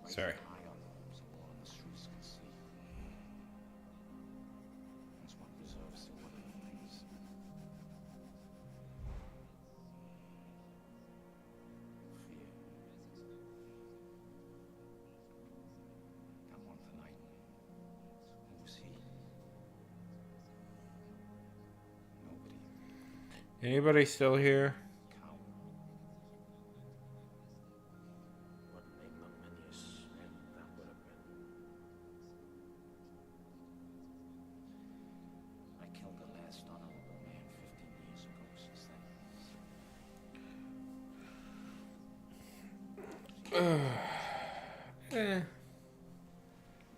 S2: Sorry.
S3: High on them so all on the streets can see. That's one deserves to look at things. Fear. Got one tonight. Who's he? Nobody.
S2: Anybody still here?
S3: Coward. What ignominious end that would have been. I killed the last honorable man 15 years ago. Since then,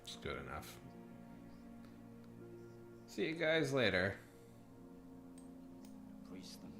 S1: It's good enough. See you guys later.
S3: the priest and